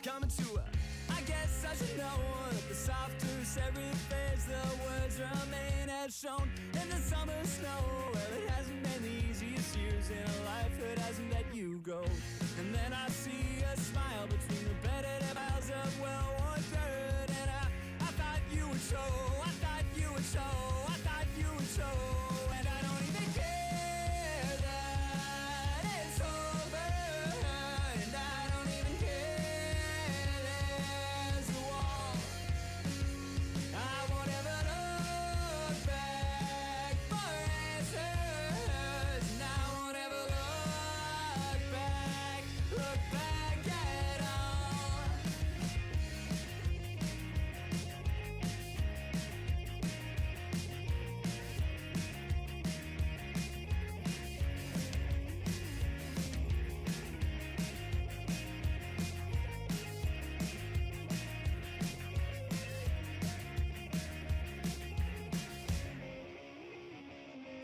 coming to her. I guess I should know that the softer every phase, the words remain as shown in the summer snow. Well, it hasn't been the easiest years in a life that hasn't let you go. And then I see a smile between repetitive miles of well-worn dirt, and I thought you would show, I thought you would show, I thought you would show, and I don't even care that it's over, and I don't even care there's a wall. I won't ever look back for answers, and I won't ever look back at all.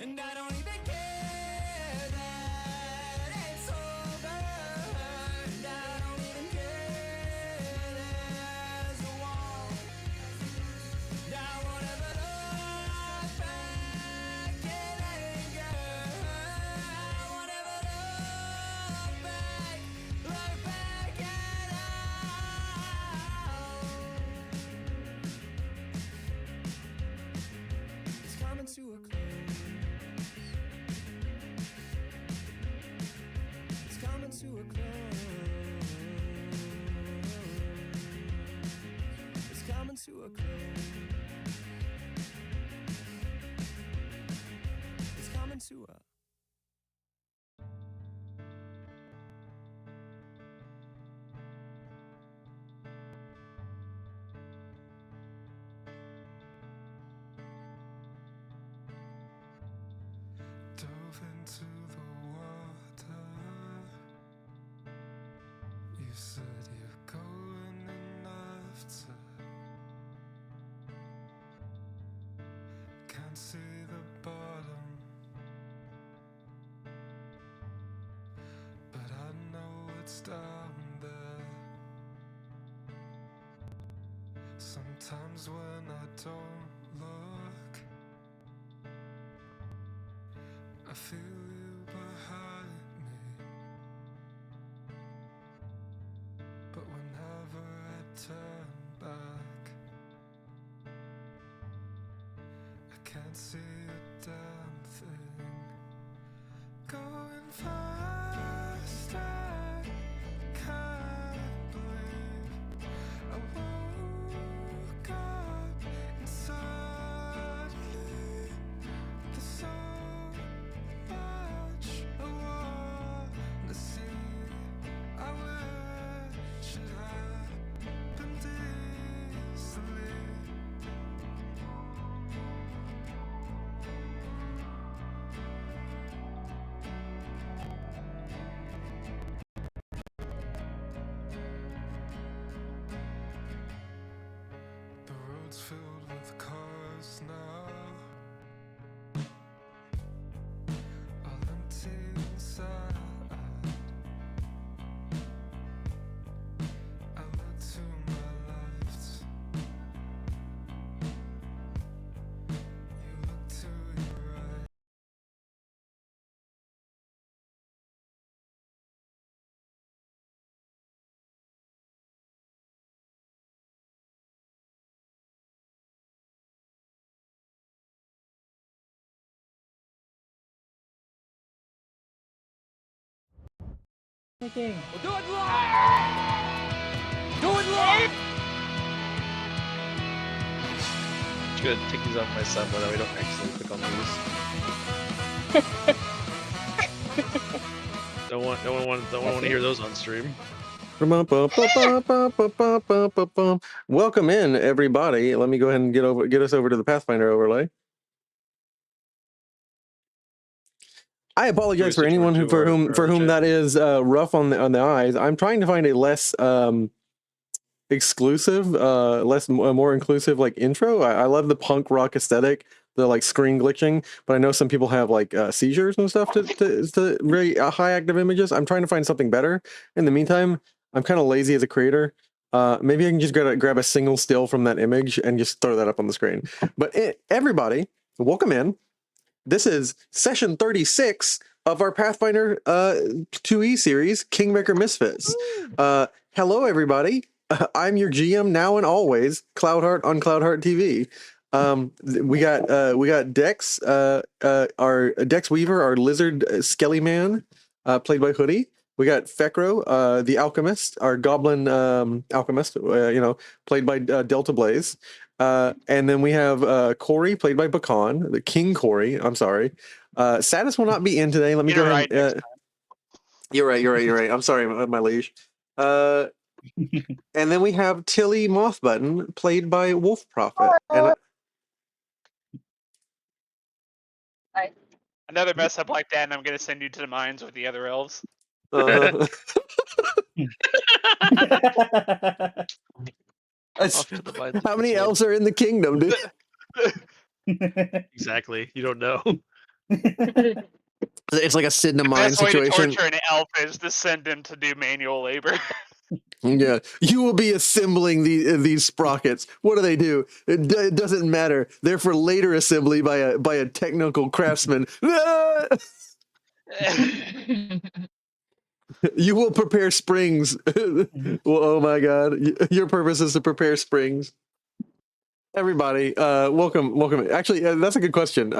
And I don't even care that it's over, and I don't even care there's a wall. And I won't ever look back in anger, I won't ever look back at all. It's coming to a close. It's coming to a close. It's coming to a close. It's coming to a. Dove into the water. You said you're going enough to. Can't see the bottom, but I know it's down there. Sometimes when I don't look, I feel you behind me, but whenever I turn back, I can't see a damn thing. Going fast, I can't believe I woke up and suddenly there's so much I want to see. I wish it happened easily. The road's filled with cars now, all empty inside. I look to my left, you look to your right. Thinking. We'll do it live! Do it live! Just gonna take these off my side so that we don't accidentally click on these. don't want to hear those on stream. Welcome in, everybody. Let me go ahead and get us over to the Pathfinder overlay. I apologize for anyone for whom that is rough on the eyes. I'm trying to find a less exclusive, more inclusive like intro. I love the punk rock aesthetic, the like screen glitching, but I know some people have like seizures and stuff to very high active images. I'm trying to find something better. In the meantime, I'm kind of lazy as a creator. Maybe I can just grab a single still from that image and just throw that up on the screen. But everybody, welcome in. This is session 36 of our Pathfinder 2E series, Kingmaker Misfits. Hello, everybody. I'm your GM now and always, Cloudheart on Cloudheart TV. We got Dex, our Dex Weaver, our lizard skelly man, played by Hoodie. We got Fekro, the alchemist, our goblin alchemist, played by Delta Blaze. And then we have Corey, played by Bakan, the King Corey. I'm sorry. Satis will not be in today. Let me go ahead. You're right. I'm sorry, my liege. And then we have Tilly Mothbutton, played by Wolf Prophet. And another mess up like that, and I'm gonna send you to the mines with the other elves. how many elves are in the kingdom, dude? Exactly. You don't know. It's like a Sid and a Mine Best way to situation. torture an elf is to send him to do manual labor. Yeah, you will be assembling these sprockets. What do? It doesn't matter. They're for later assembly by a technical craftsman. You will prepare springs. Well, oh my god, your purpose is to prepare springs. Everybody, welcome. Actually, that's a good question.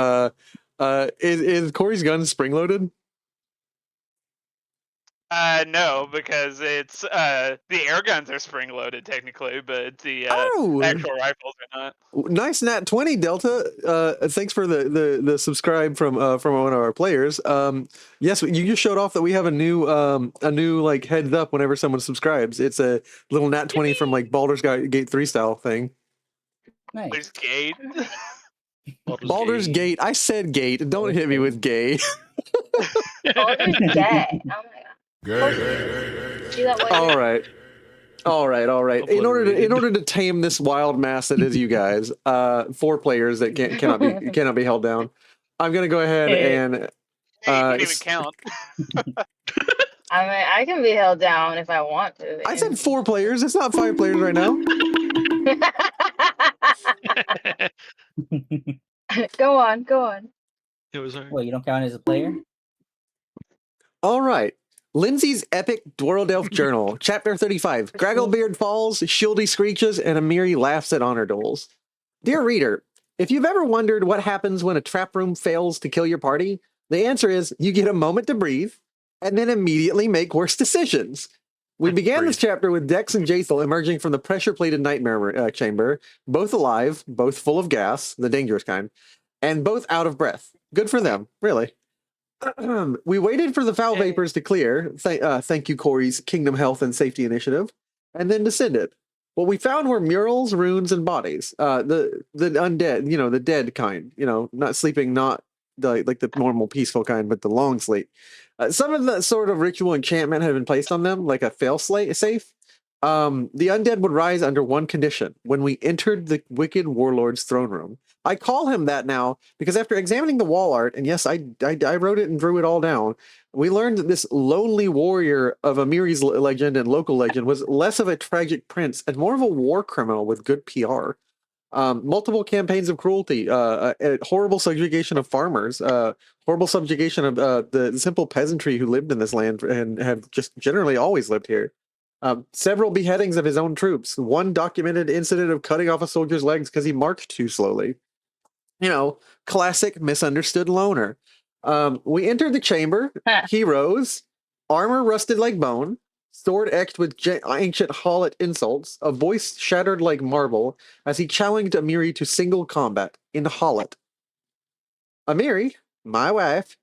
Is Corey's gun spring loaded? No, because it's the air guns are spring loaded technically, but the actual rifles are not. Nice nat 20, Delta. Thanks for the subscribe from one of our players. Yes, you just showed off that we have a new like heads up whenever someone subscribes. It's a little nat 20 from like Baldur's Gate 3 style thing. Nice. Gate. Baldur's Gate. I said gate. Don't hit me with gay. Baldur's Gate. Oh my god. All right. In order to tame this wild mass that is you guys, 4 players that cannot be held down, I'm gonna go ahead and you can't even count. I mean, I can be held down if I want to. I said 4 players. It's not 5 players right now. Go on. It was her. Well, you don't count as a player? All right. Lindsay's Epic Dwarreled Elf Journal, Chapter 35. Gragglebeard falls, Shieldy screeches, and Amiri laughs at honor duels. Dear reader, if you've ever wondered what happens when a trap room fails to kill your party, the answer is you get a moment to breathe, and then immediately make worse decisions. We began this chapter with Dex and Jaethal emerging from the pressure-plated nightmare chamber, both alive, both full of gas, the dangerous kind, and both out of breath. Good for them, really. We waited for the foul vapors to clear, thank you, Corey's Kingdom Health and Safety Initiative, and then descended. What we found were murals, runes, and bodies. The undead, the dead kind, not sleeping, not like the normal peaceful kind, but the long sleep. Some of the sort of ritual enchantment had been placed on them, like a safe. The undead would rise under one condition: when we entered the wicked warlord's throne room. I call him that now because after examining the wall art, and yes, I wrote it and drew it all down, we learned that this lonely warrior of Amiri's legend and local legend was less of a tragic prince and more of a war criminal with good PR. Multiple campaigns of cruelty, horrible subjugation of farmers, horrible subjugation of the simple peasantry who lived in this land and have just generally always lived here. Several beheadings of his own troops. One documented incident of cutting off a soldier's legs because he marched too slowly. Classic misunderstood loner. We entered the chamber. Heroes, armor rusted like bone, sword etched with ancient Hawlet insults, a voice shattered like marble as he challenged Amiri to single combat in Hawlet. Amiri, my wife,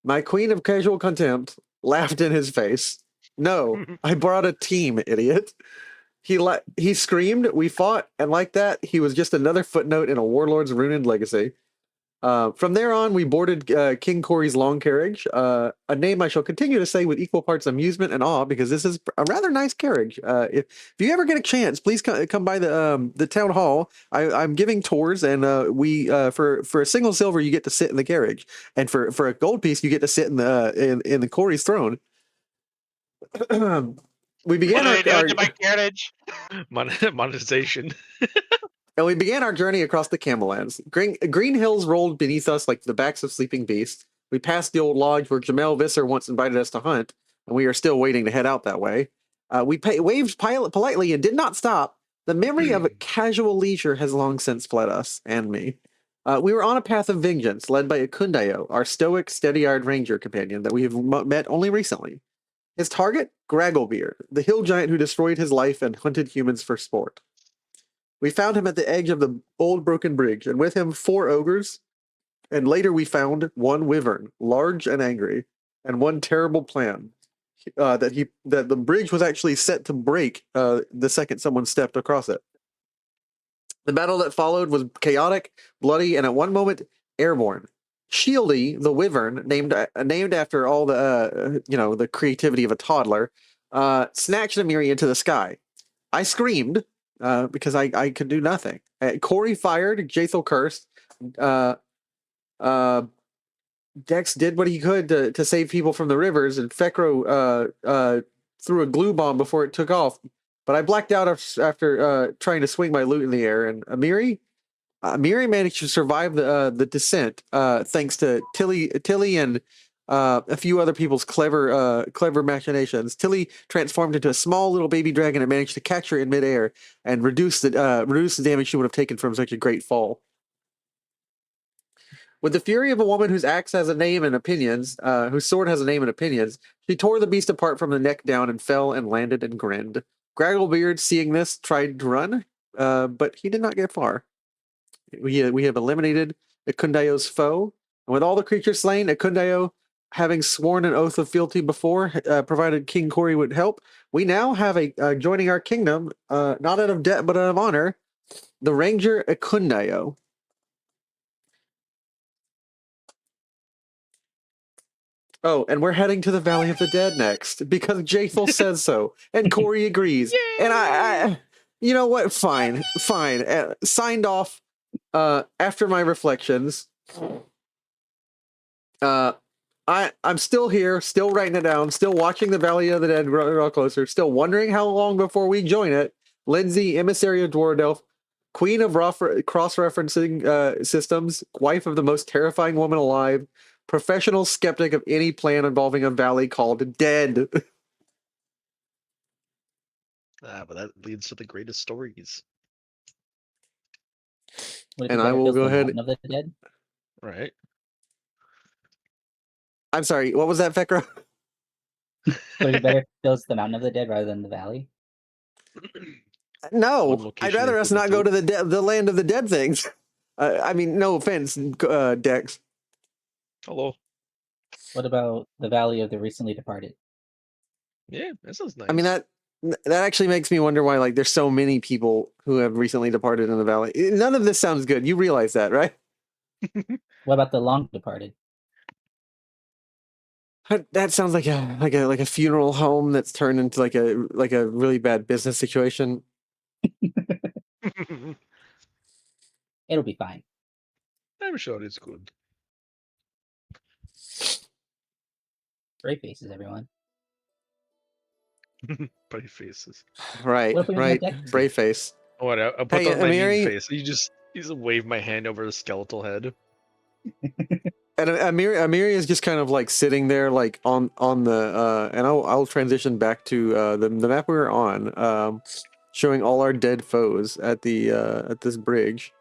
my queen of casual contempt, laughed in his face. No, I brought a team, idiot. He screamed, we fought, and like that, he was just another footnote in a warlord's ruined legacy. From there on, we boarded King Corey's long carriage, a name I shall continue to say with equal parts amusement and awe because this is a rather nice carriage. If you ever get a chance, please come by the town hall. I'm giving tours, and we for a single silver you get to sit in the carriage, and for a gold piece you get to sit in the Corey's throne. we began What are they our doing to my carriage? Monetization. and we began our journey across the Camellands. Green hills rolled beneath us like the backs of sleeping beasts. We passed the old lodge where Jamel Visser once invited us to hunt, and we are still waiting to head out that way. We waved politely and did not stop. The memory of casual leisure has long since fled us and me. We were on a path of vengeance, led by Akundayo, our stoic, steady-eyed ranger companion that we have met only recently. His target? Gragglebeard, the hill giant who destroyed his life and hunted humans for sport. We found him at the edge of the old broken bridge, and with him 4 ogres, and later we found 1 wyvern, large and angry, and 1 terrible plan. That the bridge was actually set to break the second someone stepped across it. The battle that followed was chaotic, bloody, and at one moment airborne. Shieldy, the wyvern, named after all the the creativity of a toddler, snatched Amiri into the sky. I screamed because I could do nothing. Corey fired, Jaethal cursed. Uh, uh, Dex did what he could to save people from the rivers, and Fekro threw a glue bomb before it took off. But I blacked out after trying to swing my loot in the air. And Amiri managed to survive the descent thanks to Tilly and a few other people's clever machinations. Tilly transformed into a small little baby dragon and managed to catch her in midair and reduce the damage she would have taken from such a great fall. With the fury of a woman whose axe has a name and opinions, whose sword has a name and opinions, she tore the beast apart from the neck down and fell and landed and grinned. Gragglebeard, seeing this, tried to run, but he did not get far. We have eliminated Akundayo's foe, and with all the creatures slain, Akundayo, having sworn an oath of fealty before, provided King Corey would help, we now have joining our kingdom, not out of debt but out of honor, the Ranger Akundayo. Oh, and we're heading to the Valley of the Dead next because Jaethal says so, and Corey agrees. And I, you know what? Fine. Signed off. After my reflections, I'm still here, still writing it down, still watching the Valley of the Dead grow closer, still wondering how long before we join it. Lindsay, emissary of Dwardelf, queen of cross-referencing systems, wife of the most terrifying woman alive, professional skeptic of any plan involving a valley called Dead. But that leads to the greatest stories. And I will go ahead. Of the Dead? Right. I'm sorry, what was that, Fekra? Would it be better if it goes to the Mountain of the Dead rather than the Valley? No, I'd rather us not go to the land of the dead things. I mean, no offense, Dex. Hello. What about the Valley of the Recently Departed? Yeah, that sounds nice. I mean, that actually makes me wonder why there's so many people who have recently departed in the valley. None of this sounds good. You realize that, right? What about the Long Departed? That sounds like a funeral home that's turned into like a really bad business situation. It'll be fine. I'm sure it's good. Brave faces, everyone. Brave faces. Right. Brave face. What? I'll put on my mean face. You just wave my hand over the skeletal head. And Amiri is just kind of like sitting there, like on the and I'll transition back to the map we were on, showing all our dead foes at this bridge.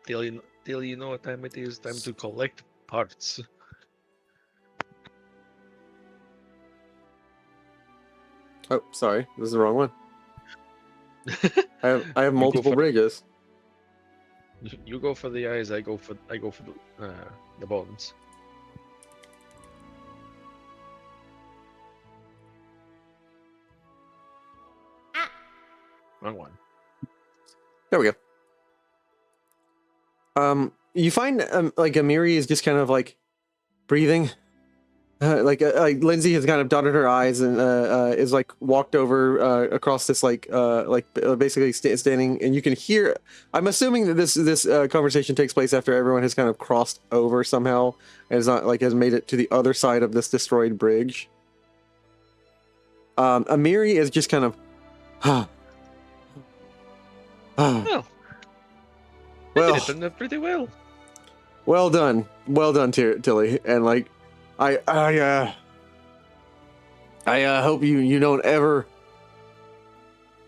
Till you know what time it is. Time to collect parts. Oh, sorry, this is the wrong one. I have multiple bridges. You go for the eyes. I go for the bones. Wrong one. There we go. You find like Amiri is just kind of like breathing. like Lindsay has kind of dotted her eyes and is like walked over across this basically standing, and you can hear. I'm assuming that this conversation takes place after everyone has kind of crossed over somehow and has made it to the other side of this destroyed bridge. Amiri is just kind of, Well, well, it did pretty well. well done, Tilly, and like, I hope you don't ever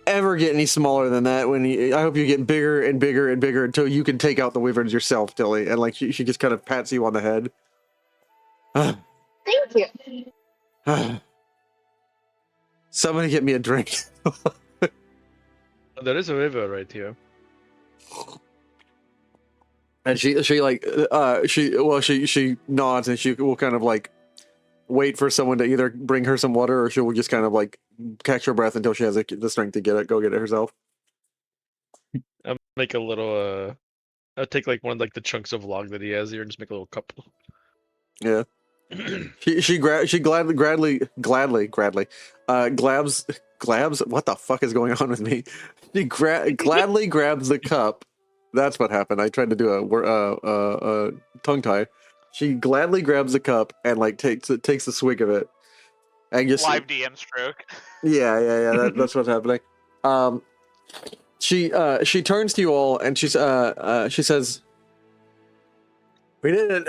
get any smaller than that. I hope you get bigger and bigger and bigger until you can take out the wyverns yourself, Tilly. And like she just kind of pats you on the head. Thank you. Somebody get me a drink. There is a river right here. And she nods, and she will kind of like wait for someone to either bring her some water, or she will just kind of like catch her breath until she has the strength to go get it herself. I'll make a little. I'll take like one of like the chunks of log that he has here and just make a little cup. Yeah. she gladly glabs. What the fuck is going on with me? She gladly grabs the cup. That's what happened. I tried to do a tongue tie. She gladly grabs the cup and like takes a swig of it, and just live DM stroke. Yeah. That's what's happening. She turns to you all and she says, "We did it.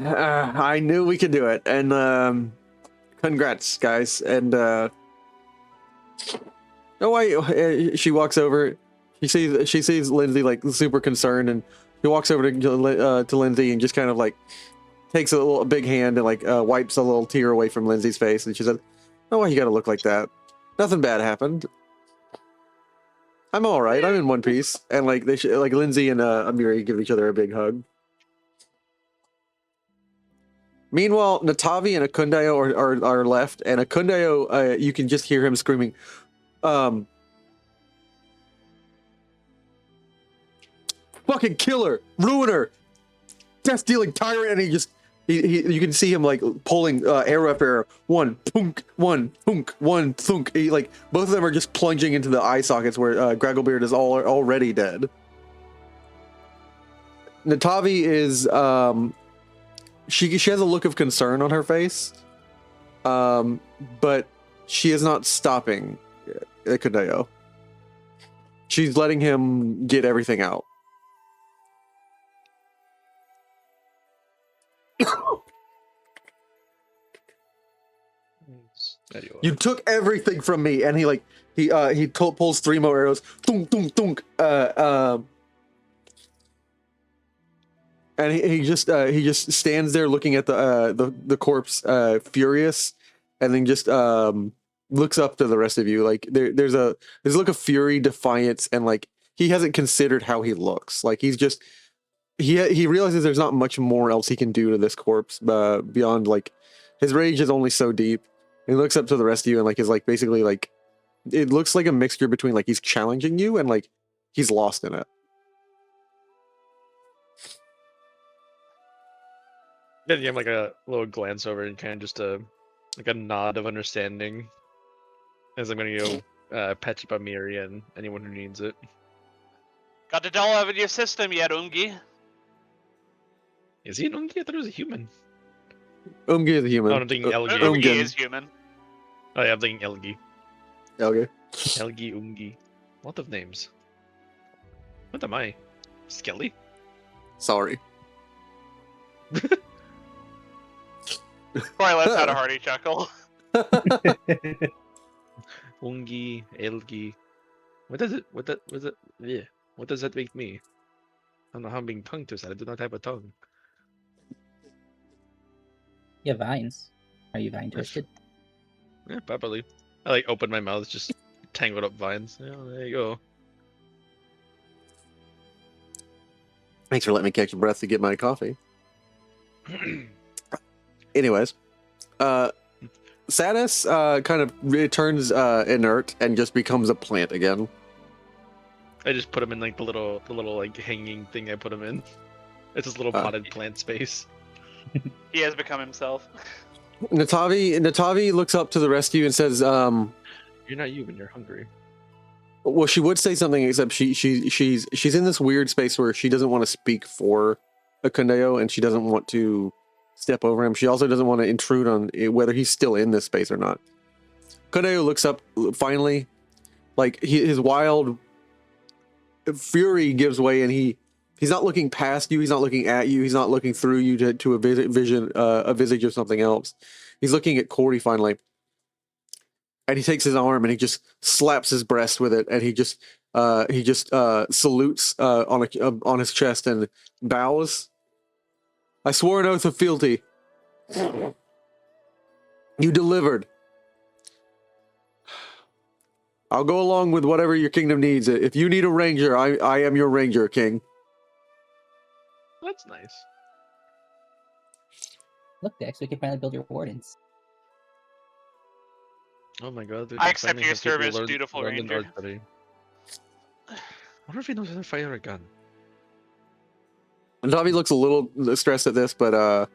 I knew we could do it, and congrats, guys." And she walks over. She sees Lindsay like super concerned, and she walks over to Lindsay and just kind of like takes a big hand and like wipes a little tear away from Lindsay's face, and she said, "Oh, why you gotta look like that? Nothing bad happened. I'm all right. I'm in one piece." And like Lindsay and Amiri give each other a big hug. Meanwhile, Natavi and Akundayo are left, and Akundayo, you can just hear him screaming, "Fucking killer, ruiner, death-dealing tyrant!" And you can see him like pulling arrow after arrow. One thunk, one thunk. Like both of them are just plunging into the eye sockets where Gragglebeard is already dead. Natavi is she has a look of concern on her face, but she is not stopping Kudeo. She's letting him get everything out. You took everything from me, and he pulls 3 more arrows. Thunk, thunk, thunk. And he just stands there looking at the corpse, furious, and then just looks up to the rest of you. Like there's a look of fury, defiance, and like he hasn't considered how he looks. Like he's just he realizes there's not much more else he can do to this corpse beyond like his rage is only so deep. He looks up to the rest of you and like is like basically like it looks like a mixture between like he's challenging you and like he's lost in it. Then you have like a little glance over and kind of just like a nod of understanding as I'm gonna go patch up Amiri and anyone who needs it. Got the doll out of your system yet, Ungi? Is he an Ungi? I thought he was a human. Ungi is a human. Oh, I'm thinking Elgi. Ungi is human. Oh yeah, I'm thinking Elgi. Elgi. Elgi, Ungi. Lot of names. What am I? Skelly? Sorry. Probably lets out a hearty chuckle. Ungi, Elgi. What does it? Yeah. What does that make me? I don't know how I'm being tongue twisted. I do not have a tongue. You have vines. Are you vine twisted? Yeah, probably. I like open my mouth, just tangled up vines. Yeah, there you go. Thanks for letting me catch a breath to get my coffee. Anyways, Sadis kind of returns inert and just becomes a plant again. I just put him in like the little like hanging thing I put him in. It's this little potted plant space. He has become himself. Natavi looks up to the rescue and says, You're not you when you're hungry. well, she would say something, except she's in this weird space where she doesn't want to speak for Akundeo, and she doesn't want to step over him. She also doesn't want to intrude on whether he's still in this space or not. Akundeo looks up finally, like his wild fury gives way, and he's not looking past you, he's not looking at you, he's not looking through you to a visage of something else. He's looking at Corey finally. And he takes his arm and he just slaps his breast with it, and he just salutes on his chest and bows. I swore an oath of fealty. You delivered. I'll go along with whatever your kingdom needs. If you need a ranger, I am your ranger, King. That's nice. Look, Dex, we can finally build your wardens. Oh my god, dude, I I'm accept finally your have people service, beautiful learn ranger. archery. I wonder if he knows how to fire a gun. And Dobby looks a little stressed at this, but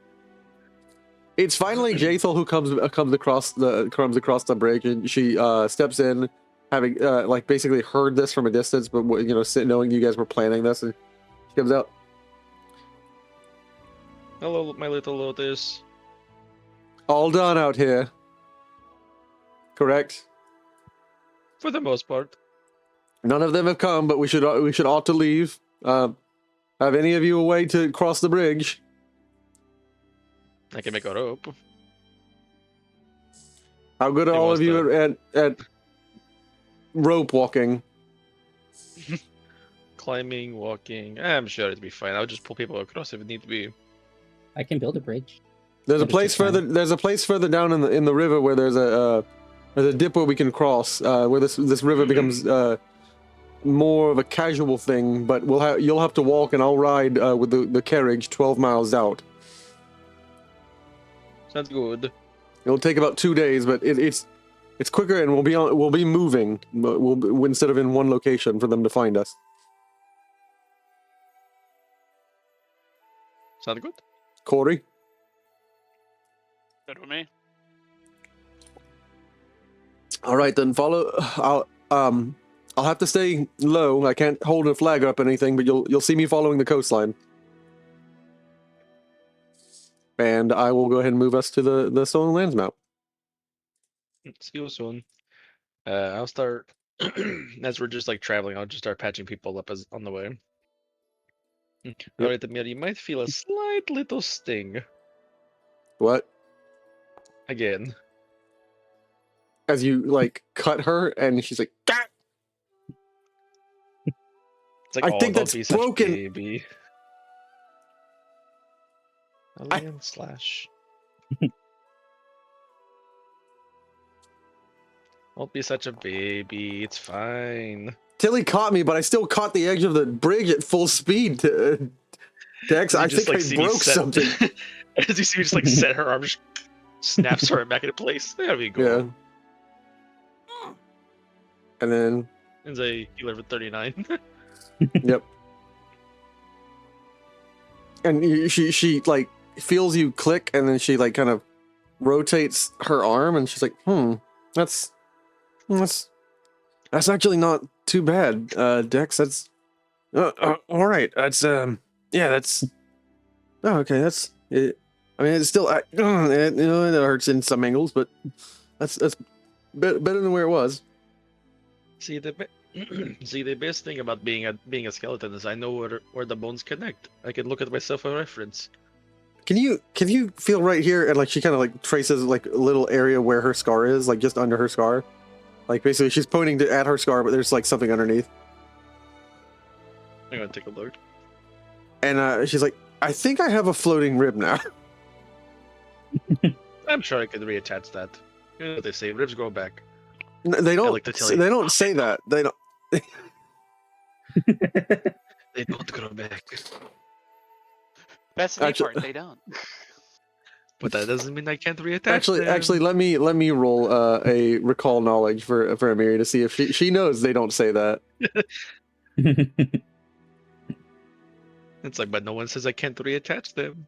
it's finally Jaethal who comes across the bridge, and she steps in, having like basically heard this from a distance, but knowing you guys were planning this, and she comes out. Hello, my little lotus. All done out here. Correct. For the most part. None of them have come, but we should ought to leave. Have any of you a way to cross the bridge? I can make a rope. How good are He all wants of you at rope walking? Climbing, walking. I'm sure it'd be fine. I'll just pull people across if it need to be. I can build a bridge. There's a But it's place just fine. further. There's a place further down in the river where there's a dip where we can cross. Where this river becomes more of a casual thing. But you'll have to walk, and I'll ride with the carriage 12 miles out. Sounds good. It'll take about 2 days, but it's quicker, and we'll be moving. Instead of in one location for them to find us. Sound good? Corey. Good with me. All right, then follow. I'll have to stay low. I can't hold a flag up or anything, but you'll see me following the coastline. And I will go ahead and move us to the Stolen Lands map. See you soon. I'll start as we're just like traveling. I'll just start patching people up on the way. All right, Amir, you might feel a slight little sting What? again. As you like cut her, and she's like, "Gah!" It's like, I oh, think don't that's be such broken. baby. Alien slash. Don't be such a baby. It's fine. Tilly caught me, but I still caught the edge of the bridge at full speed. Dex, I think I broke something. As you see me just like set her arm, just snaps her back into place. There we go. Yeah. And then. It's a healer for 39. Yep. And she like feels you click, and then she like kind of rotates her arm, and she's like, that's actually not too bad, Dex. That's all right. That's that's okay. That's it. I mean, it's still it hurts in some angles, but that's better than where it was. See the best thing about being a skeleton is I know where the bones connect. I can look at myself for reference. Can you feel right here, and like she kind of like traces like a little area where her scar is, like just under her scar. Like basically she's pointing at her scar, but there's like something underneath. I'm gonna take a look. And she's like, I think I have a floating rib now. I'm sure I could reattach that. You know what they say, ribs grow back. They don't. like to tell you. They don't say that. They don't. They don't grow back. That's the part. They don't. But that doesn't mean I can't reattach them. Actually, let me roll a recall knowledge for Amiri to see if she knows they don't say that. It's like, but no one says I can't reattach them.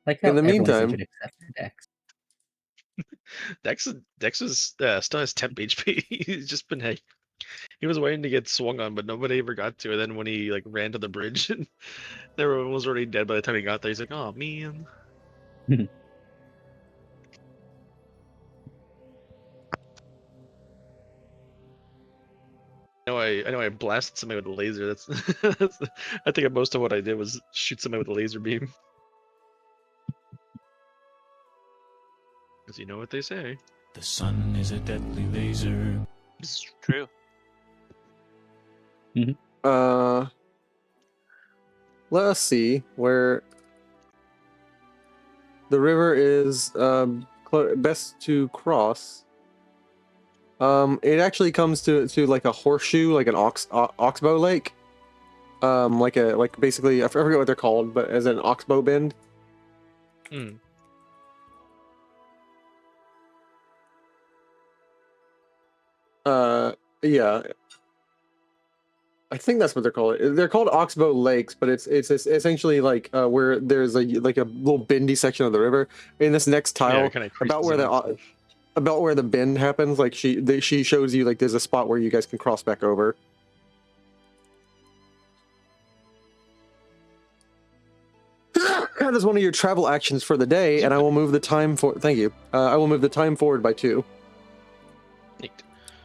Like how In the everyone meantime- should accept your Dex. Dex is still has temp HP. He's just been he was waiting to get swung on, but nobody ever got to it. Then when he like ran to the bridge, and everyone was already dead by the time he got there. He's like, "Oh man." I know I blasted somebody with a laser. That's I think most of what I did was shoot somebody with a laser beam. Because you know what they say. The sun is a deadly laser. It's true. Let us see where the river is best to cross. It actually comes to like a horseshoe, like an oxbow lake. Like basically I forget what they're called, but as an oxbow bend. Hmm. Yeah. I think that's what they're called. They're called oxbow lakes, but it's essentially like where there's a little bendy section of the river. In this next tile, about where the bend happens, like she shows you like there's a spot where you guys can cross back over. That is one of your travel actions for the day, and I will move the time for. Thank you. I will move the time forward by 2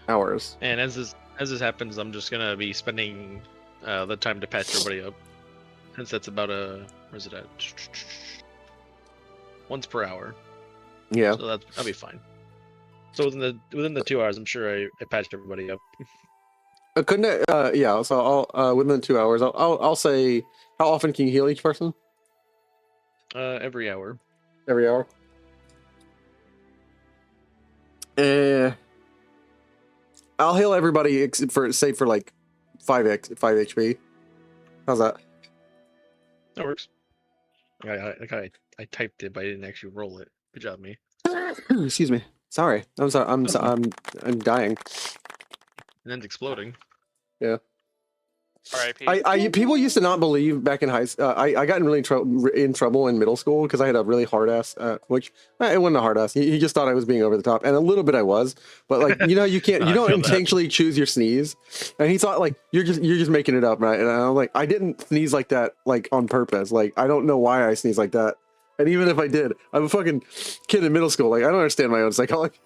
hours. And as this happens, I'm just gonna be spending the time to patch everybody up, since that's about where's it at? Once per hour. Yeah. So that'll be fine. So within the 2 hours, I'm sure I patched everybody up. Couldn't yeah. So I'll within 2 hours, I'll say how often can you heal each person? Every hour. Every hour. I'll heal everybody save for like 5 HP. How's that? That works. I typed it, but I didn't actually roll it. Good job, me. Excuse me. Sorry. I'm sorry. I'm dying. And then it's exploding. Yeah. R.I.P. People used to not believe back in high school. I got in really in trouble in middle school because I had a really hard ass, which it wasn't a hard ass. He just thought I was being over the top, and a little bit I was. But like you don't intentionally choose your sneeze, and he thought like you're just making it up, right? And I'm like, I didn't sneeze like that like on purpose. Like I don't know why I sneeze like that, and even if I did, I'm a fucking kid in middle school. Like I don't understand my own psychology.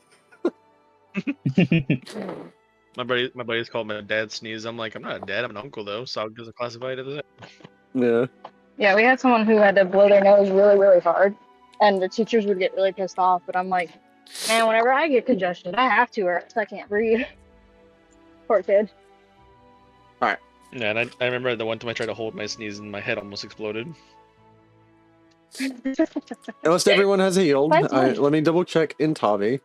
My buddies called me a dad sneeze. I'm like, I'm not a dad, I'm an uncle though, so I'll just classify it as that. Yeah. Yeah, we had someone who had to blow their nose really, really hard, and the teachers would get really pissed off. But I'm like, man, whenever I get congestion, I have to, or else I can't breathe. Poor kid. All right. Yeah, and I remember the one time I tried to hold my sneeze and my head almost exploded. Almost everyone has healed. Let me double check in Tavi,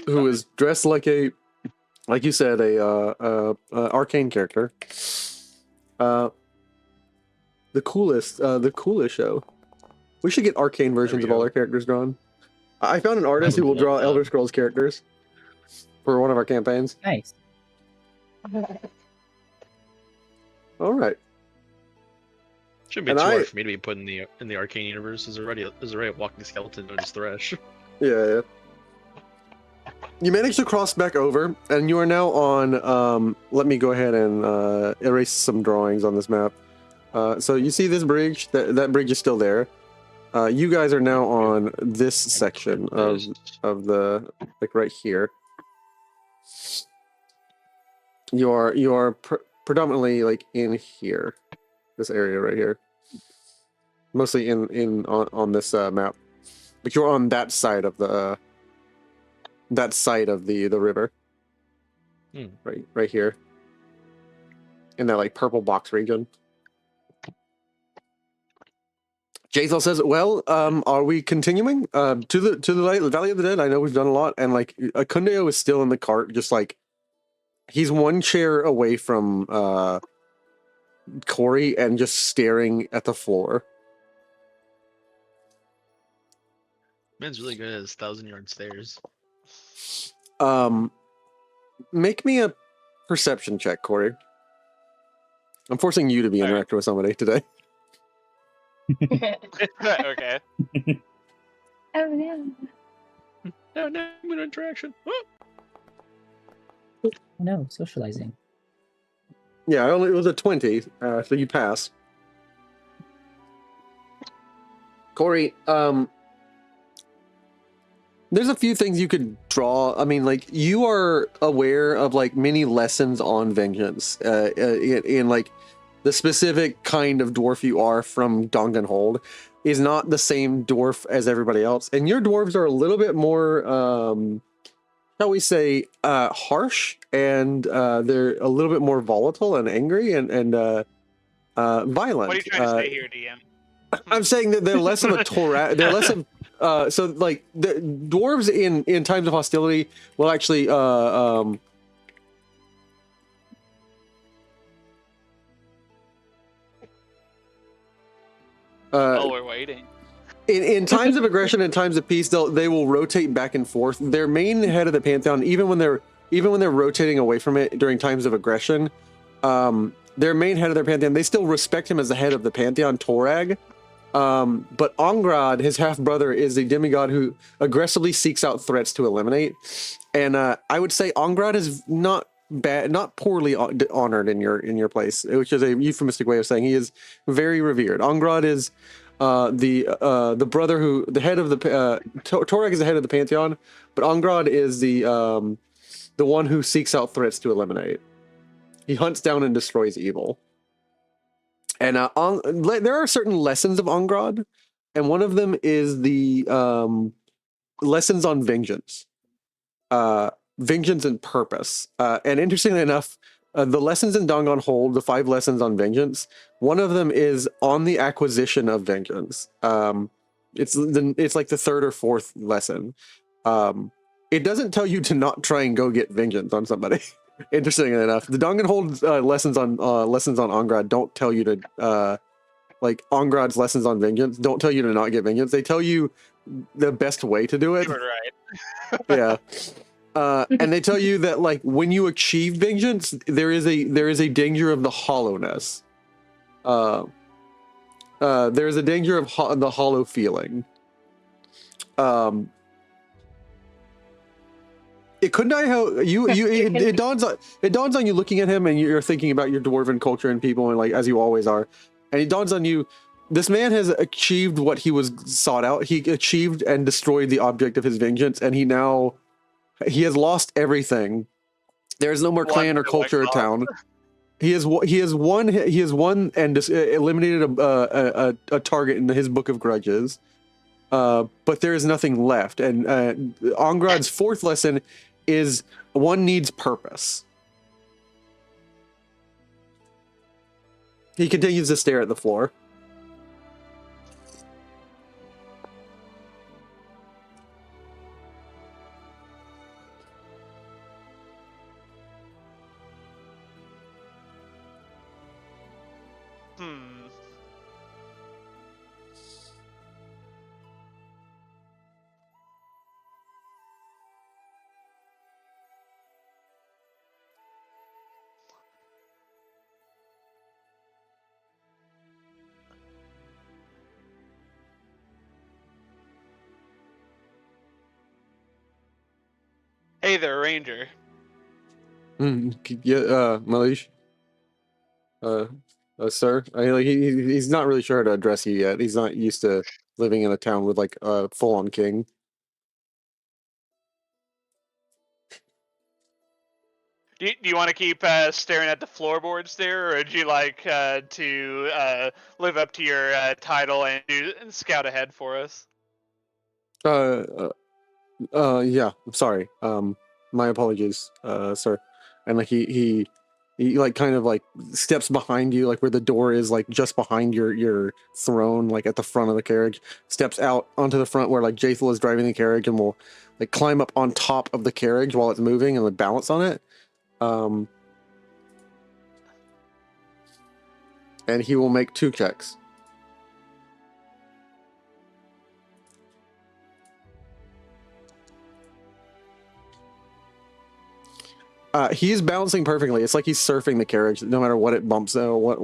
who is dressed like you said, a arcane character. The coolest show. We should get arcane versions of all our characters drawn. I found an artist who will draw Elder Scrolls characters for one of our campaigns. Nice. All right. Shouldn't be too hard for me to be put in the arcane universe. There's already a walking skeleton known as Thresh. Yeah. You managed to cross back over, and you are now on. Let me go ahead and erase some drawings on this map. So you see this bridge? That bridge is still there. You guys are now on this section of the right here. You are predominantly like in here, this area right here. Mostly on this map, but you're on that side of the river. Right here in that like purple box region. Jaethal says, well, are we continuing to the Valley of the Dead? I know we've done a lot, and like Akundeo is still in the cart, just like he's one chair away from Corey and just staring at the floor. Man's really good at his 1,000-yard stairs. Make me a perception check, Corey. I'm forcing you to be interactive with somebody today. Okay. Oh, yeah. No, human interaction. Oh. Oh, no, socializing. Yeah, it was a 20, so you pass. Corey, there's a few things you could draw. I mean, like, you are aware of like many lessons on vengeance in like the specific kind of dwarf you are from Dongenhold is not the same dwarf as everybody else, and your dwarves are a little bit more shall we say harsh, and they're a little bit more volatile and angry and violent. What are you trying to say here, DM? I'm saying that they're less of a they're less of so like the dwarves in times of hostility will actually Oh, we're waiting. in times of aggression and times of peace they will rotate back and forth. Their main head of the pantheon, even when they're rotating away from it during times of aggression, their main head of their pantheon, they still respect him as the head of the pantheon, Torag. But Ongrad, his half brother, is a demigod who aggressively seeks out threats to eliminate. And I would say Ongrad is not bad, not poorly honored in your place, which is a euphemistic way of saying he is very revered. Ongrad is the brother who the head of the Torag is the head of the pantheon, but Ongrad is the one who seeks out threats to eliminate. He hunts down and destroys evil. And there are certain lessons of Ongrad, and one of them is the lessons on vengeance, vengeance and purpose. And interestingly enough, the lessons in Dongenhold, the 5 lessons on vengeance, one of them is on the acquisition of vengeance. It's like the 3rd or 4th lesson. It doesn't tell you to not try and go get vengeance on somebody. Interestingly enough, the Dongenhold lessons on Ongrad don't tell you to like Ongrad's lessons on vengeance don't tell you to not get vengeance. They tell you the best way to do it. You were right. Yeah. And they tell you that like when you achieve vengeance, there is a danger of the hollowness. There's a danger of the hollow feeling. It couldn't I how you it dawns on you looking at him and you're thinking about your dwarven culture and people and like as you always are, and it dawns on you this man has achieved what he was sought out. He achieved and destroyed the object of his vengeance, and he has lost everything. There is no more clan or culture or town. He has won and eliminated a target in his book of grudges. But there is nothing left. And Ongrad's 4th lesson is one needs purpose. He continues to stare at the floor. Hey there, Ranger. Yeah, Malish. Sir, he's not really sure how to address you yet. He's not used to living in a town with like a full-on king. Do you want to keep staring at the floorboards there, or would you like to live up to your title and scout ahead for us? Yeah, I'm sorry. My apologies, sir. And like he like kind of like steps behind you, like where the door is, like just behind your throne, like at the front of the carriage. Steps out onto the front where like Jaethal is driving the carriage, and will like climb up on top of the carriage while it's moving and like balance on it. And he will make 2 checks. He's bouncing perfectly. It's like he's surfing the carriage, no matter what it bumps, what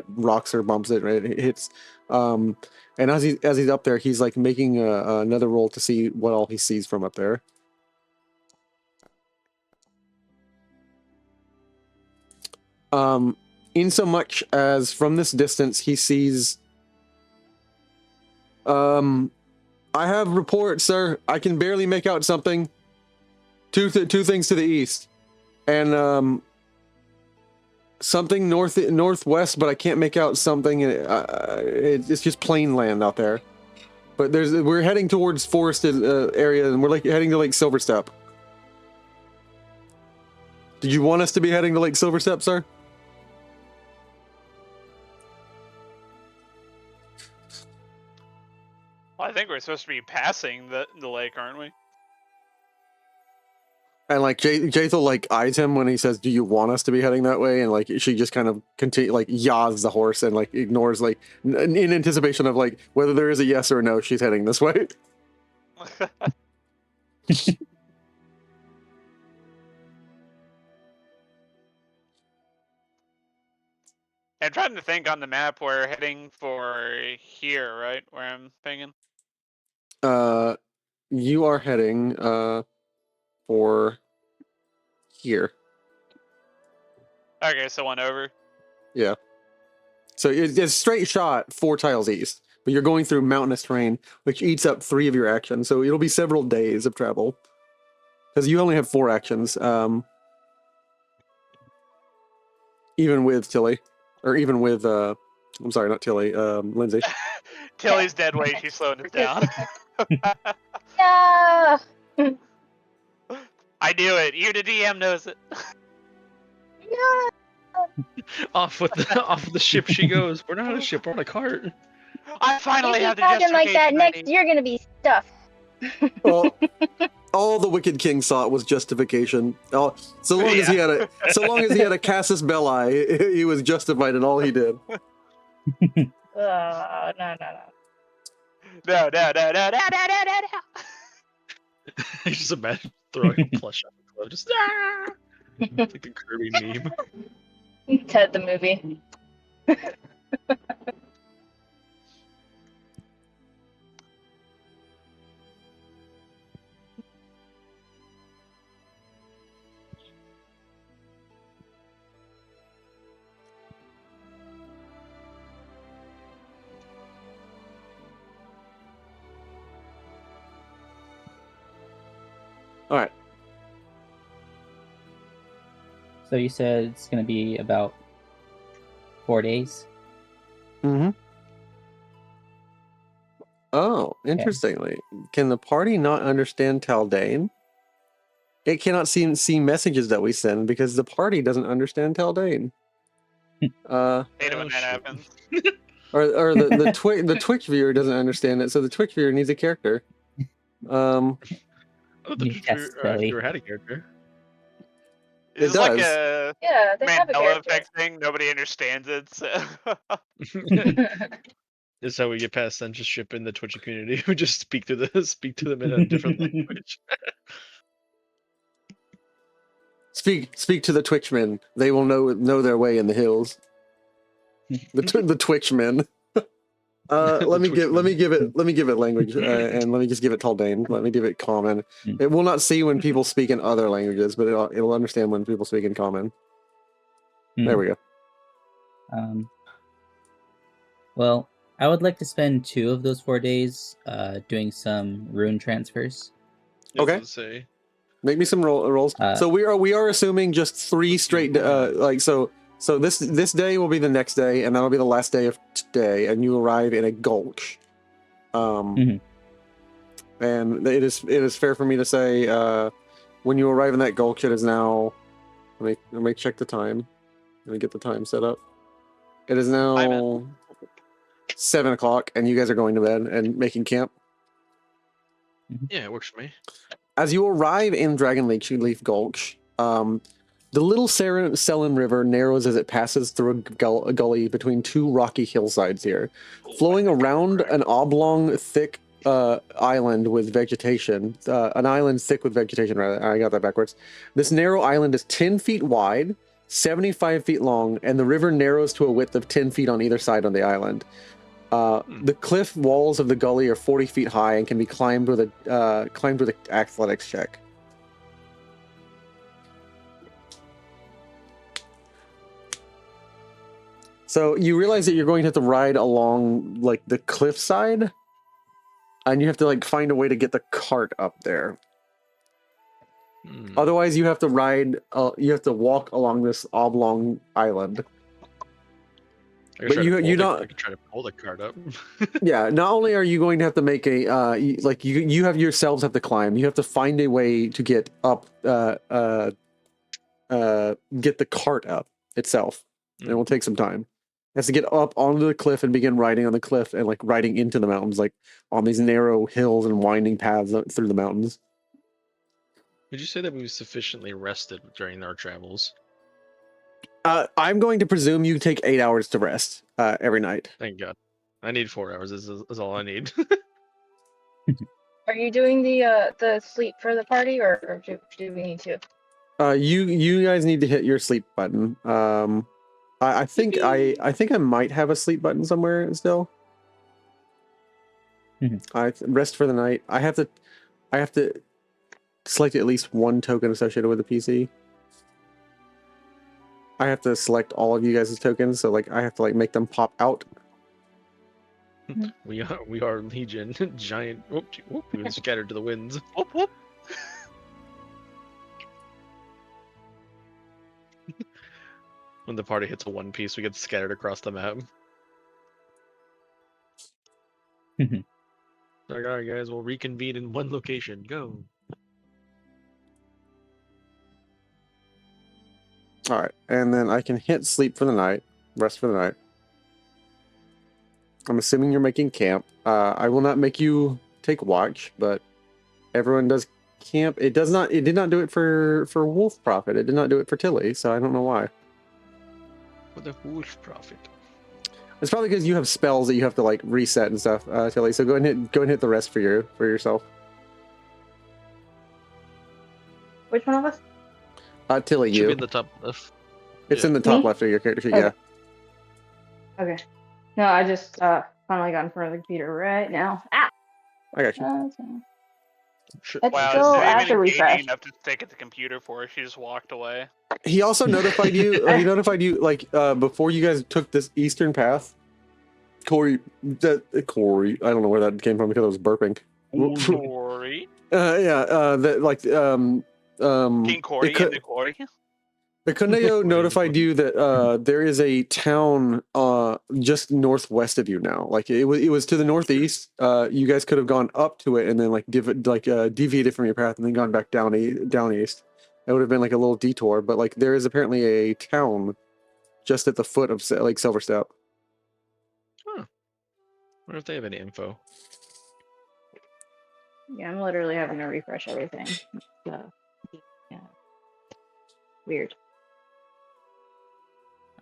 rocks or bumps it. Right? It hits. And as he's up there, he's like making another roll to see what all he sees from up there. In so much as from this distance, he sees. I have reports, sir. I can barely make out something. Two things to the east, and something northwest, but I can't make out something. It's just plain land out there. But we're heading towards forested area, and we're like heading to Lake Silverstep. Did you want us to be heading to Lake Silverstep, sir? Well, I think we're supposed to be passing the lake, aren't we? And like Jaethal like eyes him when he says, "Do you want us to be heading that way?" And like she just kind of yaws the horse and like ignores like in anticipation of like whether there is a yes or a no. She's heading this way. I'm trying to think on the map. We're heading for here, right? Where I'm thinking. You are heading for here. Okay, so one over. Yeah. So it's a straight shot 4 tiles east, but you're going through mountainous terrain, which eats up 3 of your actions. So it'll be several days of travel because you only have 4 actions. Even with Tilly, or even with I'm sorry, not Tilly. Lindsay. Tilly's dead weight. She's slowing us down. Yeah. I knew it. You, the DM, knows it. Off with the ship she goes. We're not on a ship. We're on a cart. I If finally you have keep the talking like that justification I next, need. you're gonna be stuffed. Well, all the Wicked King sought was justification. So long as he had a Casus Belli, he was justified in all he did. No. No. I just imagine throwing a plush on the club. Just like the Kirby meme. Ted the movie. All right. So you said it's going to be about 4 days? Mm-hmm. Oh, interestingly, can the party not understand Taldane? It cannot see messages that we send because the party doesn't understand Taldane. Hate it when that happens. Or the Twitch viewer doesn't understand it, so the Twitch viewer needs a character. Oh, the You test Belly. viewer had a character. It's It like does. a Yeah, they have a Mandela character. effect thing. Nobody understands it. So. This is how we get past censorship in the Twitch community. We just speak to them in a different language. Speak to the Twitchmen. They will know their way in the hills. The Twitchmen. Let me give it language, and let me just give it Taldane. Let me give it common. It will not see when people speak in other languages, but it'll understand when people speak in common. There we go. Well, I would like to spend 2 of those 4 days doing some rune transfers. Okay. Make me some rolls. So we are assuming just 3 straight so this day will be the next day, and that'll be the last day of today, and you arrive in a gulch. And it is fair for me to say when you arrive in that gulch, it is now. Let me check the time. Let me get the time set up. It is now 7 o'clock, and you guys are going to bed and making camp. Yeah, it works for me. As you arrive in Dragon Leaf Gulch, the little Selin River narrows as it passes through a gully between 2 rocky hillsides here, flowing around an oblong, thick island with vegetation. An island thick with vegetation, rather. I got that backwards. This narrow island is 10 feet wide, 75 feet long, and the river narrows to a width of 10 feet on either side on the island. The cliff walls of the gully are 40 feet high and can be climbed with an athletics check. So you realize that you're going to have to ride along like the cliffside, and you have to like find a way to get the cart up there. Otherwise, you have to ride. You have to walk along this oblong island. But you don't. I could try to pull the cart up. Yeah. Not only are you going to have to make a you have yourselves have to climb. You have to find a way to get up. Get the cart up itself. It will take some time. It has to get up onto the cliff and begin riding on the cliff and like riding into the mountains, like on these narrow hills and winding paths through the mountains. Would you say that we sufficiently rested during our travels? I'm going to presume you take 8 hours to rest every night. Thank God. I need 4 hours. Is all I need. Are you doing the sleep for the party, or do we need to? You guys need to hit your sleep button. I think I might have a sleep button somewhere still. Rest for the night. I have to select at least one token associated with the PC. I have to select all of you guys' tokens, so like I have to like make them pop out. We are Legion, giant. Whoop, we've been scattered to the winds. Whoop, whoop. When the party hits a one piece, we get scattered across the map. Like, all right, guys, we'll reconvene in one location. Go. All right, and then I can hit sleep for the night, rest for the night. I'm assuming you're making camp. I will not make you take watch, but everyone does camp. It did not do it for Wolf Prophet. It did not do it for Tilly, so I don't know why. For the Wolf Prophet. It's probably because you have spells that you have to like reset and stuff, Tilly. So go ahead and hit the rest for yourself. Which one of us? Tilly, Should you. be in the top left. It's Yeah. in the top Me? left of your character sheet. Okay. Yeah. Okay. No, I just finally got in front of the computer right now. Ah. I got you. It's Wow, still didn't at even the engage refresh. enough to stick at the computer for her. She just walked away. He also notified you. He notified you like before you guys took this eastern path. Corey. I don't know where that came from because I was burping. Corey. King Corey and the Corey. The Condeo notified you that there is a town just northwest of you now. Like it was to the northeast. You guys could have gone up to it and then like deviated from your path and then gone back down east. It would have been like a little detour, but like there is apparently a town just at the foot of like Silverstep. Huh. Wonder if they have any info. Yeah, I'm literally having to refresh everything. So, yeah. Weird.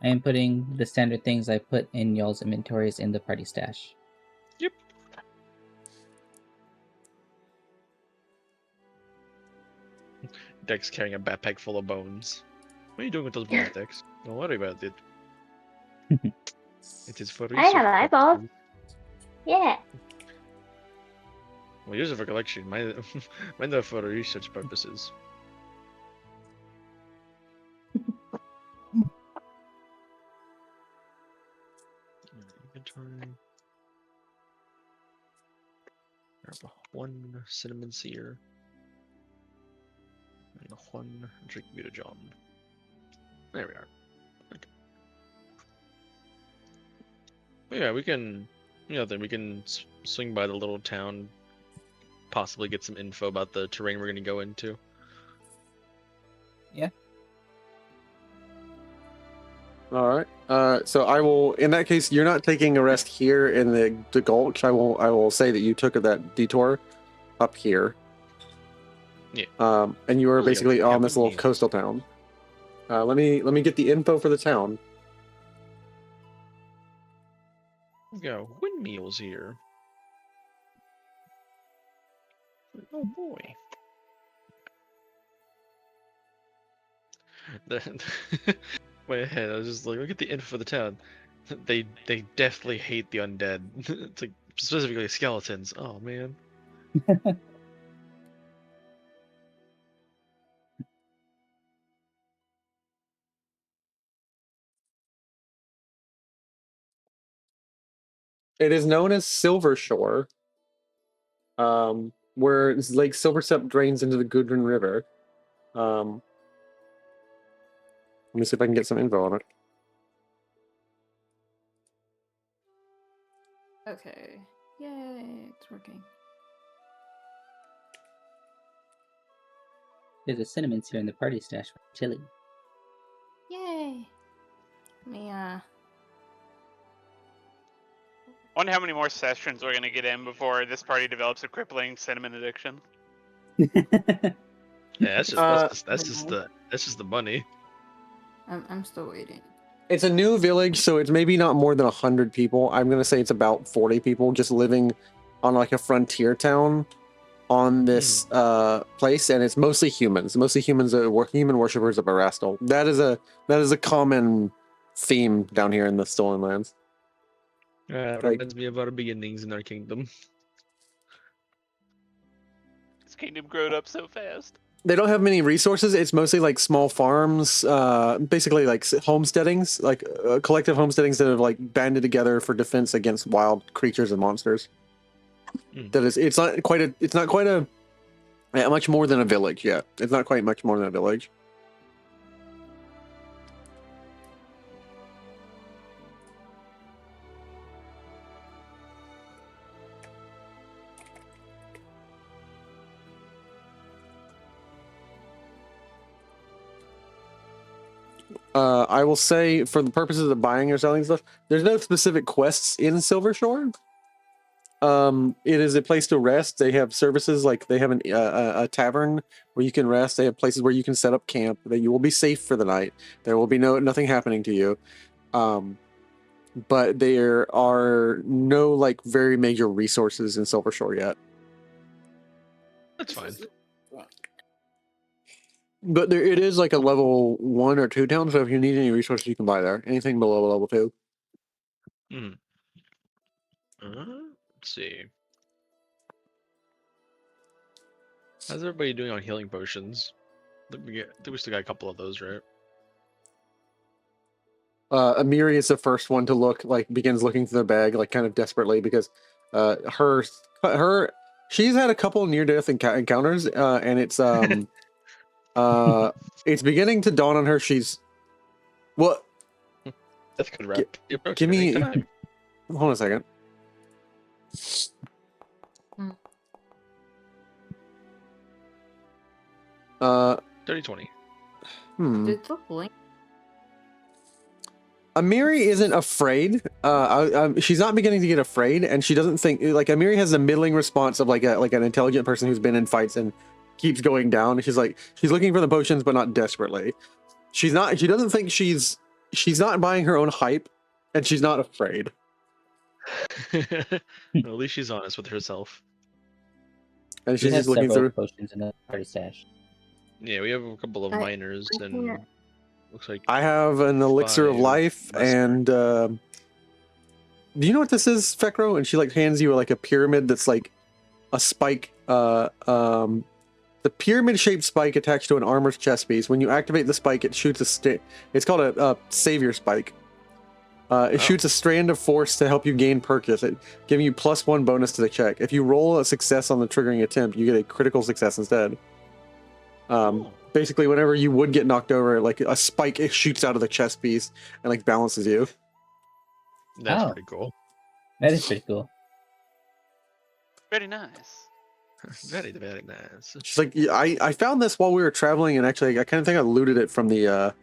I am putting the standard things I put in y'all's inventories in the party stash. Yep. Dex carrying a backpack full of bones. What are you doing with those bones, Dex? Don't worry about it. It is for research. I have eyeballs. purposes. Yeah. Well, use it for collection. Mine are for research purposes. Inventory. Grab one cinnamon seer. And one drink mutagen. There we are. Okay. But yeah, we can. Then we can swing by the little town. Possibly get some info about the terrain we're going to go into. Yeah. All right. So I will. In that case, you're not taking a rest here in the Gulch. I will say that you took that detour up here. Yeah. And you were Oh, yeah, basically on yeah, this little yeah. coastal town. Let me get the info for the town. We've got windmills here. Oh boy. My head, I was just like, look at the info for the town. They definitely hate the undead. It's like specifically skeletons. Oh man. It is known as Silver Shore, where Lake Silversep drains into the Gudrun River. Let me see if I can get some info on it. Okay. Yay, it's working. There's a cinnamon here in the party stash for chili. Yay. Let me Wonder how many more sessions we're gonna get in before this party develops a crippling cinnamon addiction. Yeah, that's just the money. I'm still waiting. It's a new village, so it's maybe not more than 100 people. I'm gonna say it's about 40 people just living on like a frontier town on this place, and it's mostly humans. Mostly humans are human worshippers of Erastil. That is a common theme down here in the Stolen Lands. It Like, reminds me of our beginnings in our kingdom. This kingdom growed up so fast. they don't have many resources. It's mostly like small farms, basically like homesteadings, like collective homesteadings that have like banded together for defense against wild creatures and monsters. That is, it's not quite a much more than a village yet. It's not quite much more than a village. I will say, for the purposes of buying or selling stuff, there's no specific quests in Silver Shore. It is a place to rest. They have services like they have a tavern where you can rest. They have places where you can set up camp. That you will be safe for the night. There will be nothing happening to you. But there are no like very major resources in Silver Shore yet. That's fine. But it is like a level 1 or 2 town, so if you need any resources, you can buy there. Anything below level 2. Let's see. How's everybody doing on healing potions? I think we still got a couple of those, right? Amiri is the first one to look, like begins looking through the bag, like kind of desperately, because she's had a couple near-death encounters, and it's it's beginning to dawn on her. She's what? That's good, rap. Give me. Hold on a second. Uh, 30-20. Did the blink? Amiri isn't afraid. She's not beginning to get afraid, and she doesn't think like Amiri has a middling response of like an intelligent person who's been in fights and keeps going down. She's looking for the potions, but not desperately. She doesn't think she's not buying her own hype, and she's not afraid. At least she's honest with herself. And she's just looking through potions in the party stash. Yeah, we have a couple of minors, and looks like I have an elixir of life, and do you know what this is, Fekro? And she like hands you like a pyramid that's like a spike. The pyramid-shaped spike attached to an armor's chest piece. When you activate the spike, it shoots it's called a savior spike. It shoots a strand of force to help you gain purchase, giving you +1 bonus to the check. If you roll a success on the triggering attempt, you get a critical success instead. Basically, whenever you would get knocked over, like a spike, it shoots out of the chest piece and like balances you. That's pretty cool. That is pretty cool. Very nice. Very, very nice. She's like, I found this while we were traveling, and actually, I kind of think I looted it from the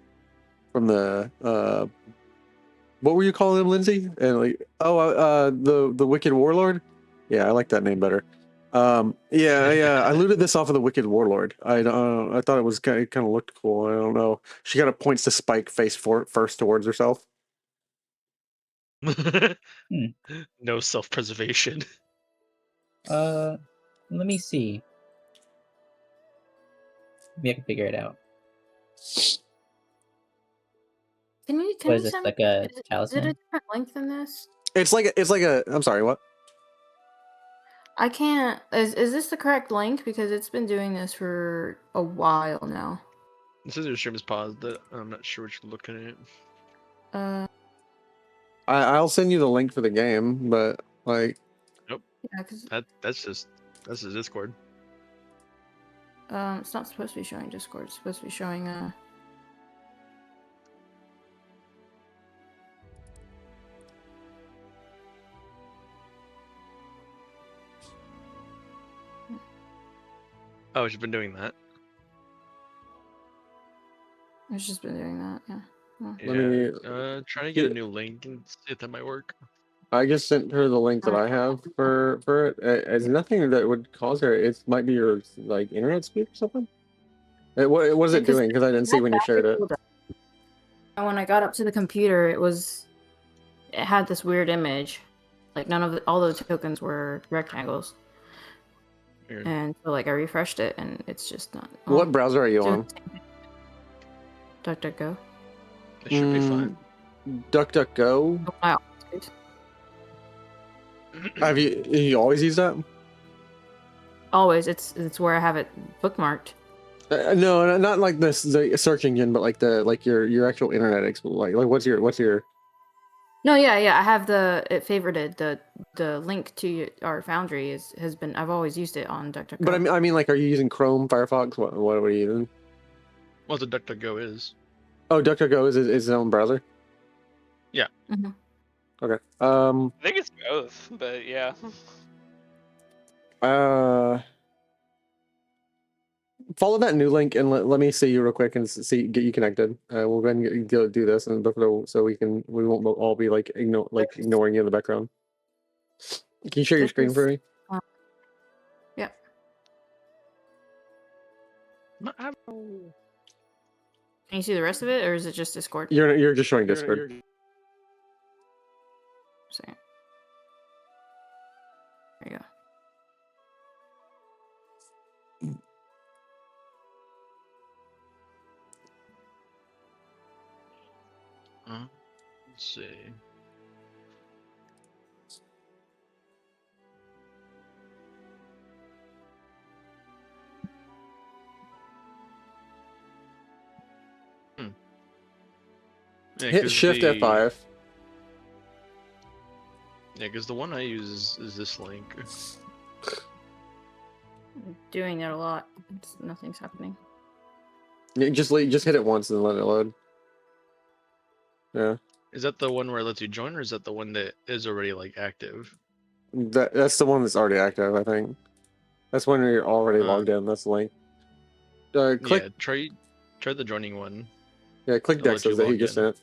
what were you calling him, Lindsay? And like, the Wicked Warlord. Yeah, I like that name better. Yeah, I looted this off of the Wicked Warlord. I thought it was kind of looked cool. I don't know. She kind of points to Spike face first towards herself. No self-preservation. Let me see. Maybe I can figure it out. Can What you is this, send like me? a Is it a talisman? different link than this? It's like a. I'm sorry. What? I can't. Is this the correct link? Because it's been doing this for a while now. It says your stream is paused. I'm not sure what you're looking at. I'll send you the link for the game, but like. Nope. Yeah, because That's just Discord. it's not supposed to be showing Discord. It's supposed to be showing Oh, you've been doing that. It's just been doing that. Yeah. Well, Let me. Try to get a new link and see if that might work. I just sent her the link that I have for it. It's nothing that would cause her. It might be your like internet speed or something. What is it doing? Because I didn't see when you shared it. And when I got up to the computer, it had this weird image, like all the tokens were rectangles. Weird. And so like I refreshed it, and it's just not. What browser are you on? DuckDuckGo. It should be fine. DuckDuckGo. Wow. Have you always used that? Always, it's where I have it bookmarked. No, not like the search engine, but like your actual internet like what's your. No, yeah, I have it favorited. The link to our Foundry has been. I've always used it on DuckDuckGo. But I mean, like, are you using Chrome, Firefox? What are you using? What the DuckDuckGo is? Oh, DuckDuckGo is its own browser. Yeah. Mm-hmm. Okay. I think it's both, but yeah. Follow that new link and let me see you real quick and get you connected. We'll go ahead and do this and so we won't all be like ignoring you in the background. Can you share your screen for me? Yep. Yeah. Can you see the rest of it, or is it just Discord? You're just showing Discord. Second. There you go. Let's see. Yeah, hit Shift F5. Yeah, because the one I use is this link. I'm doing it a lot. Nothing's happening. Yeah, just hit it once and let it load. Yeah. Is that the one where it lets you join, or is that the one that is already like active? That's the one that's already active, I think. That's when you're already logged in. That's the link. Click. Yeah, try the joining one. Yeah, click Dex's that he just sent.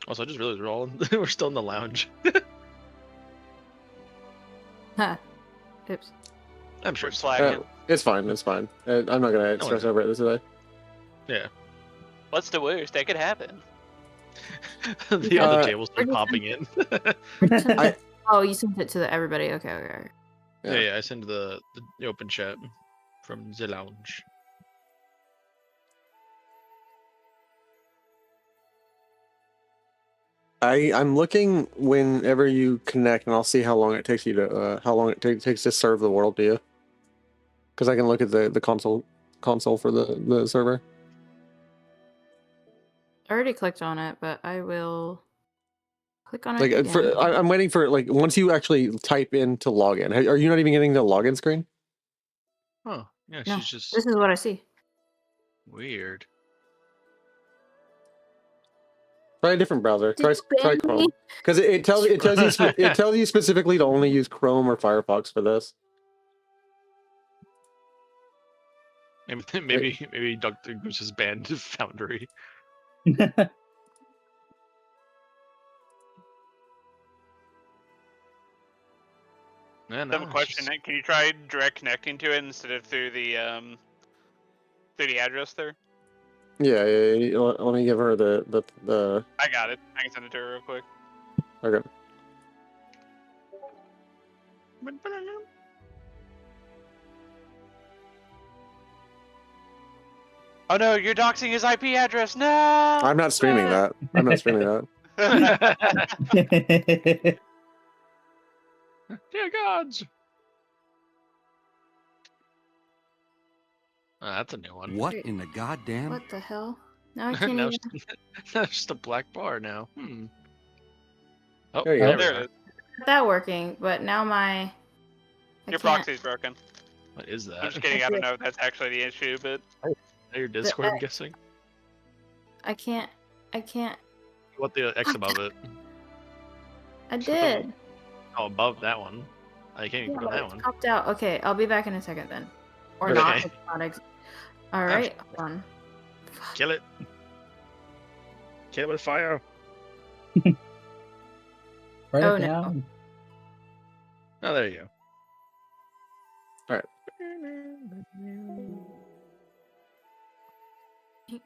Also, I just realized we're still in the lounge. Huh. Oops. I'm sure We're slacking. It's fine. It's fine. I'm not gonna stress over it this today. Yeah. What's the worst that could happen? The other tables start popping in. Oh, you sent it to everybody. Okay. Yeah, I sent the open chat from the lounge. I'm looking whenever you connect, and I'll see how long it takes you to takes to serve the world to you. Because I can look at the console for the server. I already clicked on it, but I will click on it again. I'm waiting for once you actually type in to log in. Are you not even getting the login screen? Oh, yeah, No, she's just this is what I see. weird. Try a different browser. Try Chrome. Because it tells you specifically to only use Chrome or Firefox for this. Maybe Dr. Goose has banned Foundry. I have a question. Can you try direct connecting to it instead of through the address there? Yeah. Let me give her the. I got it. I can send it to her real quick. Okay. Oh no, you're doxing his IP address. No. I'm not streaming that. I'm not streaming that. Dear gods. Oh, that's a new one. What in the goddamn? What the hell? Now I can't now even. it's just a black bar now. Oh, There you go. we There are. it is. Got that working, but now my. Your proxy's broken. What is that? I'm just kidding. I don't know if that's actually the issue, but Your Discord, I'm guessing. I can't. What the X above it? I did. Oh, above that one. I can't even Yeah, put on but that it's one. popped out. Okay, I'll be back in a second then. Or Okay. not. It's not all right. Hold on. Kill it. Kill it with fire. Burn Oh, it no. down. Oh, there you go.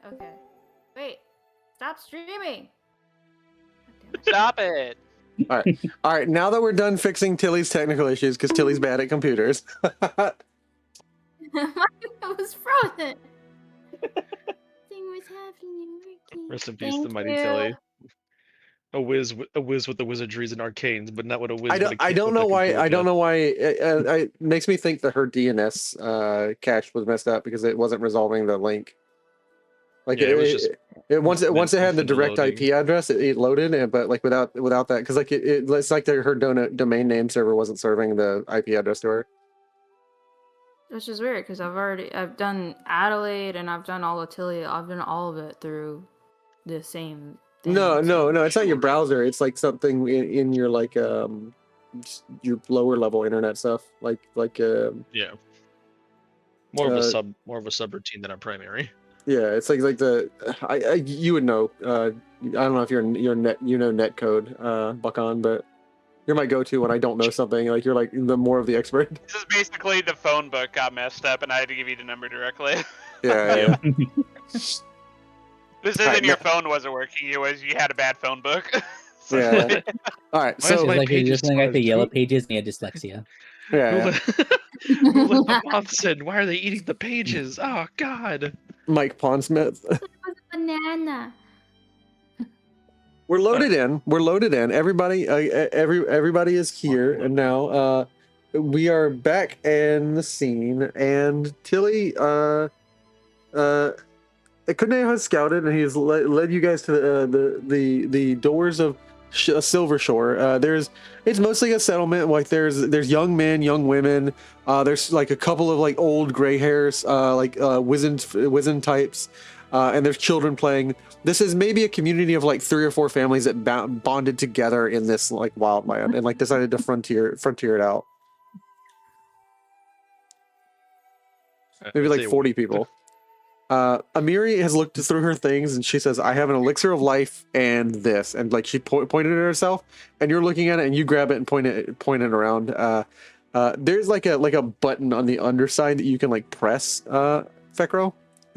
Okay. Wait. Stop streaming. stop it. All right. Now that we're done fixing Tilly's technical issues, because Tilly's bad at computers. It was frozen. Thing was happening. Rest in peace, Thank the mighty you. Tilly. A whiz with the wizardries and arcanes, but not what a whiz. I don't know why. I don't know why. It makes me think that her DNS cache was messed up because it wasn't resolving the link. Like Yeah, it was just once it had the infinite direct loading. IP address, it loaded, but like without that, because like it's like her domain name server wasn't serving the IP address to her. Which is weird because I've done Adelaide and I've done all of Tilly. I've done all of it through the same thing. No, so- it's not your browser. It's like something in your like your lower level internet stuff, like Yeah. More of a subroutine than a primary. yeah, it's like the you would know. I don't know if you're netcode, Buckan, but you're my go-to when I don't know something. Like you're like the more of the expert. This is basically the phone book got messed up, and I had to give you the number directly. Yeah. This isn't Alright, your phone wasn't working. It was you had a bad phone book. So- Yeah. All right. Why is So my It's like you're pages just looking at the closed? yellow pages and you had dyslexia. Who yeah, let the moths in? Why are they eating the pages? Oh God. Mike Pondsmith. Banana. We're loaded in. We're loaded in. Everybody, everybody is here, and now we are back in the scene. And Tilly, Kuneo has scouted, and he has led you guys to the doors of Silver Shore. It's mostly a settlement. Like there's young men, young women. There's like a couple of like old gray hairs, wizened types. And there's children playing. This is maybe a community of like 3 or 4 families that bonded together in this like wildland and like decided to frontier it out. Maybe like 40 people. Amiri has looked through her things and she says, "I have an elixir of life and this," and like she pointed at herself, and you're looking at it and you grab it and point it around. There's like a button on the underside that you can like press, Fekro,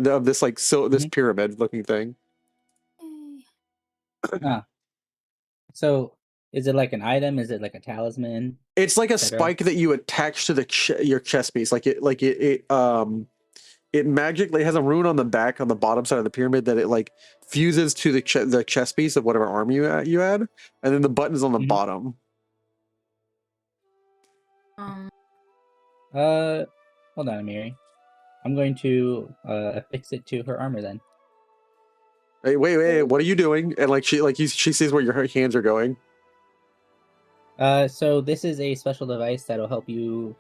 of this like this pyramid looking thing. So is it like an item? Is it like a talisman? It's like a etc.? spike that you attach to your chest piece. It magically has a rune on the back on the bottom side of the pyramid that it like fuses to the chest piece of whatever arm you add, and then the button's on the bottom. Hold on, Amiri. I'm going to affix it to her armor then. Hey, wait, what are you doing? And like she sees where your hands are going. So this is a special device that'll help you.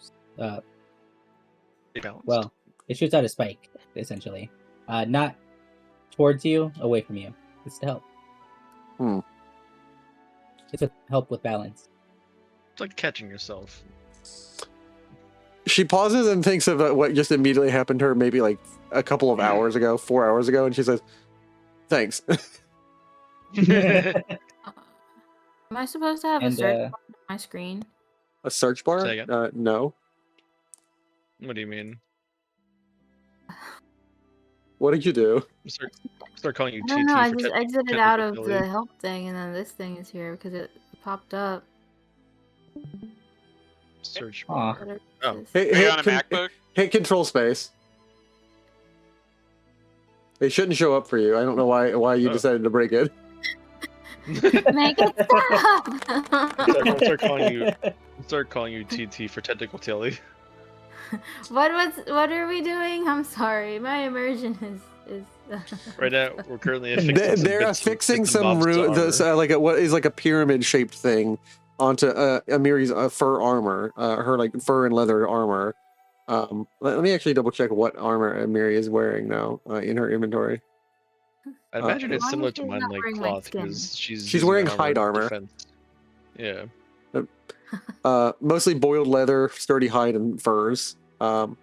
Well, it shoots out a spike essentially, not towards you, away from you. It's to help. It's to help with balance. It's like catching yourself. She pauses and thinks of what just immediately happened to her maybe like a couple of hours ago, 4 hours ago, and she says, "Thanks." Am I supposed to have a And, search bar on my screen? A search bar? Say again? No. What do you mean? What did you do? Start calling you I don't TT know. I for just exited technical out of the ability. help thing, and then this thing is here because it popped up. Search Aw. bar. Oh. Hit, Are you on a con- MacBook? hit control space. They shouldn't show up for you. I don't know why you Oh. decided to break it. Make it stop! I'll start calling you TT for technical Tilly. What are we doing? I'm sorry. My immersion is Right now, we're currently affixing some They're bits affixing bits and some bobs to armor. like what is like a pyramid shaped thing onto Amiri's fur armor, her like fur and leather armor. Let me actually double check what armor Amiri is wearing now in her inventory. I imagine it's As long similar as to she's mine, not like wearing my cloth, skin. because she's She's using wearing that hide as armor. defense. Yeah. Mostly boiled leather, sturdy hide, and furs. And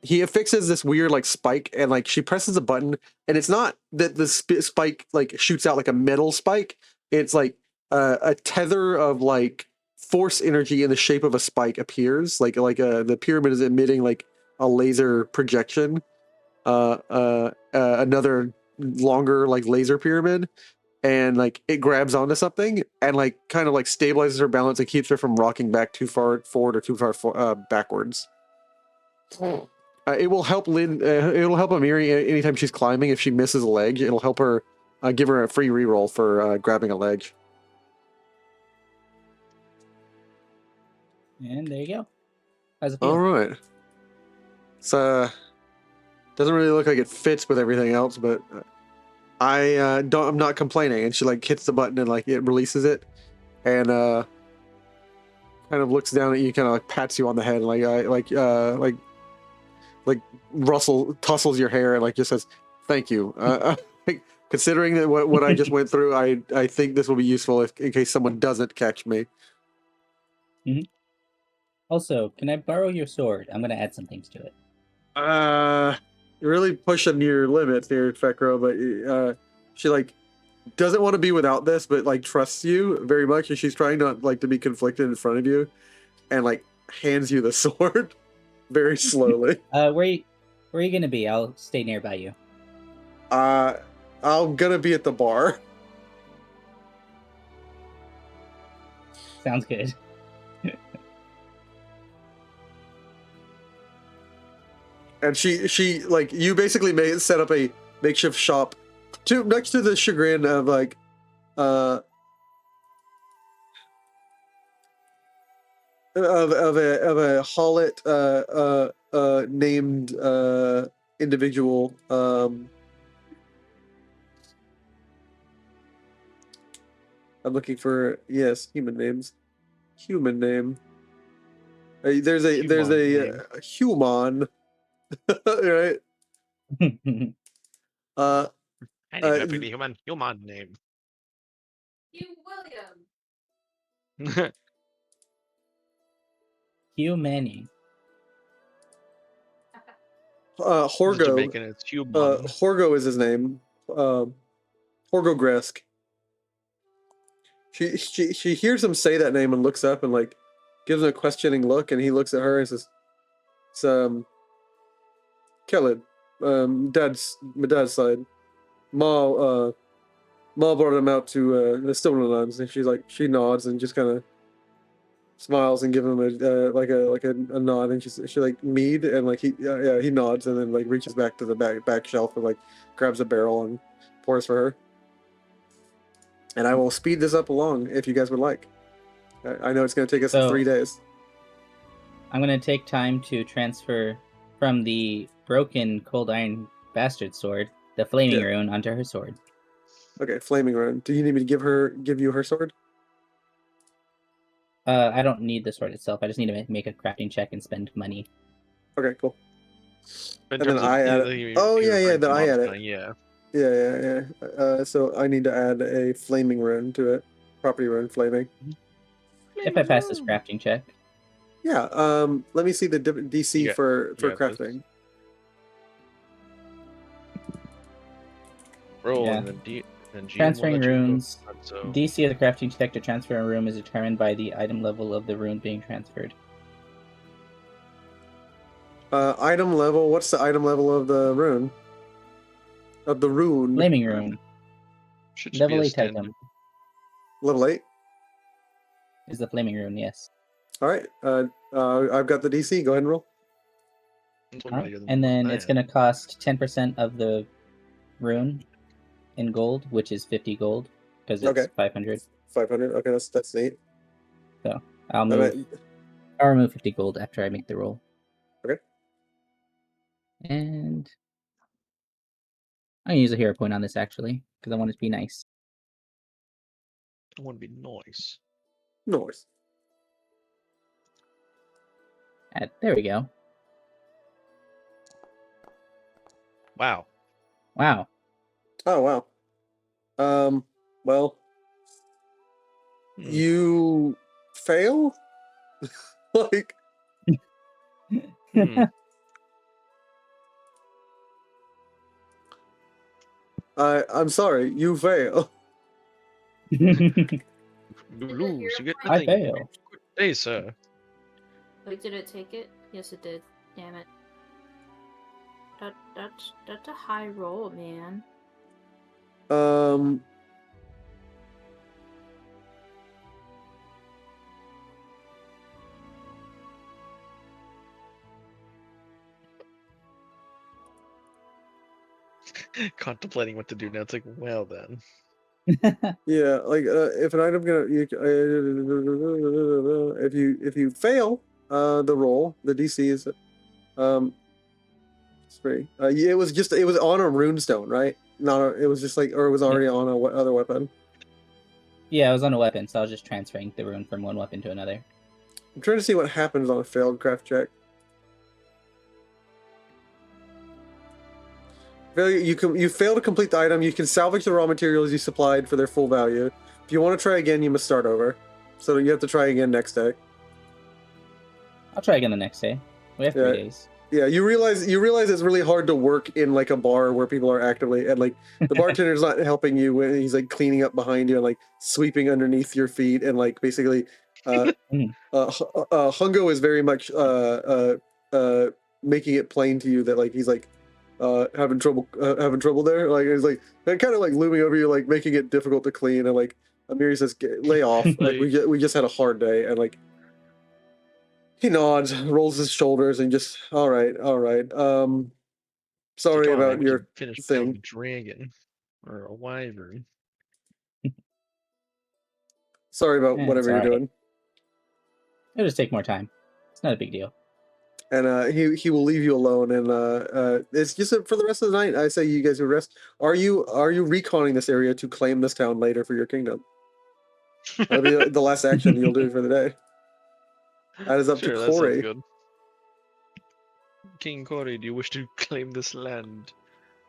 he affixes this weird like spike, and like she presses a button, and it's not that the spike like shoots out like a metal spike. It's like a tether of like force energy in the shape of a spike appears. The pyramid is emitting like a laser projection. Another longer like laser pyramid, and like it grabs onto something and like kind of like stabilizes her balance and keeps her from rocking back too far forward or too far backwards. It will help it'll help Amiri anytime she's climbing. If she misses a ledge, it'll help her give her a free reroll for grabbing a ledge. And there you go. How's it feel? All right. So doesn't really look like it fits with everything else, but I'm not complaining. And she like hits the button and like it releases it, and kind of looks down at you, kind of like pats you on the head, like Russell tussles your hair and like just says, "Thank you." Like, considering that what I just went through, I think this will be useful in case someone doesn't catch me. Mm-hmm. Also, can I borrow your sword? I'm gonna add some things to it. You're really pushing your limits here, Fekro, but she like doesn't want to be without this, but like trusts you very much, and she's trying not like to be conflicted in front of you, and like hands you the sword very slowly. Where are you gonna be? I'll stay nearby you. I'm gonna be at the bar. Sounds good. And she like you basically set up a makeshift shop next to the chagrin of like of a Hollet named individual. I'm looking for human names. Human name. There's a human, right? I need to pick the human name. Hugh William. Hugh Manning. Horgo. Jamaican, it's human. Horgo is his name. Horgo Gresk. She hears him say that name and looks up and like gives him a questioning look, and he looks at her and says, "It's Khaled, my dad's side. Ma brought him out to the Stolen Lands," and she nods and just kind of smiles and gives him a nod, and she like Mead, and like he nods and then like reaches back to the back shelf and like grabs a barrel and pours for her. And I will speed this up along if you guys would like. I know it's going to take us 3 days. I'm going to take time to transfer from the broken cold iron bastard sword the flaming rune onto her sword. Okay, flaming rune. Do you need me to give you her sword? I don't need the sword itself. I just need to make a crafting check and spend money. Okay, cool. In And then terms I add it. Oh yeah, then I add it. Yeah. Yeah. So I need to add a flaming rune to it. Property rune, flaming. If I pass this crafting check. Yeah. Let me see the DC for crafting. Roll Yeah. and then G. Transferring runes. DC of the crafting check to transfer a rune is determined by the item level of the rune being transferred. Item level. What's the item level of the rune? Of the rune. Flaming rune. Level 8 item. Level 8? Is the flaming rune? Yes. All right. I've got the DC. Go ahead and roll. It's All one right. higher than And the one then I it's had. going to cost 10% of the rune in gold, which is 50 gold because it's Okay. 500. 500. Okay, that's neat. So I mean, I'll remove 50 gold after I make the roll. Okay. And I'm gonna use a hero point on this actually because I want it to be nice. I want to be nice. Nice. There we go. Wow. Wow. Oh wow. Well, you fail. Like, Hmm. I'm sorry, you fail. You lose. You get I nothing. fail. Good day, sir. Wait, did it take it? Yes, it did. Damn it. That's a high roll, man. Contemplating what to do now. It's like, well then. Yeah, like if an item if you fail the roll, the DC is it's pretty. It was on a runestone, right? It was just like, or it was already on a other weapon. Yeah, I was on a weapon, so I was just transferring the rune from one weapon to another. I'm trying to see what happens on a failed craft check. You fail to complete the item. You can salvage the raw materials you supplied for their full value. If you want to try again, you must start over. So you have to try again next day. I'll try again the next day. We have 3 days. Yeah, you realize it's really hard to work in like a bar where people are actively, and like the bartender's not helping you when he's like cleaning up behind you and like sweeping underneath your feet, and like basically Hungo is very much making it plain to you that like he's like having trouble there. Like he's like kind of like looming over you, like making it difficult to clean, and like Amiri says, "Lay off." Like we just had a hard day, and like he nods, rolls his shoulders, and just all right. Sorry about your thing. A dragon or a wyvern. Sorry about whatever you're doing. It'll just take more time. It's not a big deal. And he will leave you alone, and it's just for the rest of the night. I say you guys would rest. Are you reconning this area to claim this town later for your kingdom? That'll be the last action you'll do for the day. That is up to That Corey. sounds good. King Corey, do you wish to claim this land?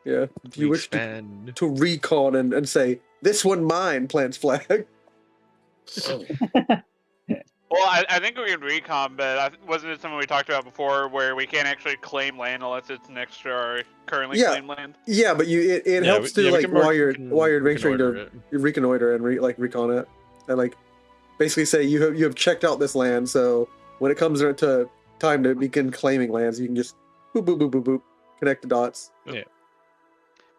Yeah. Do you wish to recon and say, "This one mine," plants flag? Well, I think we can recon, but wasn't it something we talked about before where we can't actually claim land unless it's next to our currently claimed land? Yeah, but it helps to like while you're adventuring to reconnoiter and recon it, and like basically say you have checked out this land, so when it comes to time to begin claiming lands, you can just boop boop boop boop boop connect the dots.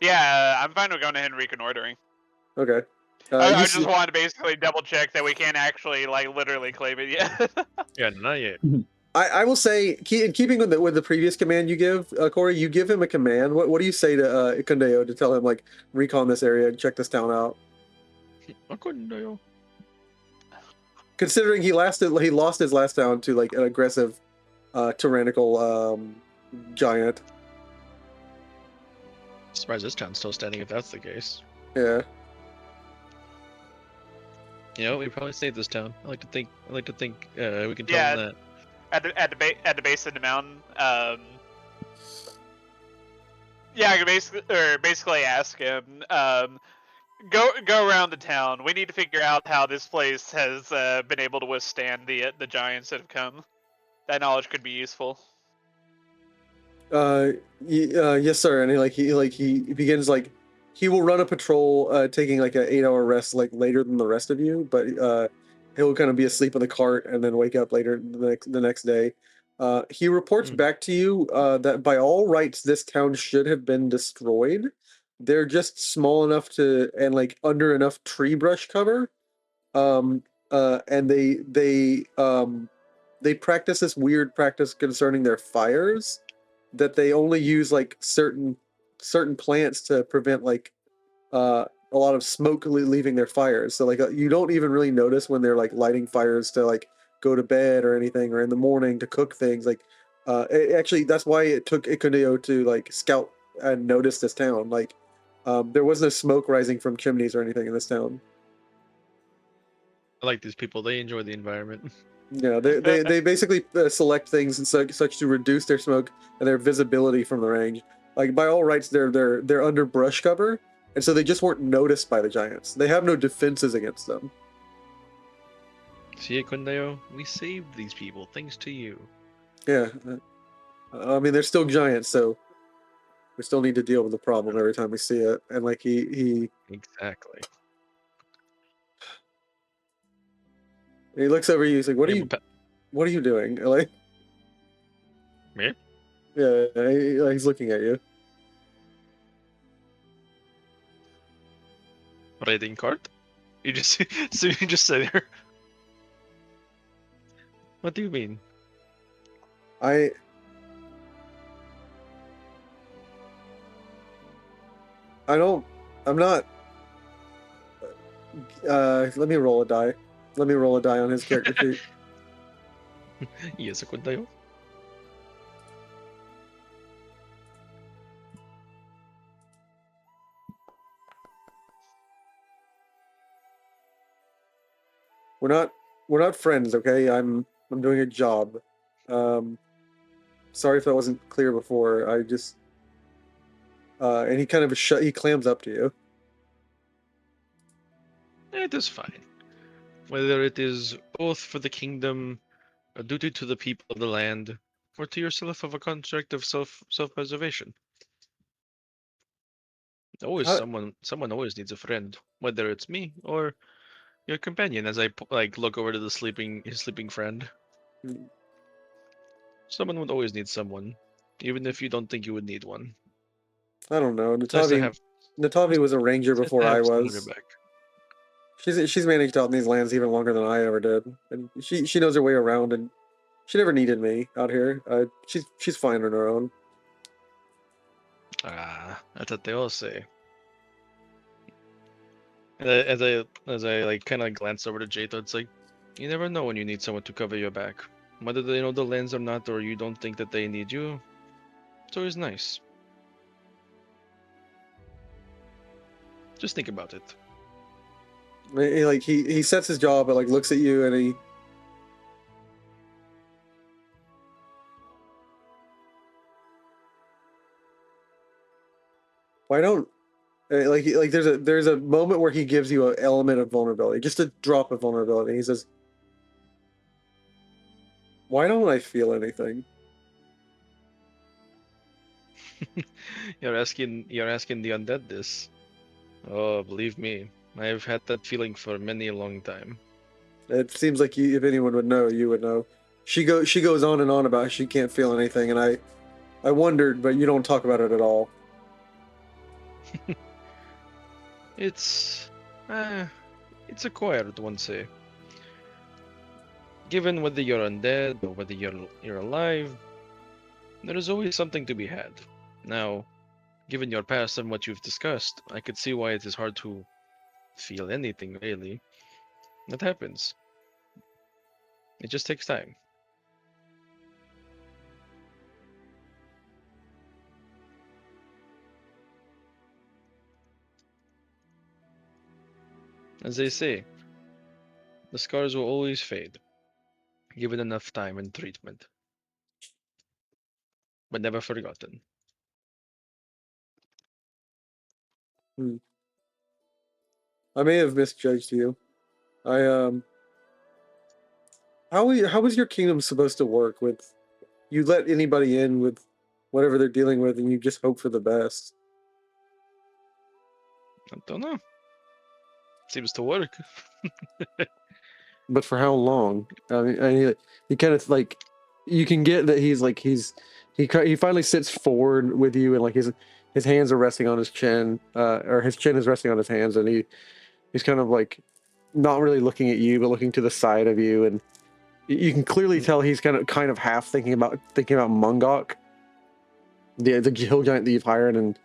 Yeah, I'm fine with going ahead and reconnoitering. Okay. I just wanted to basically double check that we can't actually like literally claim it yet. Yeah, not yet. I will say, in keeping with the previous command you give, Corey, you give him a command. What do you say to Ikundeo to tell him like recon this area and check this town out? Ikundeo. Considering he lost his last town to like an aggressive, tyrannical giant. Surprised this town's still standing if that's the case. Yeah. You know, we probably saved this town. I like to think we can tell them that. At the base of the mountain. Yeah, I could basically ask him. Go around the town. We need to figure out how this place has been able to withstand the giants that have come. That knowledge could be useful. Yes, sir. And he begins like he will run a patrol, taking like an 8-hour rest like later than the rest of you, but he'll kind of be asleep in the cart and then wake up later the next day. He reports back to you that by all rights this town should have been destroyed. They're just small enough to and like under enough tree brush cover and they practice this weird practice concerning their fires, that they only use like certain plants to prevent like a lot of smoke leaving their fires. So like you don't even really notice when they're like lighting fires to like go to bed or anything, or in the morning to cook things. Like actually, that's why it took Iconeo to like scout and notice this town. Like there was no smoke rising from chimneys or anything in this town. I like these people. They enjoy the environment. Yeah, they basically select things and such to reduce their smoke and their visibility from the range. Like by all rights, they're under brush cover, and so they just weren't noticed by the giants. They have no defenses against them. See, Kundeo, we saved these people thanks to you. Yeah, I mean they're still giants, so we still need to deal with the problem every time we see it. And like he Exactly. looks over you. He's like, "What are you doing?" Like, Me? yeah, he's looking at you. Raiding card? You just so you just say there. What do you mean? I'm not. Let me roll a die. Let me roll a die on his character sheet. Yes, Kundeo. We're not friends, okay? I'm doing a job. Sorry if that wasn't clear before. I just and he kind of he clams up to you. It is fine. Whether it is both for the kingdom, a duty to the people of the land, or to yourself of a contract of self-preservation. Always How, someone always needs a friend, whether it's me or your companion. As I like look over to his sleeping friend. Someone would always need someone, even if you don't think you would need one. I don't know. It's nice to have. Natavi was a ranger It's nice before to I have someone on your was. back. She's managed out in these lands even longer than I ever did, and she knows her way around, and she never needed me out here. She's fine on her own. Ah, that's what they all say. As I like kind of glance over to Jaethal, it's like you never know when you need someone to cover your back, whether they know the lands or not, or you don't think that they need you. It's always nice. Just think about it. He sets his jaw, but like looks at you, and he. Why don't like there's a moment where he gives you an element of vulnerability, just a drop of vulnerability. He says, "Why don't I feel anything?" You're asking the undead this. Oh, believe me, I've had that feeling for many a long time. It seems like if anyone would know, you would know. She goes on and on about she can't feel anything, and I wondered, but you don't talk about it at all. It's a quiet one, say. Given whether you're undead or whether you're alive, there is always something to be had. Now, given your past and what you've discussed, I could see why it is hard to feel anything really. That happens. It just takes time. As they say, the scars will always fade, given enough time and treatment. But never forgotten. I may have misjudged you. How is your kingdom supposed to work? With you let anybody in with whatever they're dealing with, and you just hope for the best. I don't know. Seems to work. But for how long? I mean, he kind of like you can get that he finally sits forward with you, and like his hands are resting on his chin, or his chin is resting on his hands, and he's kind of like not really looking at you, but looking to the side of you, and you can clearly tell he's kind of half thinking about Mungok, the hill giant that you've hired, and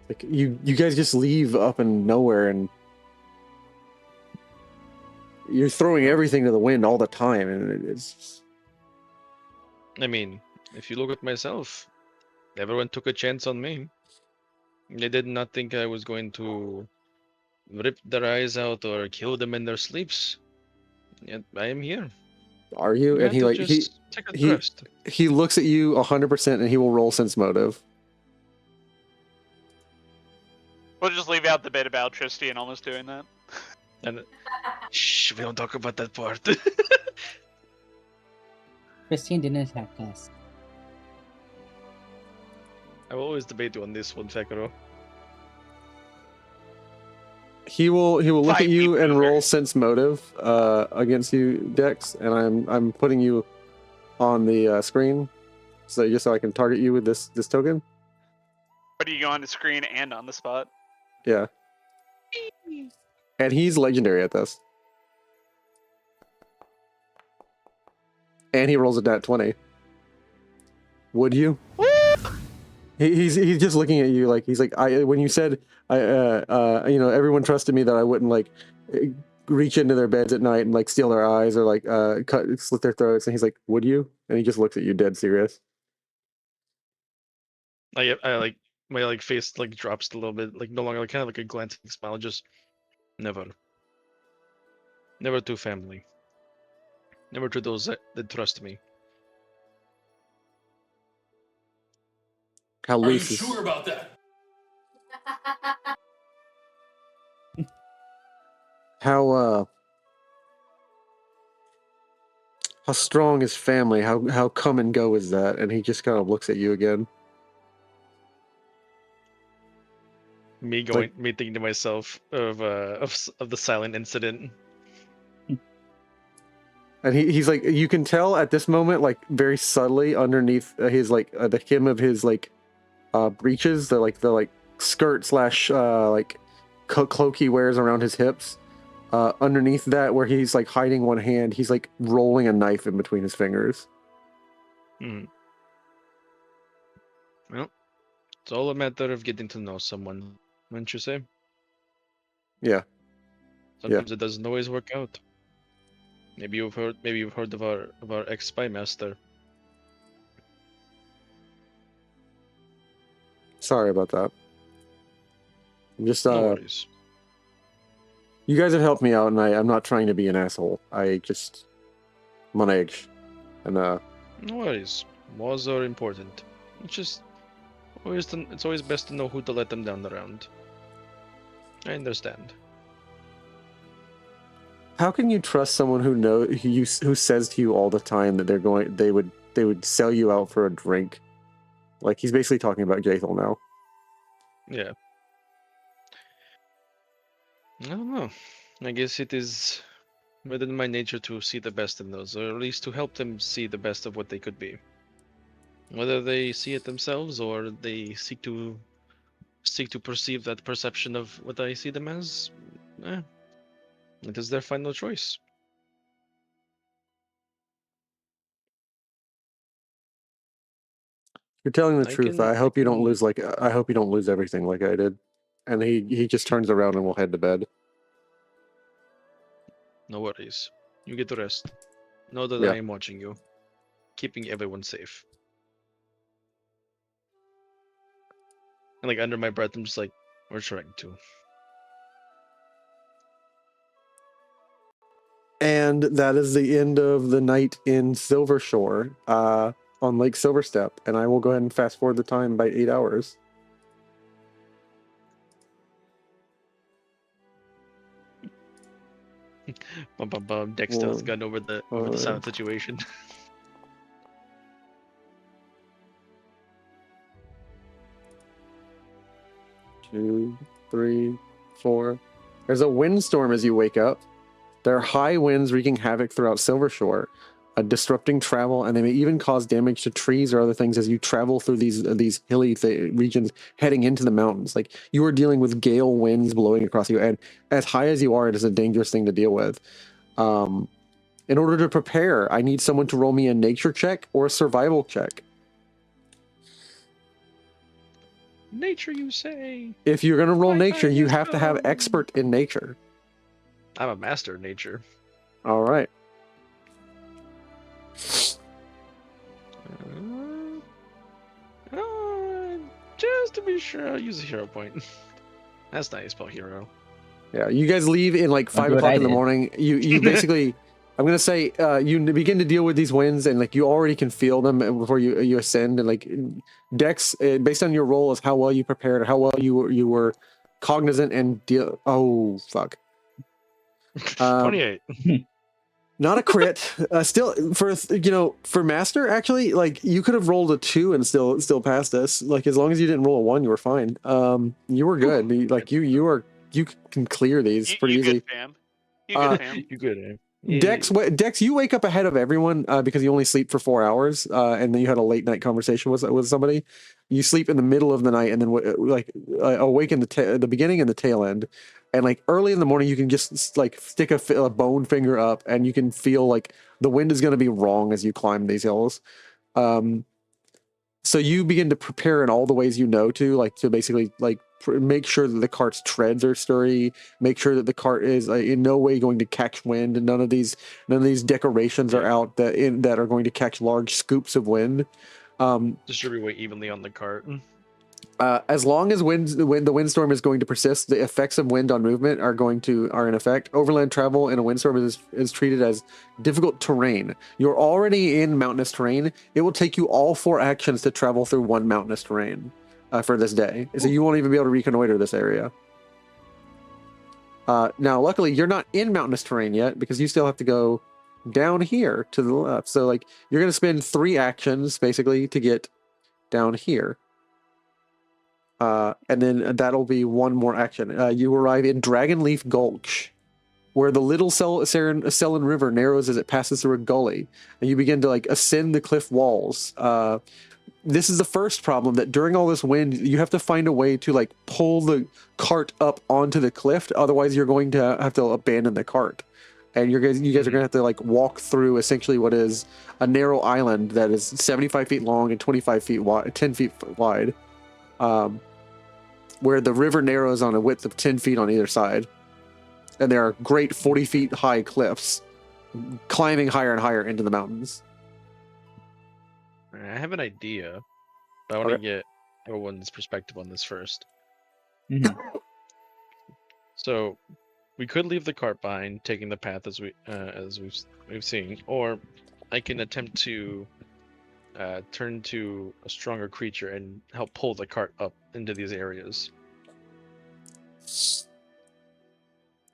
like you guys just leave up in nowhere, and you're throwing everything to the wind all the time, and it's. I mean, if you look at myself, everyone took a chance on me. They did not think I was going to rip their eyes out or kill them in their sleeps. Yet I am here. Are you? You And had to just take a rest. he looks at you 100%, and he will roll sense motive. We'll just leave out the bit about Tristian almost doing that. And shh, we don't talk about that part. Christine didn't attack us. I will always debate you on this one, Fekaro. He will look at Fight you me, and loser. roll sense motive against you, Dex, and I'm putting you on the screen, so just so I can target you with this token. But you go on the screen and on the spot. Yeah. And he's legendary at this. And he rolls a nat 20. Would you? He's just looking at you like he's like when you said everyone trusted me that I wouldn't like reach into their beds at night and like steal their eyes or like slit their throats, and he's like, would you? And he just looks at you dead serious. I like my like face like drops a little bit, like no longer like kind of like a glancing smile, just never. Never to family. Never to those that trust me. How Are you loose is sure about that? how strong is family? How come and go is that? And he just kind of looks at you again. Me thinking to myself of the silent incident. And he's like, you can tell at this moment, like very subtly underneath his like the hem of his like breeches, the like skirt slash like cloak he wears around his hips. Underneath that, where he's like hiding one hand, he's like rolling a knife in between his fingers. Hmm. Well, it's all a matter of getting to know someone, wouldn't you say? Yeah. Sometimes it doesn't always work out. Maybe you've heard of our ex spy master. Sorry about that. I'm just No worries. you guys have helped me out, and I'm not trying to be an asshole. I'm on edge, and No worries. Walls are important. It's always best to know who to let them down around. I understand. how can you trust someone who says to you all the time that they would sell you out for a drink? Like, he's basically talking about Jaethal now. Yeah. I don't know. I guess it is within my nature to see the best in those, or at least to help them see the best of what they could be. Whether they see it themselves or they seek to perceive that perception of what I see them as, it is their final choice. You're telling the I truth. can- I hope I you don't can- lose I hope you don't lose everything like I did. And he just turns around and will head to bed. No worries. You get the rest. Know that Yeah. I am watching you, keeping everyone safe. And like under my breath, I'm just like, we're trying to. And that is the end of the night in Silvershore, on Lake Silverstep. And I will go ahead and fast forward the time by 8 hours. Dex stealth gun over the silent situation. 2, 3, 4. There's a windstorm as you wake up. There are high winds wreaking havoc throughout Silvershore. disrupting travel, and they may even cause damage to trees or other things as you travel through these hilly regions heading into the mountains. Like, you are dealing with gale winds blowing across you, and as high as you are, it is a dangerous thing to deal with. In order to prepare, I need someone to roll me a nature check or a survival check. Nature, you say? If you're going to roll My nature, time you has have to have come. expert in nature. I'm a master of nature. All right. Just to be sure, I'll use a hero point. That's nice, spell hero. Yeah, you guys leave in like 5 do what o'clock I in the did. morning. You basically, I'm gonna say, you begin to deal with these winds, and like you already can feel them before you ascend. And like Dex, based on your role, is how well you prepared, or how well you were cognizant and deal. Oh fuck. 28. Not a crit. Still, for master, actually, like you could have rolled a 2 and still passed this. Like, as long as you didn't roll a 1, you were fine. You were good. Like you can clear these pretty You easy. good, fam. You good, fam. You good, eh? Dex, you wake up ahead of everyone because you only sleep for 4 hours, and then you had a late night conversation with somebody. You sleep in the middle of the night, and then awake in the beginning and the tail end, and like early in the morning, you can just like stick a bone finger up, and you can feel like the wind is going to be wrong as you climb these hills. So you begin to prepare in all the ways you know to basically make sure that the cart's treads are sturdy, make sure that the cart is in no way going to catch wind, and none of these decorations are out that are going to catch large scoops of wind. Distribute weight evenly on the cart. As long as the windstorm is going to persist, the effects of wind on movement are in effect. Overland travel in a windstorm is treated as difficult terrain. You're already in mountainous terrain. It will take you all 4 actions to travel through one mountainous terrain for this day. So you won't even be able to reconnoiter this area. Now, luckily, you're not in mountainous terrain yet because you still have to go down here to the left. So like you're going to spend 3 actions basically to get down here. And then that'll be 1 more action. You arrive in Dragonleaf Gulch, where the Little Selin River narrows as it passes through a gully, and you begin to like ascend the cliff walls. This is the first problem, that during all this wind, you have to find a way to like pull the cart up onto the cliff. Otherwise, you're going to have to abandon the cart, and you guys are going to have to like walk through essentially what is a narrow island that is 75 feet long and 25 feet wide, 10 feet wide. Where the river narrows on a width of 10 feet on either side. And there are great 40 feet high cliffs climbing higher and higher into the mountains. I have an idea, but I want to get everyone's perspective on this first. So, we could leave the cart behind, taking the path as we've seen, or I can attempt to turn to a stronger creature and help pull the cart up into these areas.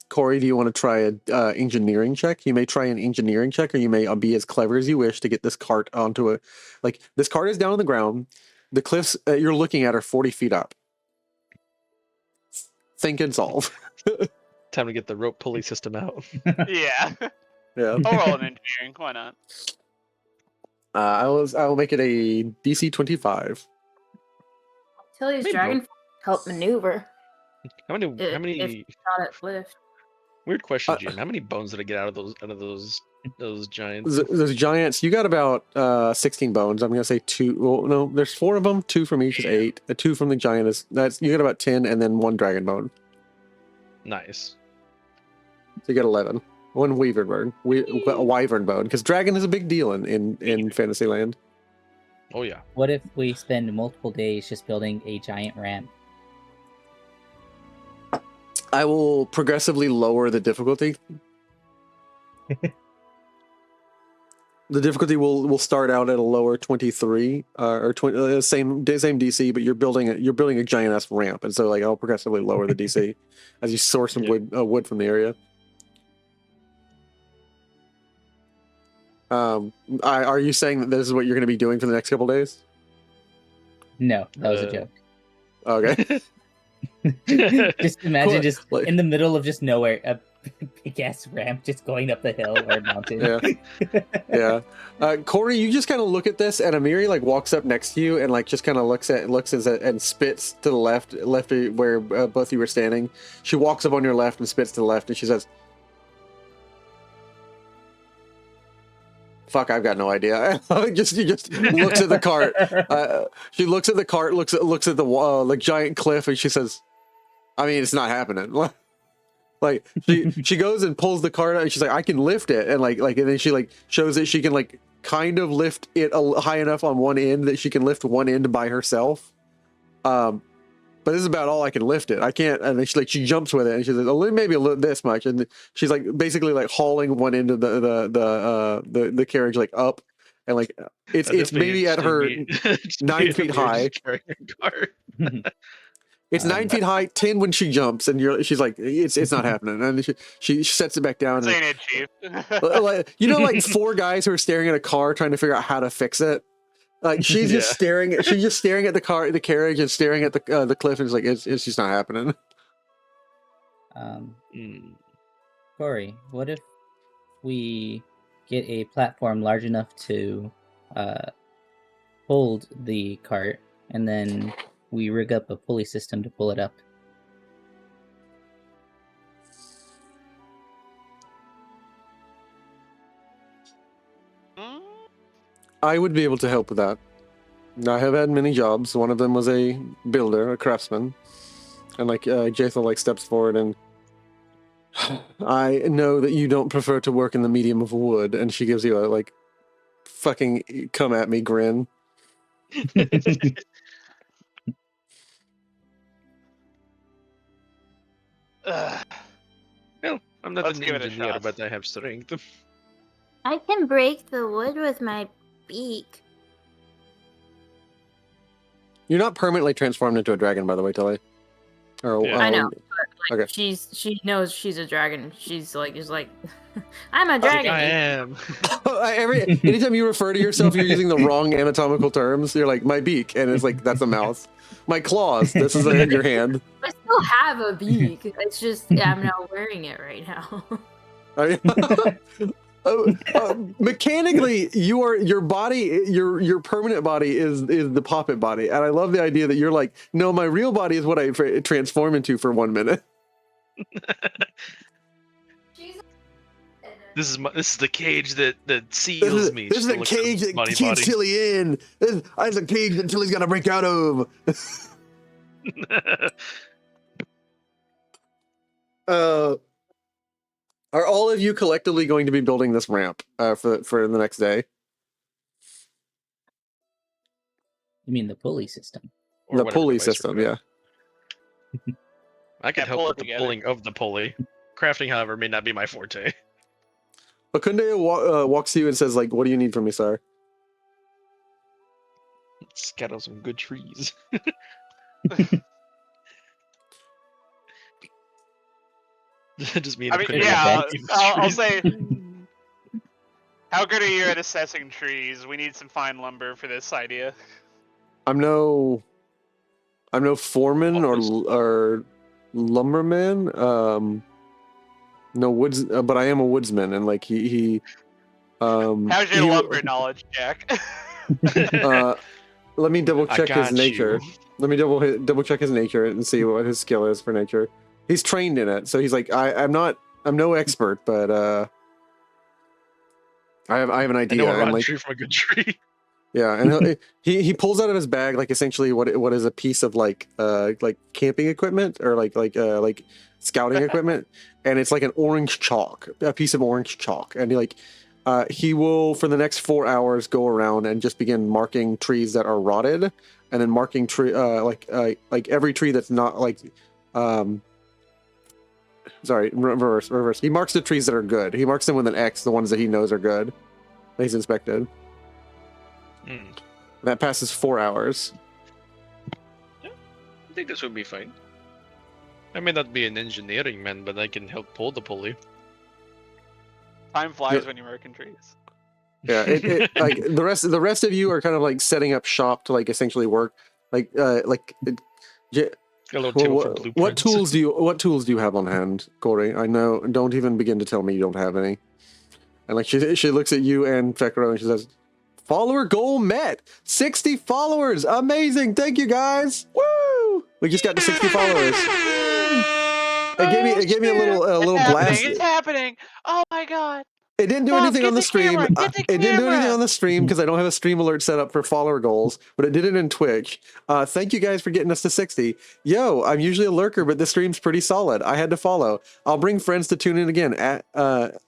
Corey, do you want to try an engineering check? You may try an engineering check, or you may be as clever as you wish to get this cart onto this cart is down on the ground. The cliffs you're looking at are 40 feet up. Think and solve. Time to get the rope pulley system out. Yeah. Yeah. I'll roll an engineering. Why not? I will make it a DC 25. Tilly's Maybe dragon help maneuver. How many? If not at lift. Weird question, Jim. How many bones did I get out of those giants? Those giants, you got about 16 bones. I'm gonna say 2. Well, no, there's 4 of them. 2 from each is 8. 2 from the giant is you got about 10, and then 1 dragon bone. Nice. So you get 11. 1 wyvern bone. A wyvern bone, because dragon is a big deal in Fantasyland. Oh yeah. What if we spend multiple days just building a giant ramp? I will progressively lower the difficulty. The difficulty will start out at a lower 23 or 20, same DC, but you're building a giant ass ramp, and so like I'll progressively lower the DC as you source some wood from the area. Are you saying that this is what you're going to be doing for the next couple days? No, that was a joke. Okay. Just imagine, just in the middle of just nowhere, big ass ramp just going up the hill or mountain. Yeah. Corey, you just kind of look at this, and Amiri like walks up next to you and like just kind of looks and spits to the left where both of you were standing. She walks up on your left and spits to the left, and she says, "Fuck, I've got no idea." She just looks at the cart. She looks at the cart, looks at the like giant cliff, and she says, "I mean, it's not happening." Like she goes and pulls the cart out, and she's like, "I can lift it," and and then she like shows that she can like kind of lift it high enough on one end that she can lift one end by herself. But this is about all I can lift it. I can't. And then she jumps with it, and she's like, "Oh, maybe a little this much," and she's like basically like hauling one end of the carriage like up, and like it's maybe at her 9 feet high. It's 9 feet high, 10 when she jumps, and she's like, it's not happening, and she sets it back down. Saying it, Chief. Like, you know, like 4 guys who are staring at a car trying to figure out how to fix it. Like she's just staring at the carriage, and staring at the cliff, and it's like it's just not happening. Corey, what if we get a platform large enough to hold the cart, and then we rig up a pulley system to pull it up? I would be able to help with that. I have had many jobs. One of them was a builder, a craftsman. And Jaethal like steps forward, and I know that you don't prefer to work in the medium of wood, and she gives you a like fucking come at me grin. Well, I'm not an engineer, but I have strength. I can break the wood with my beak. You're not permanently transformed into a dragon, by the way, Tilly. I know. But, okay. She knows she's a dragon. She's like, I'm a dragon. I am. Anytime you refer to yourself, you're using the wrong anatomical terms. You're like, my beak, and it's like, that's a mouth. My claws, this is your hand. I still have a beak. It's just I'm not wearing it right now. Mechanically, your body, your permanent body is the puppet body, and I love the idea that you're like, no, my real body is what I transform into for 1 minute. This is the cage that seals me. This is the cage that keeps Tilly in. This is a cage that Tilly's got to break out of. Are all of you collectively going to be building this ramp for the next day? You mean the pulley system? The pulley system, yeah. I can help with the pulling of the pulley. Crafting, however, may not be my forte. Bakunde walks to you and says, like, what do you need from me, sir? Scatter some good trees. Just me. I'll say. How good are you at assessing trees? We need some fine lumber for this idea. I'm no foreman or lumberman. No woods, but I am a woodsman, and like he. How's your lumber knowledge, Jack? Let me double check his nature. Let me double check his nature and see what his skill is for nature. He's trained in it, so he's like, I'm no expert, but I have an idea. I know a rotten tree from a good tree. Yeah, and he pulls out of his bag like essentially what is a piece of like camping equipment or like scouting equipment, and it's like an orange chalk, a piece of orange chalk, and he will for the next 4 hours go around and just begin marking trees that are rotted, and then marking like every tree that's not like sorry, reverse. He marks the trees that are good. He marks them with an X, the ones that he knows are good. That he's inspected. That passes 4 hours. Yeah, I think this would be fine. I may not be an engineering man, but I can help pull the pulley. Time flies when you're working trees. Yeah, like the rest of you are kind of like setting up shop to like essentially work. A little Well, table for what blueprints. what tools do you have on hand, Corey? I know. Don't even begin to tell me you don't have any. And like she looks at you and Fekro and she says, "Follower goal met. 60 followers. Amazing. Thank you guys. Woo! We just got to 60 followers. It gave me a little blast. It's happening! Oh my god! It didn't do Mom, anything get on the the stream. camera, get the It didn't do anything camera. on the stream because I don't have a stream alert set up for follower goals, but it did it in Twitch. Thank you guys for getting us to 60. Yo, I'm usually a lurker, but this stream's pretty solid. I had to follow. I'll bring friends to tune in again.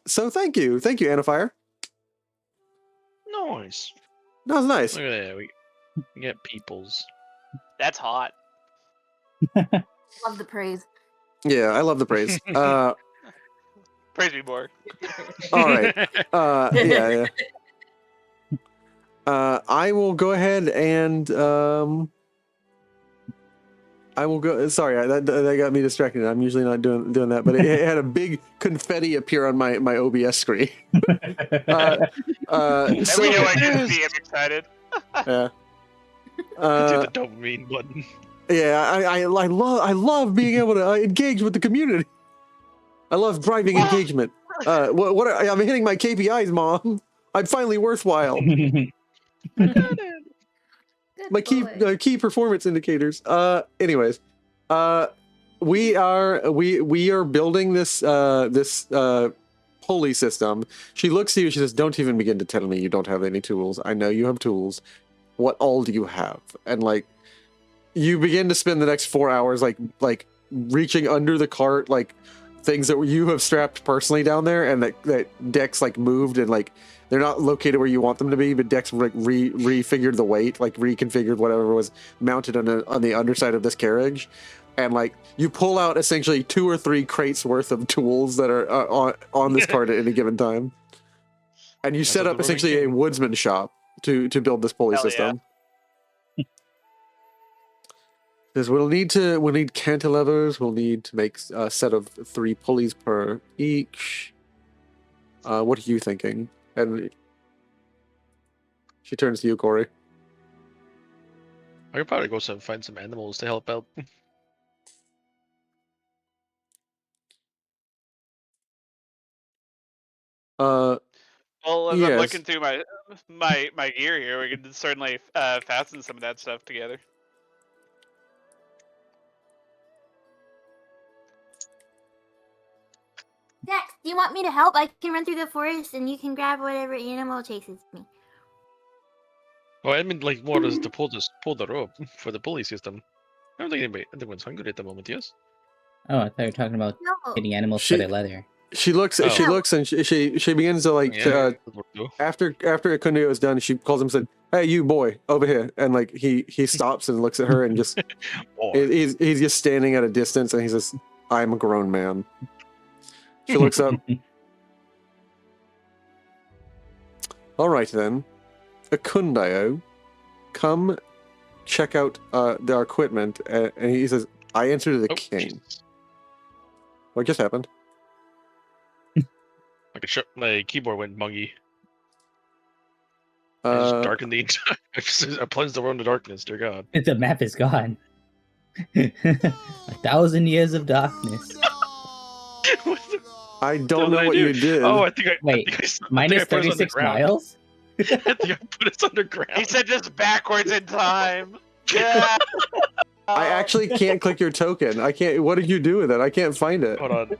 So thank you, Anafire. Nice. That was nice. Look at that. We get peoples. That's hot. Love the praise. Yeah, I love the praise. Praise me more. All right. Yeah. I will go ahead and I will go. Sorry, that got me distracted. I'm usually not doing that, but it had a big confetti appear on my OBS screen. Every time I can see, I'm excited. Yeah. Hit the dopamine button. Yeah, I love being able to engage with the community. I love driving engagement. I'm hitting my KPIs, Mom. I'm finally worthwhile. My key performance indicators. Anyways, we are building this pulley system. She looks at you. She says, "Don't even begin to tell me you don't have any tools. I know you have tools. What all do you have?" And like, you begin to spend the next 4 hours like reaching under the cart, like things that you have strapped personally down there, and that Dex like moved and like they're not located where you want them to be, but Dex like refigured the weight, like reconfigured whatever was mounted on the underside of this carriage, and like you pull out essentially 2 or 3 crates worth of tools that are on this cart at any given time, and you set up essentially a woodsman shop to build this pulley system. Because we'll need cantilevers. We'll need to make a set of 3 pulleys per each. What are you thinking? And she turns to you, Corey. I could probably go find some animals to help out. Well, as yes. I'm looking through my gear here, we can certainly fasten some of that stuff together. Dex, do you want me to help? I can run through the forest and you can grab whatever animal chases me. Well, I mean, like, more is to pull the rope for the pulley system. I don't think anyone's hungry at the moment. Yes. Oh, I thought you were talking about No. getting animals for their leather. She looks and she begins to like after Kundio is done, she calls him and said, "Hey, you boy, over here." And like he stops and looks at her and just he's just standing at a distance and he says, "I'm a grown man." She looks up. All right then, Kundio, come check out their equipment. And he says, "I answer to the king." Jesus. What just happened? My keyboard went muggy. I just darkened the entire. I plunged the world into darkness. Dear God. The map is gone. 1,000 years of darkness. I don't know what you did. Oh, I think minus 36 miles? I think I put us underground. He said just backwards in time. Yeah. I actually can't click your token. I can't. What did you do with it? I can't find it. Hold on.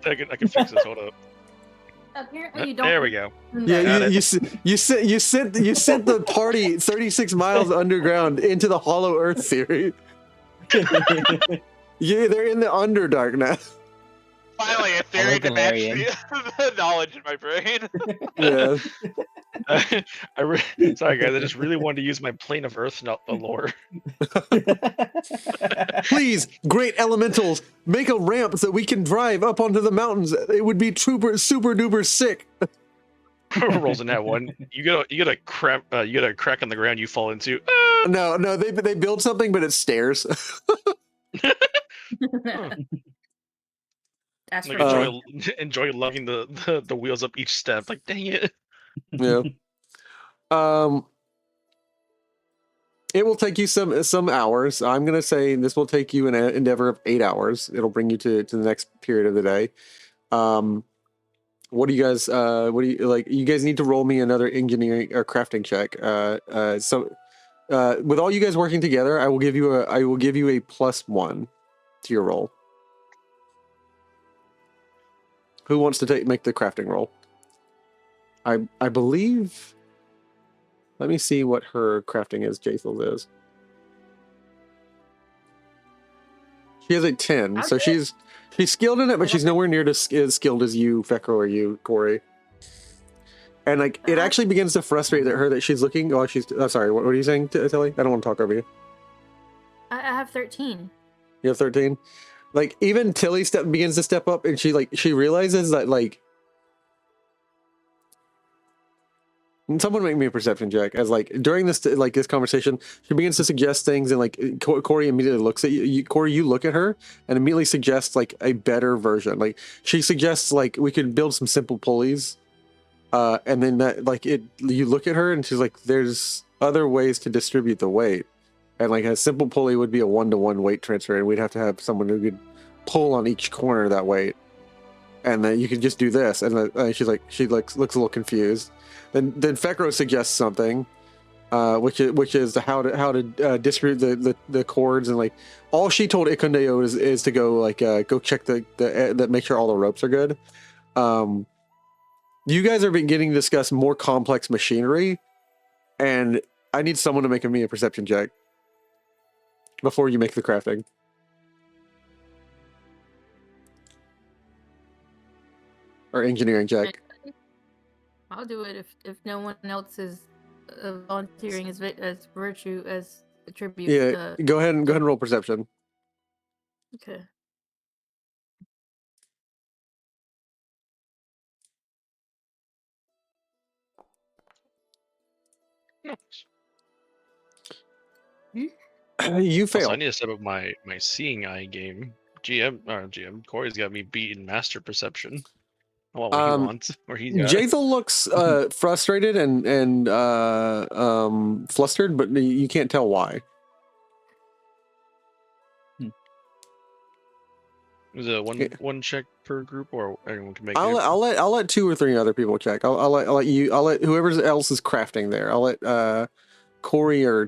I can fix this. Hold up. Apparently you don't. There we go. Yeah, you sent the party 36 miles underground into the Hollow Earth theory. Yeah, they're in the Underdark now. Finally, a theory to match the knowledge in my brain. Yeah. Sorry, guys. I just really wanted to use my plane of Earth, not the lore. Please, great elementals, make a ramp so we can drive up onto the mountains. It would be super duper sick. Rolls in that one. You get a crack on the ground you fall into. No, they build something, but it's stairs. That's like enjoy lugging the wheels up each step. Like, dang it. Yeah. It will take you some hours. I'm gonna say this will take you an endeavor of 8 hours. It'll bring you to the next period of the day. What do you guys? What do you like? You guys need to roll me another engineering or crafting check. With all you guys working together, I will give you a +1 to your roll. Who wants to make the crafting roll? I believe. Let me see what her crafting is. Jaethal's is. She has a 10, so she's skilled in it, but she's nowhere near as skilled as you, Fekro, or you, Corey. And like, it actually begins to frustrate her that she's looking. Oh, she's. Sorry. What are you saying, Tilly? I don't want to talk over you. I have 13. You have 13. Like, even Tilly begins to step up, and she realizes that like. Someone make me a perception check as like during this conversation, she begins to suggest things, and like Corey immediately looks at you. Corey, you look at her and immediately suggests like a better version. Like she suggests like we could build some simple pulleys, and then that like it. You look at her and she's like, "There's other ways to distribute the weight, and like a simple pulley would be a 1-to-1 weight transfer, and we'd have to have someone who could pull on each corner of that weight, and then you could just do this." And she looks a little confused. Then Fekro suggests something, which is how to distribute the cords, and like all she told Ikundeo is to go go check that make sure all the ropes are good. You guys are beginning to discuss more complex machinery, and I need someone to make me a perception check before you make the crafting. Or engineering check. I'll do it if no one else is volunteering as virtue as a tribute. Yeah, go ahead and roll perception. Okay. You fail. Also, I need to set up my seeing eye game. GM Corey's got me beat in master perception. I want what he wants, or he's got. Jaethal looks frustrated and flustered, but you can't tell why. Is it one check per group, or anyone can make it? I'll let 2 or 3 other people check. I'll let whoever else is crafting there. I'll let Corey or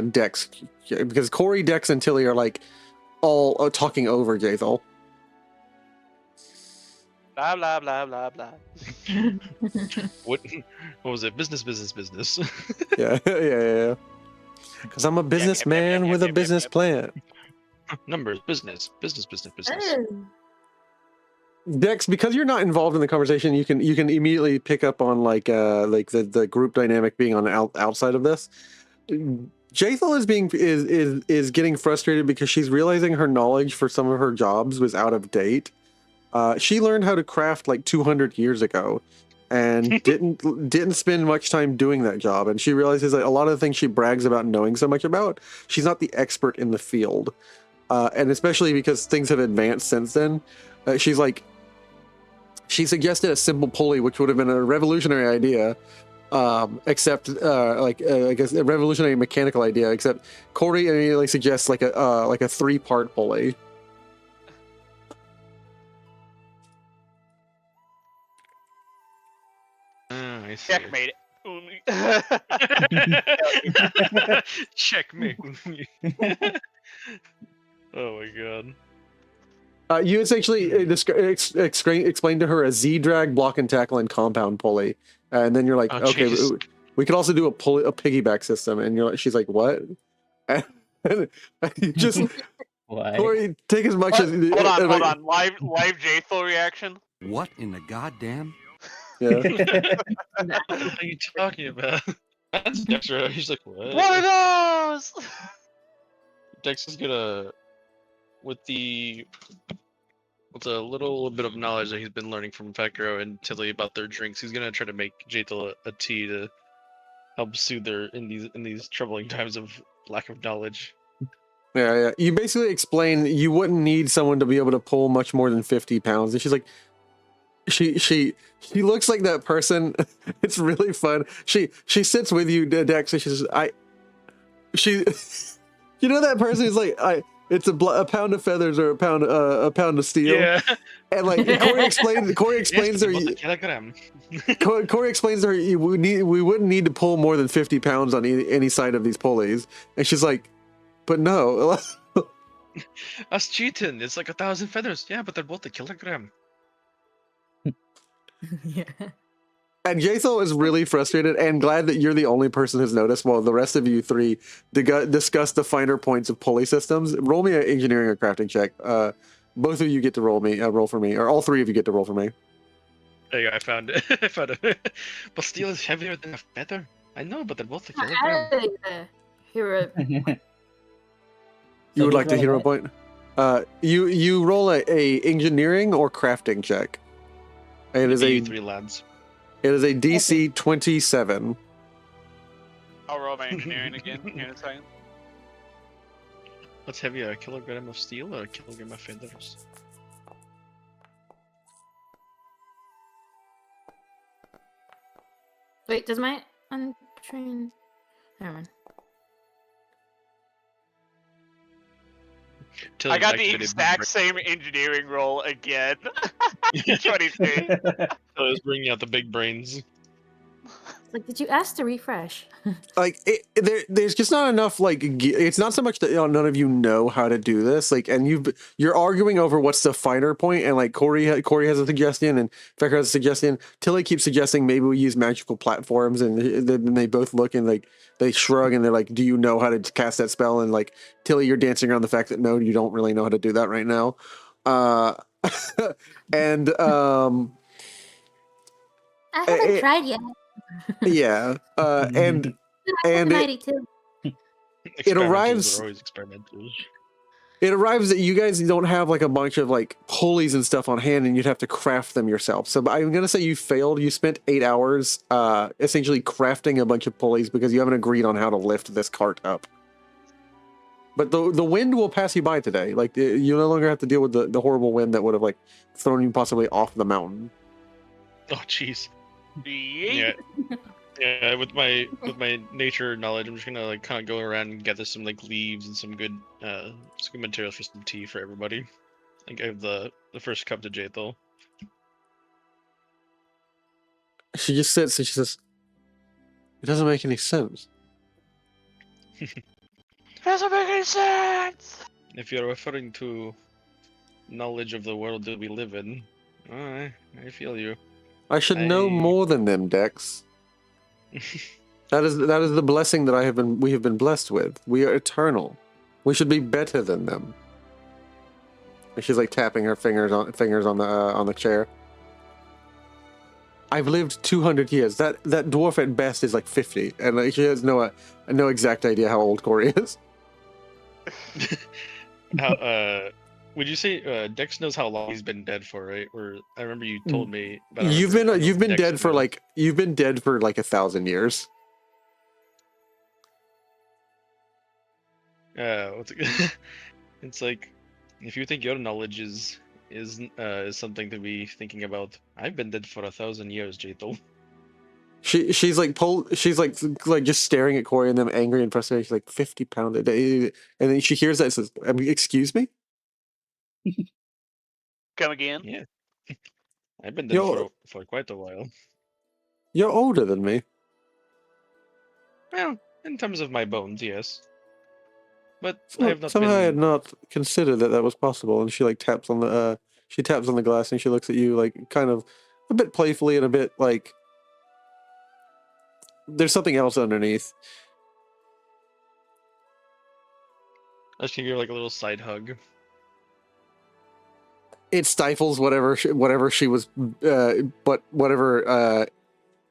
Dex, because Corey, Dex, and Tilly are like all talking over Jaethal. Blah blah blah blah blah. What was it? Business. Yeah. Because I'm a businessman with a business plan. Numbers, business. Dex, because you're not involved in the conversation, you can immediately pick up on like the group dynamic being on the outside of this. Jaethal is getting frustrated because she's realizing her knowledge for some of her jobs was out of date. She learned how to craft like 200 years ago, and didn't spend much time doing that job. And she realizes that a lot of the things she brags about knowing so much about, she's not the expert in the field. And especially because things have advanced since then, she suggested a simple pulley, which would have been a revolutionary idea, except I guess a revolutionary mechanical idea. Except Corey immediately suggests like a 3-part pulley. I see. Checkmate it. Checkmate. Oh my god. You essentially explain to her a Z-drag, block and tackle, and compound pulley, and then you're like, okay, we could also do a piggyback system, and she's like, what? And you just Corey, take as much as. Hold on. Live Jaethal reaction. What in the goddamn? Yeah. What are you talking about? That's Dex, right? He's like, what? What are those? Dex is gonna, with a little bit of knowledge that he's been learning from Fekro and Tilly about their drinks, he's gonna try to make Jaethal a tea to help soothe her in these troubling times of lack of knowledge. Yeah. You basically explain you wouldn't need someone to be able to pull much more than 50 pounds, and she's like, she looks like that person. It's really fun. She sits with you, Dex, and she says, she, you know that person who's like, it's a pound of feathers or a pound of steel. Yeah. And like Corey explains Yes, to her, but about a kilogram. Corey explains to her, we wouldn't need to pull more than 50 pounds on any side of these pulleys. And she's like, but no. Us cheating. It's like 1,000 feathers. Yeah, but they're both a kilogram. Yeah. And Jaethal is really frustrated and glad that you're the only person who's noticed while the rest of you three discuss the finer points of pulley systems. Roll me an engineering or crafting check. Both of you get to roll for me, or all three of you get to roll for me. There you go, I found it. I found it. But steel is heavier than a feather. I know, but they're both a kilogram. Hero. You would like to hero point? You roll a engineering or crafting check. It is a 3 lads. It is a DC 27. I'll roll my engineering again here in a second. What's heavier, a kilogram of steel or a kilogram of feathers? Wait, does my untrained? Never mind. I got the exact same engineering roll again. 23. I was bringing out the big brains. Like, did you ask to refresh? Like there's just not enough. Like it's not so much that none of you know how to do this. Like, and you're arguing over what's the finer point. And like Corey has a suggestion, and Fecker has a suggestion. Tilly keeps suggesting maybe we use magical platforms, and then they both look and like they shrug and they're like, "Do you know how to cast that spell?" And like Tilly, you're dancing around the fact that no, you don't really know how to do that right now. And I haven't tried yet. yeah, and it arrives. Always experimental. It arrives that you guys don't have like a bunch of like pulleys and stuff on hand, and you'd have to craft them yourself. So I'm gonna say you failed. You spent 8 hours, essentially crafting a bunch of pulleys because you haven't agreed on how to lift this cart up. But the wind will pass you by today. Like you no longer have to deal with the horrible wind that would have like thrown you possibly off the mountain. Oh, jeez. Yeah. Yeah, with my nature knowledge, I'm just gonna like kind of go around and gather some like leaves and some good materials for some tea for everybody. I gave the first cup to Jaethal. She just sits and she says, "It doesn't make any sense." Doesn't make any sense. If you're referring to knowledge of the world that we live in, I feel you. I should know more than them, Dex. That is the blessing that we have been blessed with. We are eternal. We should be better than them. And she's like tapping her fingers on the chair. I've lived 200 years. That dwarf at best is like 50, and like, she has no exact idea how old Corey is. Would you say Dex knows how long he's been dead for, right? Or I remember you told me. But You've been dead for like 1,000 years. What's it? It's like if you think your knowledge is something to be thinking about. I've been dead for 1,000 years, Jaethal. She's like just staring at Corey and them angry and frustrated. She's like 50 pounds a day, and then she hears that and says, "Excuse me." Come again? Yeah. I've been dead for quite a while. You're older than me. Well, in terms of my bones, yes. But I have not somehow I had not considered that was possible. And she like taps on the glass and she looks at you like kind of a bit playfully and a bit like there's something else underneath. I should give her like a little side hug. It stifles whatever she was, but whatever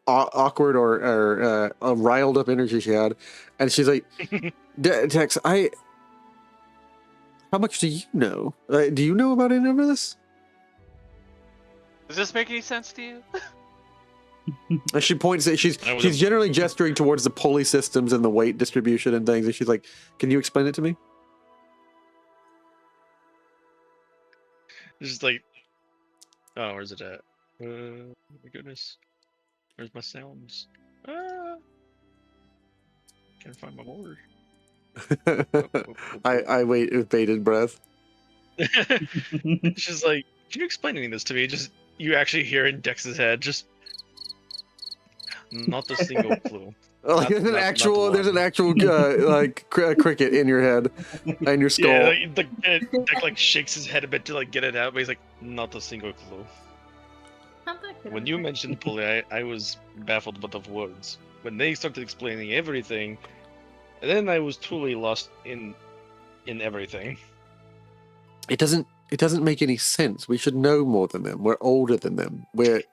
awkward or riled up energy she had, and she's like, "Dex, how much do you know? Do you know about any of this?" Does this make any sense to you? And she points at she's generally gesturing towards the pulley systems and the weight distribution and things, and she's like, "Can you explain it to me?" Just like, oh, where's it at? Oh my goodness, where's my sounds? Can't find my board. I wait with bated breath. She's like, "Can you explain any of this to me?" Just you actually hear in Dex's head, just not a single clue. Like, there's an actual like cricket in your head, and your skull. Yeah, Dex like shakes his head a bit to like get it out, but he's like, not a single clue. When you mentioned pulley, I was baffled but of words. When they started explaining everything, then I was truly lost in everything. It doesn't make any sense. We should know more than them. We're older than them. We've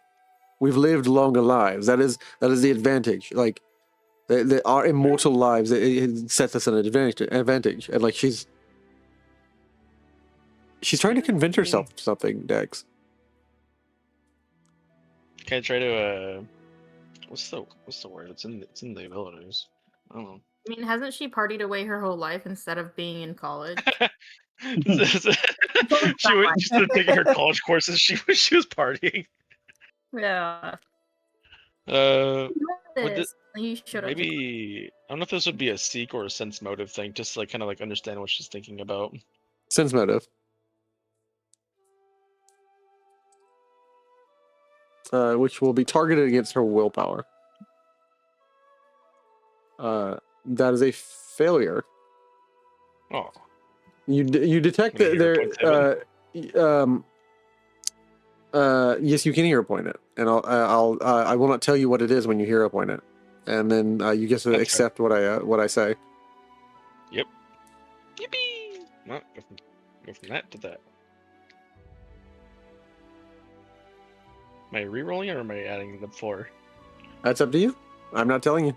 lived longer lives. That is the advantage. Like our immortal lives, it sets us an advantage. And like she's trying to convince herself of something, Dex. Can I try to what's the word? It's in the abilities. I don't know. I mean, hasn't she partied away her whole life instead of being in college? She instead of taking her college courses, she was partying. Yeah. You showed up. Maybe I don't know if this would be a seek or a sense motive thing, just to, like kind of like understand what she's thinking about. Sense motive. Which will be targeted against her willpower. That is a failure. Oh. You detect that there. Yes, you can hero point it, and I will not tell you what it is when you hero point it, and then you get to accept what I say. Yep. Yippee! Well, go from that to that. Am I re-rolling or am I adding the 4? That's up to you. I'm not telling you.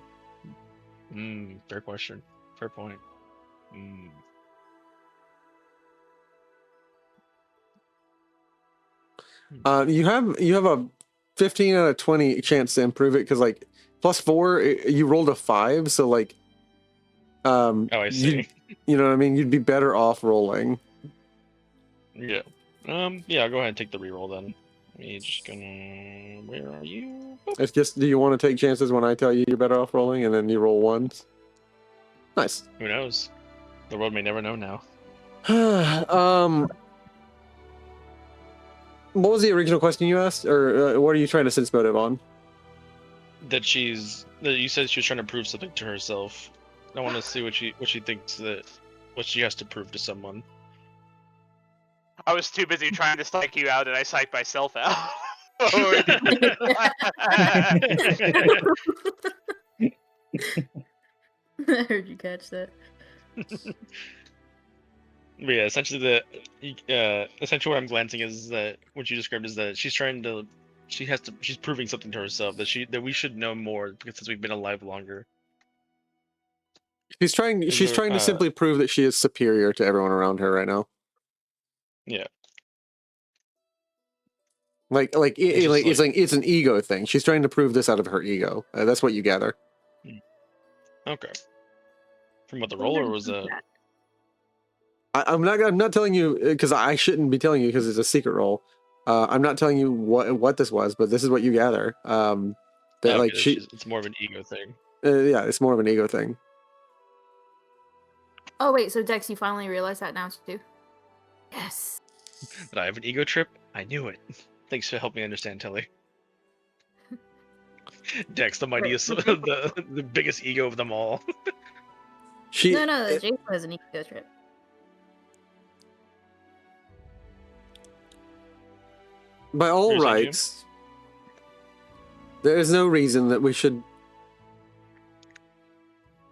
Fair question. Fair point. You have a 15 out of 20 chance to improve it because like +4, you rolled a 5, so like oh, I see. You know what I mean? You'd be better off rolling. Yeah. Yeah, I'll go ahead and take the reroll then. Me just gonna. Where are you? It's just, do you want to take chances when I tell you you're better off rolling, and then you roll ones? Nice. Who knows? The world may never know now. What was the original question you asked, or what are you trying to sense motive on? That you said she was trying to prove something to herself. I want to see what she thinks what she has to prove to someone. I was too busy trying to psych you out, and I psyched myself out. I heard you catch that. But yeah, essentially what I'm glancing is that what you described is that she's proving something to herself that we should know more because since we've been alive longer. She's trying to simply prove that she is superior to everyone around her right now. Yeah. It's an ego thing. She's trying to prove this out of her ego. That's what you gather. Okay. From what the roller was I'm not telling you because I shouldn't be telling you because it's a secret roll. I'm not telling you what this was, but this is what you gather. It's more of an ego thing. Yeah, it's more of an ego thing. Oh wait, so Dex, you finally realized that now too? Yes. Did I have an ego trip? I knew it. Thanks for helping me understand, Telly. Dex, the mightiest, the biggest ego of them all. No, Jaethal has an ego trip. By all rights, there is no reason that we should.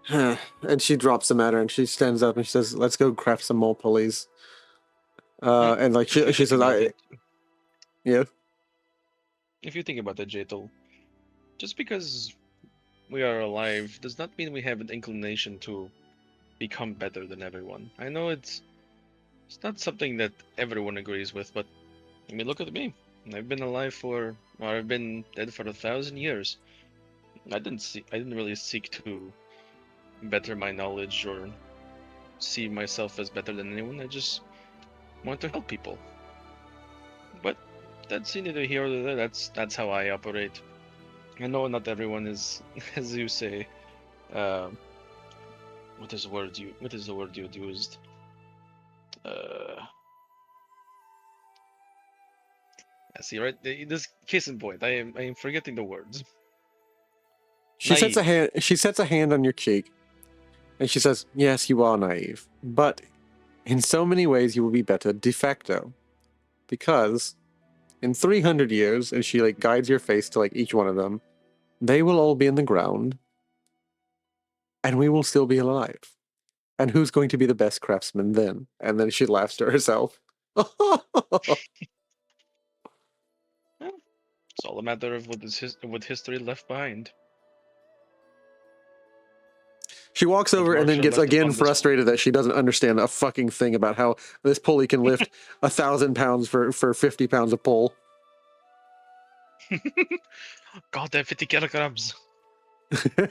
And she drops the matter and she stands up and she says, "Let's go craft some more pulleys." And like she says, yeah. If you think about that, Jaethal, just because we are alive does not mean we have an inclination to become better than everyone. I know it's not something that everyone agrees with, but I mean, look at me. I've been alive I've been dead for 1,000 years. I didn't really seek to better my knowledge or see myself as better than anyone. I just want to help people. But that's neither here nor there. That's how I operate. I know not everyone is, as you say, What is the word you used? See, right? This case in point. I am forgetting the words. She sets a Naive. hand. She sets a hand on your cheek, and she says, "Yes, you are naive, but in so many ways you will be better de facto, because in 300 years," and she like guides your face to like each one of them, they will all be in the ground, and we will still be alive. And who's going to be the best craftsman then? And then she laughs to herself. It's all a matter of what history left behind. She walks over and then gets again frustrated that she doesn't understand a fucking thing about how this pulley can lift 1,000 pounds for 50 pounds of pull. God, that 50 kilograms.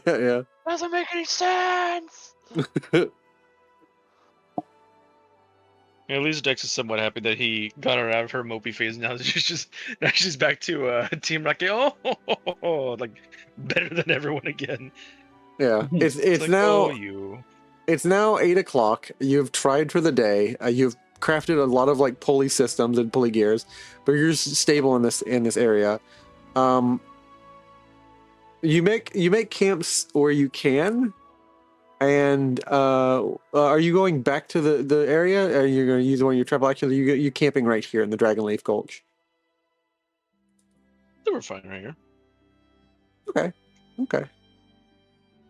Yeah. Doesn't make any sense. At least Dex is somewhat happy that he got her out of her mopey phase. Now she's back to Team Rocket. Oh, like better than everyone again. Yeah, it's like, now you. It's now 8 o'clock. You've tried for the day. You've crafted a lot of like pulley systems and pulley gears, but you're stable in this area. You make camps where you can. And are you going back to the area? Or are you going to use one of your travel actions? Are you camping right here in the Dragonleaf Gulch? We're fine right here. Okay.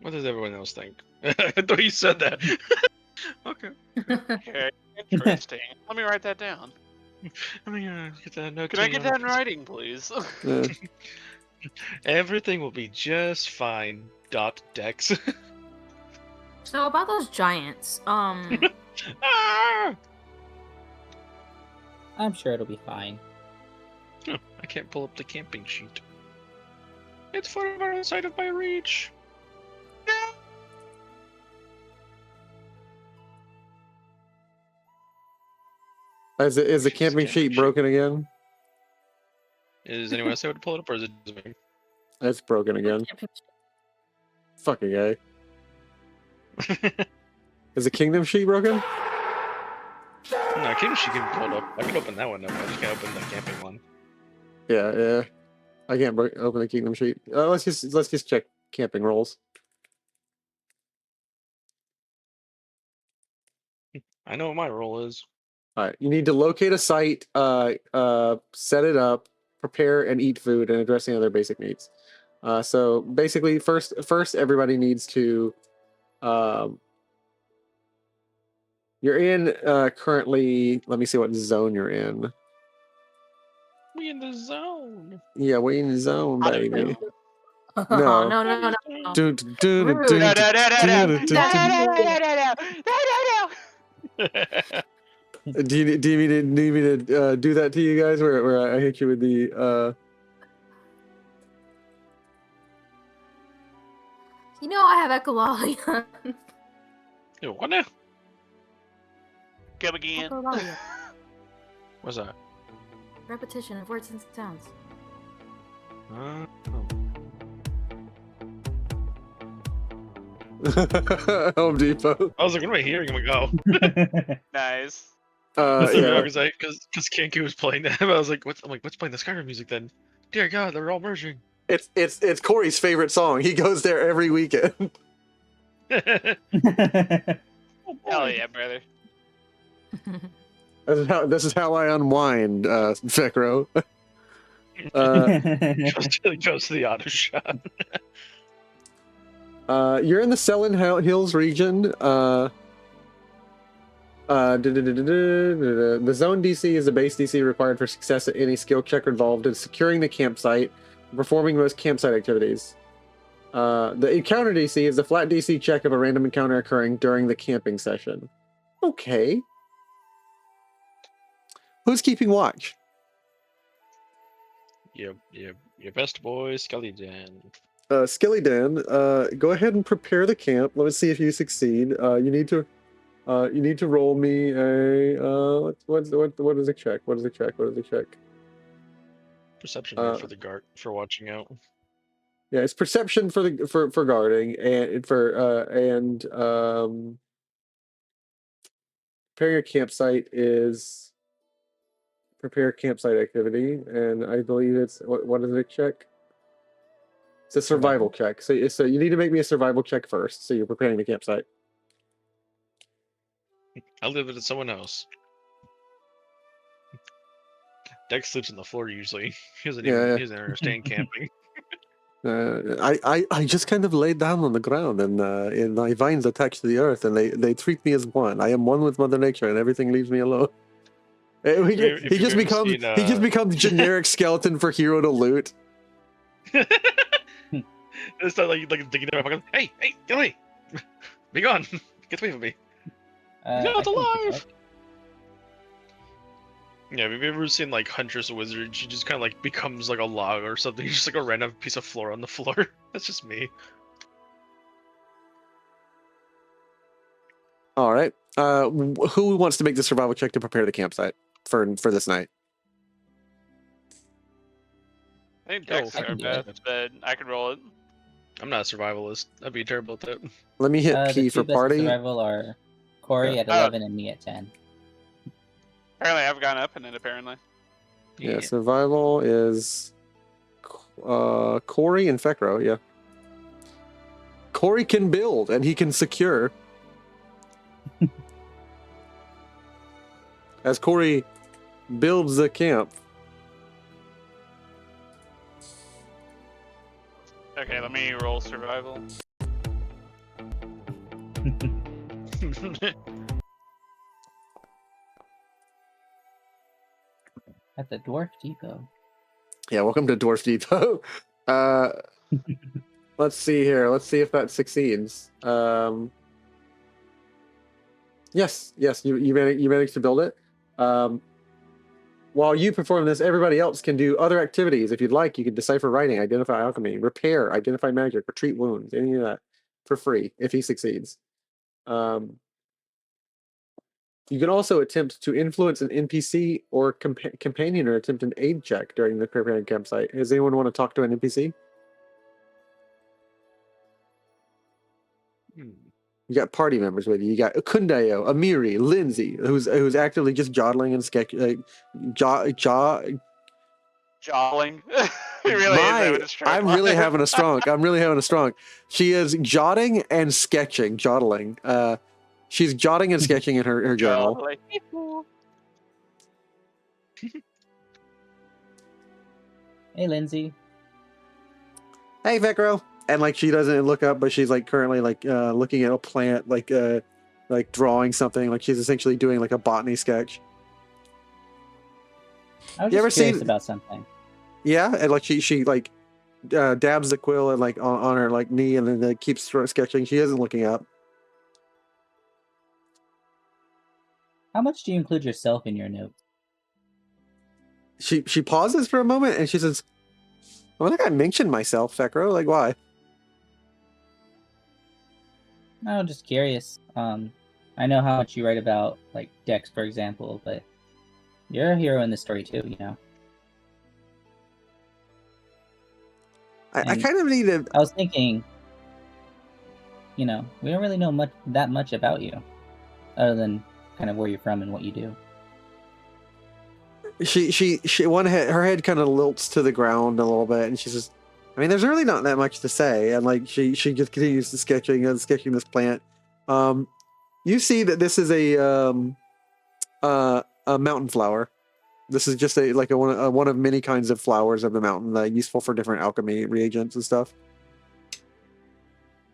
What does everyone else think? I thought you said that. Okay. Okay, interesting. Let me write that down. Let me get that note. Can I get that in writing, please? Everything will be just fine. Dex. So about those giants, Ah! I'm sure it'll be fine. I can't pull up the camping sheet. It's far outside of my reach. Is the camping sheet broken again? Is anyone else able to pull it up, or is it just me? It's broken again. Fucking A. Is the kingdom sheet broken? No, kingdom sheet can pull it up. I can open that one up. I just can't open the camping one. Yeah. I can't open the kingdom sheet. Let's just check camping rolls. I know what my role is. All right, you need to locate a site, set it up, prepare and eat food, and address any other basic needs. So basically, first, everybody needs to. You're in currently. Let me see what zone you're in. We in the zone. Yeah, we in the zone, baby. No. No. No. Do you need me to do that to you guys? Where I hit you with the. You know I have echolalia. Yo, what now? Come again. Echolalia. What's that? Repetition of words and sounds. Home Depot. I was like, what am I hearing? I'm like, oh. Nice. Yeah. Because Kanku was playing that. I was like, what's playing the Skyrim music then? Dear God, they're all merging. It's Corey's favorite song. He goes there every weekend. Hell yeah, brother. This is how I unwind, Vecro. Goes to the auto shop. You're in the Selin Hills region. The zone DC is the base DC required for success at any skill check involved in securing the campsite and performing most campsite activities. The encounter DC is the flat DC check of a random encounter occurring during the camping session. Okay. Who's keeping watch? Your best boy, Skelly Dan. Skilly Dan, go ahead and prepare the camp. Let me see if you succeed. You need to roll me a what is a check? What is a check? Perception here for the guard for watching out. Yeah, it's perception for the for guarding and preparing a campsite is prepare campsite activity, and I believe it's what is it check? It's a survival check. So you need to make me a survival check first. So you're preparing the campsite. I'll leave it to someone else. Dex sleeps on the floor usually. He doesn't understand camping. I just kind of laid down on the ground and my vines attached to the earth, and they treat me as one. I am one with Mother Nature, and everything leaves me alone. He just becomes generic skeleton for hero to loot. It's not like digging in my pocket. Hey, get away! Be gone! Get away from me! No, it's alive! Yeah, have you ever seen like Huntress Wizard? She just kind of like becomes like a log or something. Just like a random piece of floor on the floor. That's just me. All right. Who wants to make the survival check to prepare the campsite for this night? I think Dex is our best, but I can roll it. I'm not a survivalist. I'd be terrible at that. Let me hit P for party. The survival are Corey at 11 and me at 10. Apparently, I've gone up in it. Apparently. Yeah, survival is Corey and Fekro. Yeah. Corey can build and he can secure. As Corey builds the camp. Okay, let me roll survival. At the Dwarf Depot. Yeah, welcome to Dwarf Depot. Let's see here. Let's see if that succeeds. Yes, you managed to build it. While you perform this, everybody else can do other activities. If you'd like, you can decipher writing, identify alchemy, repair, identify magic, or treat wounds, any of that for free if he succeeds. You can also attempt to influence an NPC or companion or attempt an aid check during the preparing campsite. Does anyone want to talk to an NPC? You got party members with you. You got Kundayo, Amiri, Lindsay, who's actively just joddling and Jawling. I'm really having a strong. She is jotting and sketching, joddling. She's jotting and sketching in her journal. Hey, Lindsay. Hey, Vecro. And like she doesn't look up, but she's like currently like looking at a plant, like drawing something. Like she's essentially doing like a botany sketch. I was just curious about something. Yeah, and like she like dabs the quill and like on her like knee, and then keeps sketching. She isn't looking up. How much do you include yourself in your note? She pauses for a moment and she says, "I think I mentioned myself, Fekro. Like why?" I'm just curious. I know how much you write about like Dex, for example, but you're a hero in this story too, you know. I kind of need to. I was thinking, you know, we don't really know that much about you, other than kind of where you're from and what you do. She her head kind of lilts to the ground a little bit, and she says, "I mean, there's really not that much to say." And like she just continues to sketching this plant. You see that this is a mountain flower. This is just a one of many kinds of flowers of the mountain, useful for different alchemy reagents and stuff.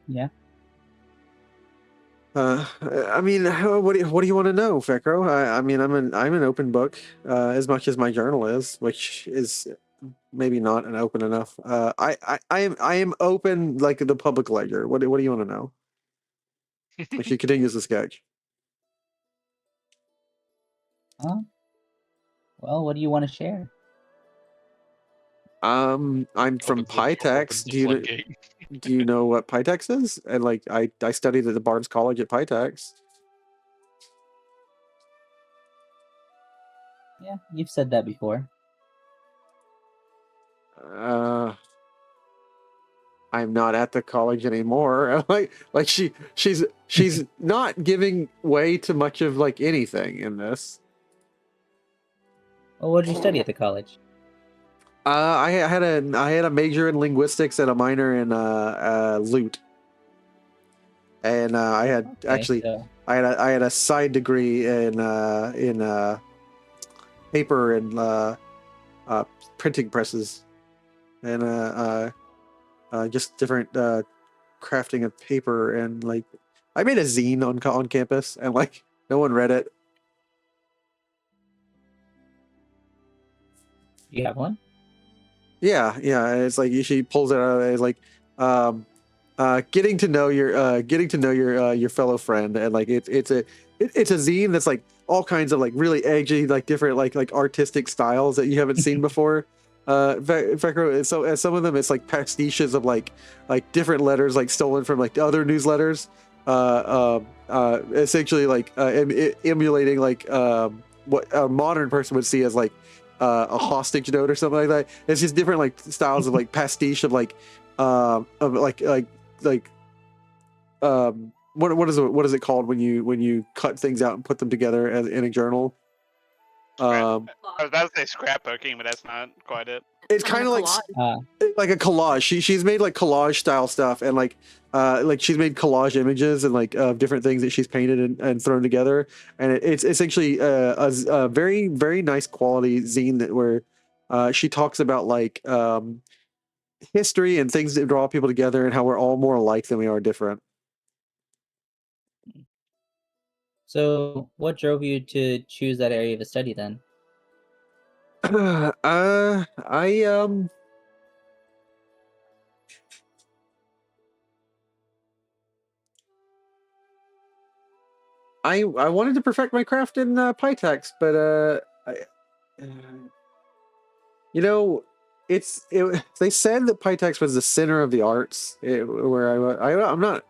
Yeah. I mean, what do you want to know, Fekro? I mean, I'm an open book, as much as my journal is, which is maybe not an open enough. I am open like the public ledger. What do you want to know? She continues the sketch. Well, what do you want to share? I'm from Pitex. Do you know what Pitex is? And like I studied at the Barnes College at Pitex. Yeah, you've said that before. I'm not at the college anymore. Like she's not giving way to much of like anything in this. Well, what did you study at the college? I had a major in linguistics and a minor in loot, and I had Okay, so I had a side degree in paper and printing presses, and just different crafting of paper, and like I made a zine on campus, and like no one read it. you have one? Yeah, and it's like she pulls it out. It's like getting to know your fellow friend, and like it's a zine that's like all kinds of like really edgy, like different like artistic styles that you haven't seen before. In fact, so some of them it's like pastiches of like different letters like stolen from like other newsletters. Essentially like emulating like what a modern person would see as like a hostage note or something like that. It's just different like styles of like pastiche of like what is it called when you cut things out and put them together as in a journal? I was about to say scrapbooking, but that's not quite it. It's kind of like a collage. She's made like collage style stuff, and like she's made collage images and like different things that she's painted and thrown together, and it's essentially a very very nice quality zine that where she talks about like history and things that draw people together and how we're all more alike than we are different. So, what drove you to choose that area of study then? I wanted to perfect my craft in Pytex, but you know, they said that Pytex was the center of the arts, where I'm not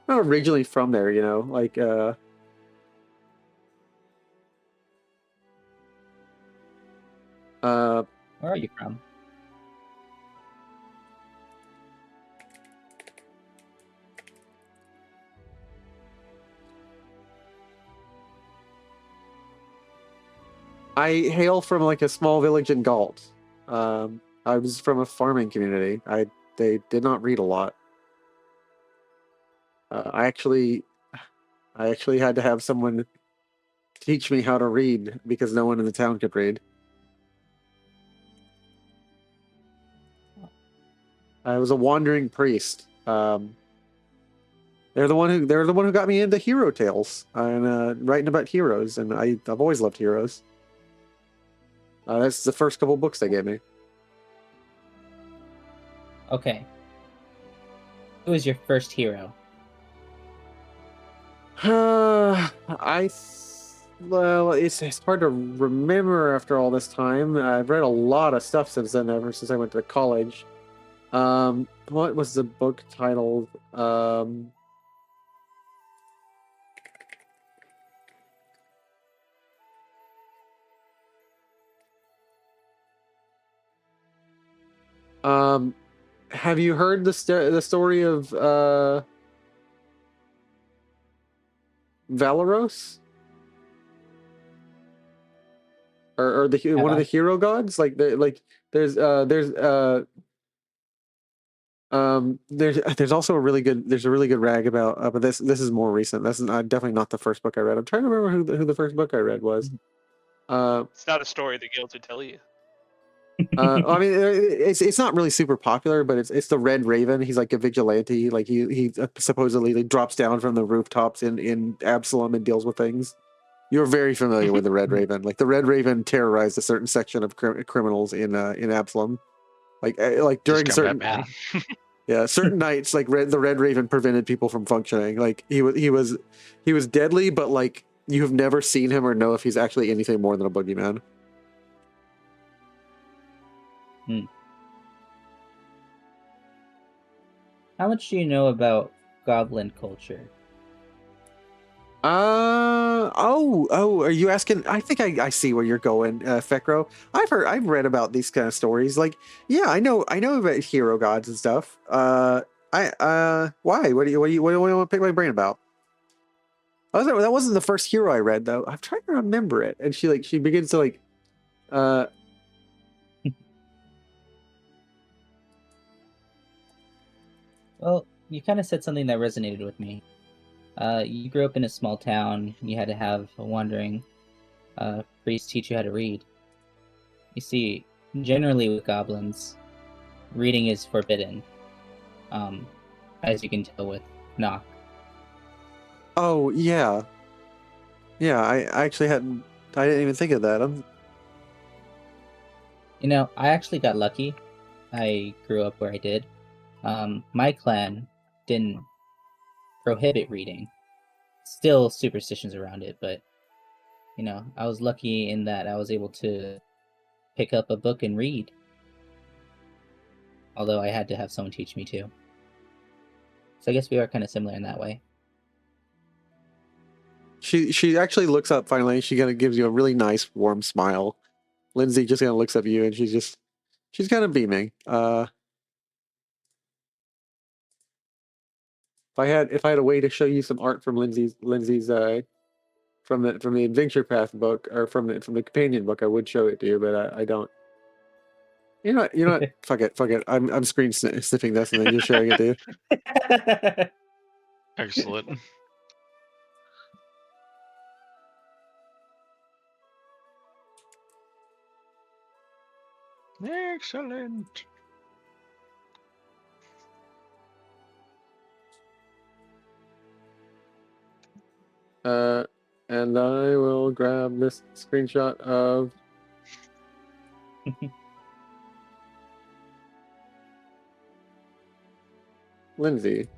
originally from there, you know, like Where are you from? I hail from like a small village in Galt. I was from a farming community. They did not read a lot. I actually had to have someone teach me how to read because no one in the town could read. I was a wandering priest. They're the one who got me into hero tales and writing about heroes, and I've always loved heroes. That's the first couple books they gave me. Okay. Who was your first hero? Well, it's hard to remember after all this time. I've read a lot of stuff since then, ever since I went to college. What was the book titled? Have you heard the story of Valeros? Or the one of the hero gods? Like there's also a really good rag about but this is more recent. This is definitely not the first book I read. I'm trying to remember who the first book I read was. It's not a story the guilds would tell you. I mean, it's not really super popular, but it's the Red Raven. He's like a vigilante. Like he supposedly like, drops down from the rooftops in Absalom and deals with things. You're very familiar with the Red Raven. Like the Red Raven terrorized a certain section of criminals in Absalom. Like during certain certain nights, like the Red Raven prevented people from functioning. Like he was deadly, but like you have never seen him or know if he's actually anything more than a boogeyman. How much do you know about goblin culture? Are you asking? I think I see where you're going, Fekro. I've read about these kind of stories. Like, yeah, I know about hero gods and stuff. Why? What do you want to pick my brain about? That wasn't the first hero I read though. I'm trying to remember it, and she begins to uh. Well, you kind of said something that resonated with me. You grew up in a small town. You had to have a wandering priest teach you how to read. You see, generally with goblins, reading is forbidden. As you can tell with Knock. Oh yeah, yeah. I actually hadn't. I didn't even think of that. You know, I actually got lucky. I grew up where I did. My clan didn't prohibit reading. Still superstitions around it, but you know, I was lucky in that I was able to pick up a book and read. Although I had to have someone teach me too. So I guess we are kind of similar in that way. She actually looks up finally. She kind of gives you a really nice warm smile. Lindsay just kind of looks up at you and she's kind of beaming. If I had a way to show you some art from Lindsay's from the adventure path book or from the companion book, I would show it to you, but I don't. You know what? Fuck it. I'm screen sniffing this and then just sharing it to you. Excellent. Excellent. And I will grab this screenshot of Lindsay.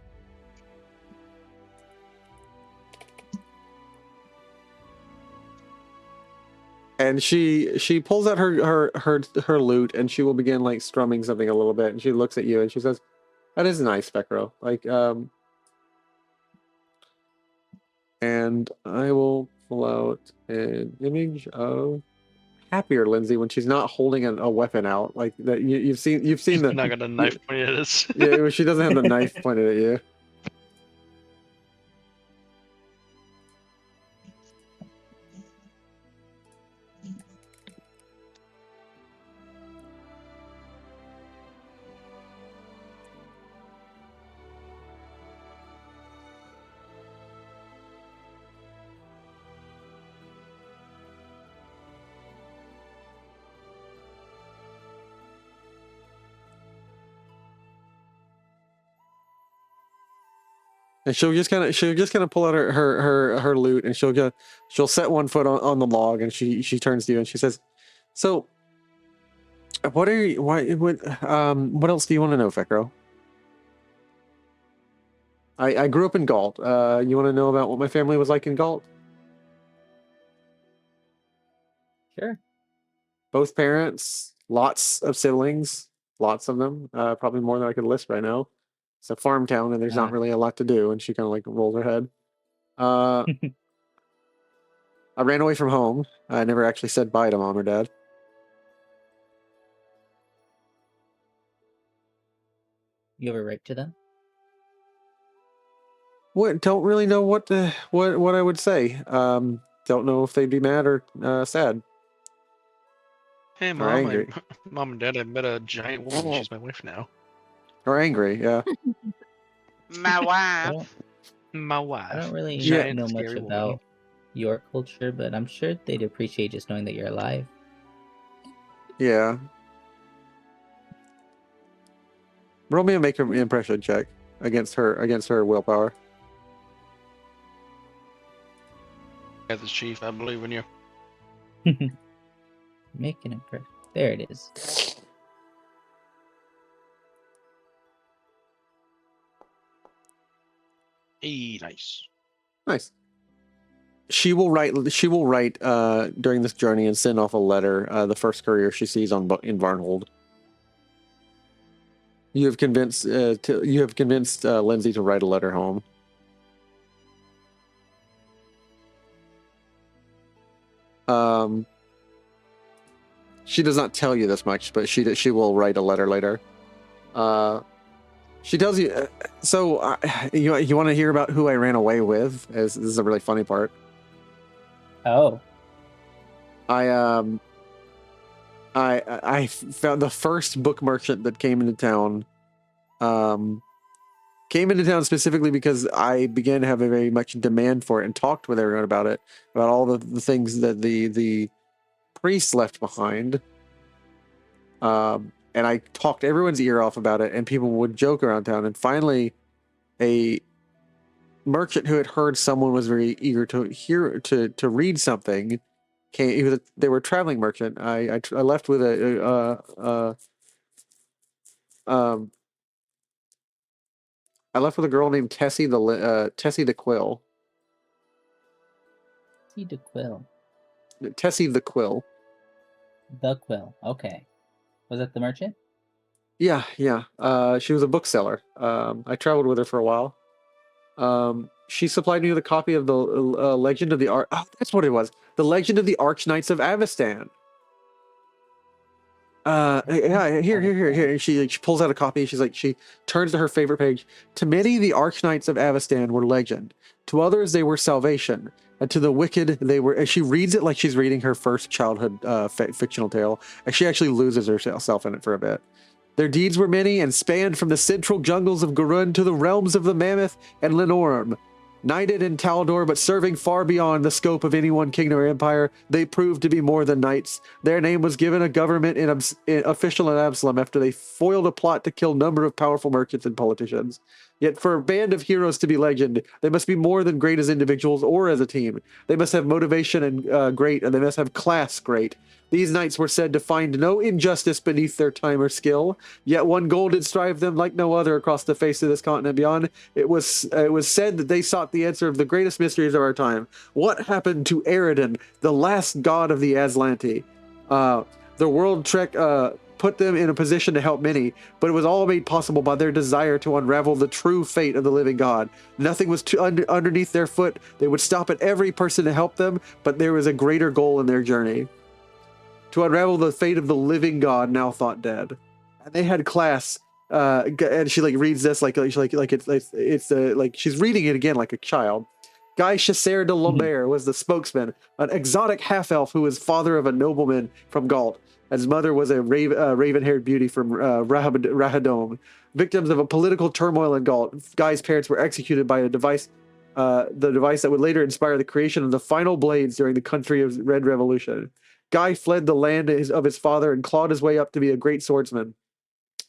And she pulls out her lute and she will begin like strumming something a little bit and she looks at you and she says, "That is nice, Fekro." And I will pull out an image of happier Lindsay when she's not holding a weapon out like that. You've seen the Not got a knife pointed at us. yeah, she doesn't have the knife pointed at you. And she'll just kind of pull out her lute and she'll set one foot on the log and she turns to you and she says, "So, what else do you want to know, Fekro?" I grew up in Galt. You want to know about what my family was like in Galt? Sure. Both parents, lots of siblings, lots of them, probably more than I could list right now. It's a farm town and there's not really a lot to do. And she kind of like rolls her head. I ran away from home. I never actually said bye to mom or dad. You have a right to them? What? Don't really know what I would say. Don't know if they'd be mad or sad. Hey, Or Mom. angry. Mom and Dad, I met a giant woman. She's my wife now. Or angry, yeah. My wife. My wife. I don't really Giant, know much scary woman. about your culture, but I'm sure they'd appreciate just knowing that you're alive. Yeah. Roll me a make an impression check against her willpower. Yeah, the chief, I believe in you. Make an impression. There it is. Hey, nice. Nice. She will write during this journey and send off a letter, the first courier she sees in Varnhold. You have convinced Lindsay to write a letter home. She does not tell you this much, but she will write a letter later. She tells you. You want to hear about who I ran away with? This is a really funny part. Oh. I found the first book merchant that came into town. Came into town specifically because I began to have a very much demand for it and talked with everyone about it, about all the things that the priest left behind. And I talked everyone's ear off about it, and people would joke around town. And finally, a merchant who had heard someone was very eager to read something came. They were a traveling merchant. I left with I left with a girl named Tessie the Quill. Tessie the Quill. Tessie the Quill. The Quill. Okay. Was that the merchant? Yeah. She was a bookseller. I traveled with her for a while. She supplied me with a copy of the Legend of the Arch. Oh, that's what it was. The Legend of the Arch Knights of Avestan. Yeah, here. She pulls out a copy. She turns to her favorite page. To many, the Arch Knights of Avestan were legend. To others, they were salvation. And to the wicked, they were. And she reads it like she's reading her first childhood fictional tale. And she actually loses herself in it for a bit. Their deeds were many and spanned from the central jungles of Gurun to the realms of the Mammoth and Lenorm. Knighted in Taldor, but serving far beyond the scope of any one kingdom or empire, they proved to be more than knights. Their name was given a government official in Absalom after they foiled a plot to kill a number of powerful merchants and politicians. Yet for a band of heroes to be legend, they must be more than great as individuals or as a team. They must have motivation and great, and they must have class great. These knights were said to find no injustice beneath their time or skill, yet one goal did strive them like no other across the face of this continent beyond. It was said that they sought the answer of the greatest mysteries of our time. What happened to Eridan, the last god of the Aslanti? The world trek put them in a position to help many, but it was all made possible by their desire to unravel the true fate of the living God. Nothing was underneath their foot. They would stop at every person to help them, but there was a greater goal in their journey. To unravel the fate of the living God now thought dead. And they had class, and she reads this like she's reading it again like a child. Guy Chasser de Lambert was the spokesman, an exotic half-elf who was father of a nobleman from Gault. His mother was a raven-haired beauty from Rahadom. Victims of a political turmoil in Gault, Guy's parents were executed by the device that would later inspire the creation of the final blades during the country of Red Revolution. Guy fled the land of his father and clawed his way up to be a great swordsman,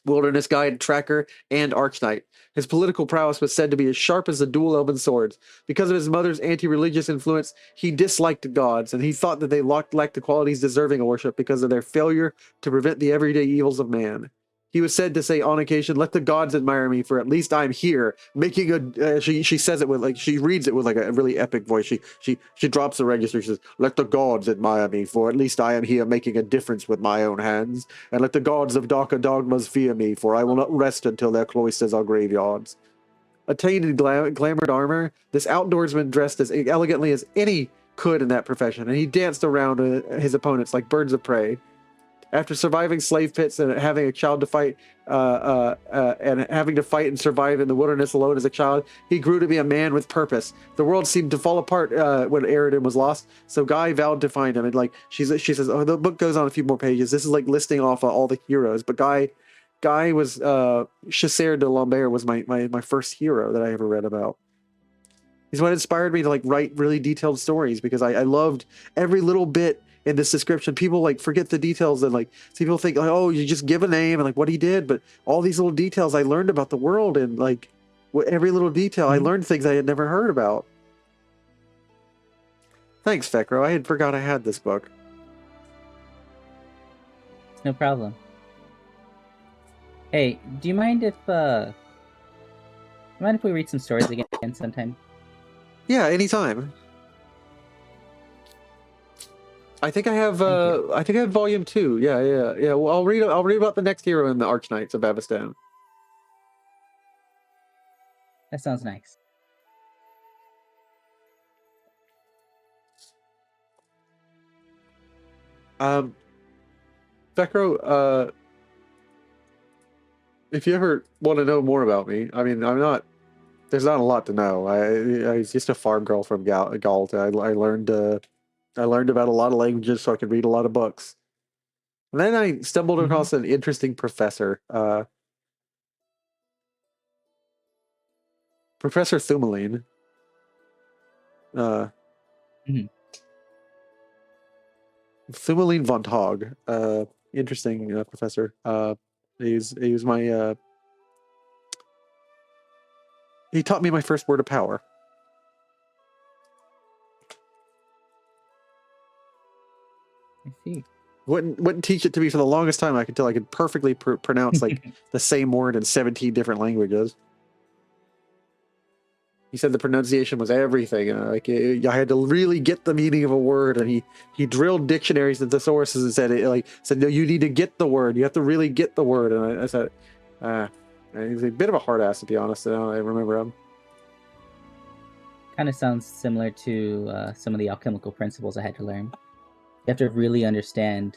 wilderness guide, tracker, and archknight. His political prowess was said to be as sharp as the dual elven swords. Because of his mother's anti-religious influence, he disliked gods, and he thought that they lacked the qualities deserving of worship because of their failure to prevent the everyday evils of man. He was said to say on occasion, "Let the gods admire me, for at least I'm here." Making a she says it with she reads it with a really epic voice. She drops the register. She says, "Let the gods admire me, for at least I am here making a difference with my own hands. And let the gods of darker dogmas fear me, for I will not rest until their cloisters are graveyards." Attained in glamored armor, this outdoorsman dressed as elegantly as any could in that profession, and he danced around his opponents like birds of prey. After surviving slave pits and having a child to fight, and having to fight and survive in the wilderness alone as a child, he grew to be a man with purpose. The world seemed to fall apart when Eridan was lost, so Guy vowed to find him. And she says, oh, the book goes on a few more pages. This is listing off all the heroes, but Guy was Chasser de Lambert was my first hero that I ever read about. He's what inspired me to write really detailed stories, because I loved every little bit in this description. People forget the details, and people think oh, you just give a name and what he did, but all these little details I learned about the world, and every little detail I learned things I had never heard about. Thanks, Fekro. I had forgot I had this book. No problem. Hey, do you mind if we read some stories again sometime? Yeah, anytime. I think I have volume 2. Yeah. Well, I'll read about the next hero in the Arch Knights of Avestan. That sounds nice. Vecro, if you ever want to know more about me, I mean, there's not a lot to know. I was just a farm girl from Galt. I learned about a lot of languages so I could read a lot of books. And then I stumbled across an interesting professor, Professor Thumeline. Thumeline von Tog. Interesting professor. He was my he taught me my first word of power. I see. Wouldn't teach it to me for the longest time. I could perfectly pronounce like the same word in 17 different languages. He said the pronunciation was everything. I had to really get the meaning of a word, and he drilled dictionaries into sources and said no, you need to get the word. You have to really get the word. And I said, he's a bit of a hard ass, to be honest. I remember him. Kind of sounds similar to some of the alchemical principles I had to learn. You have to really understand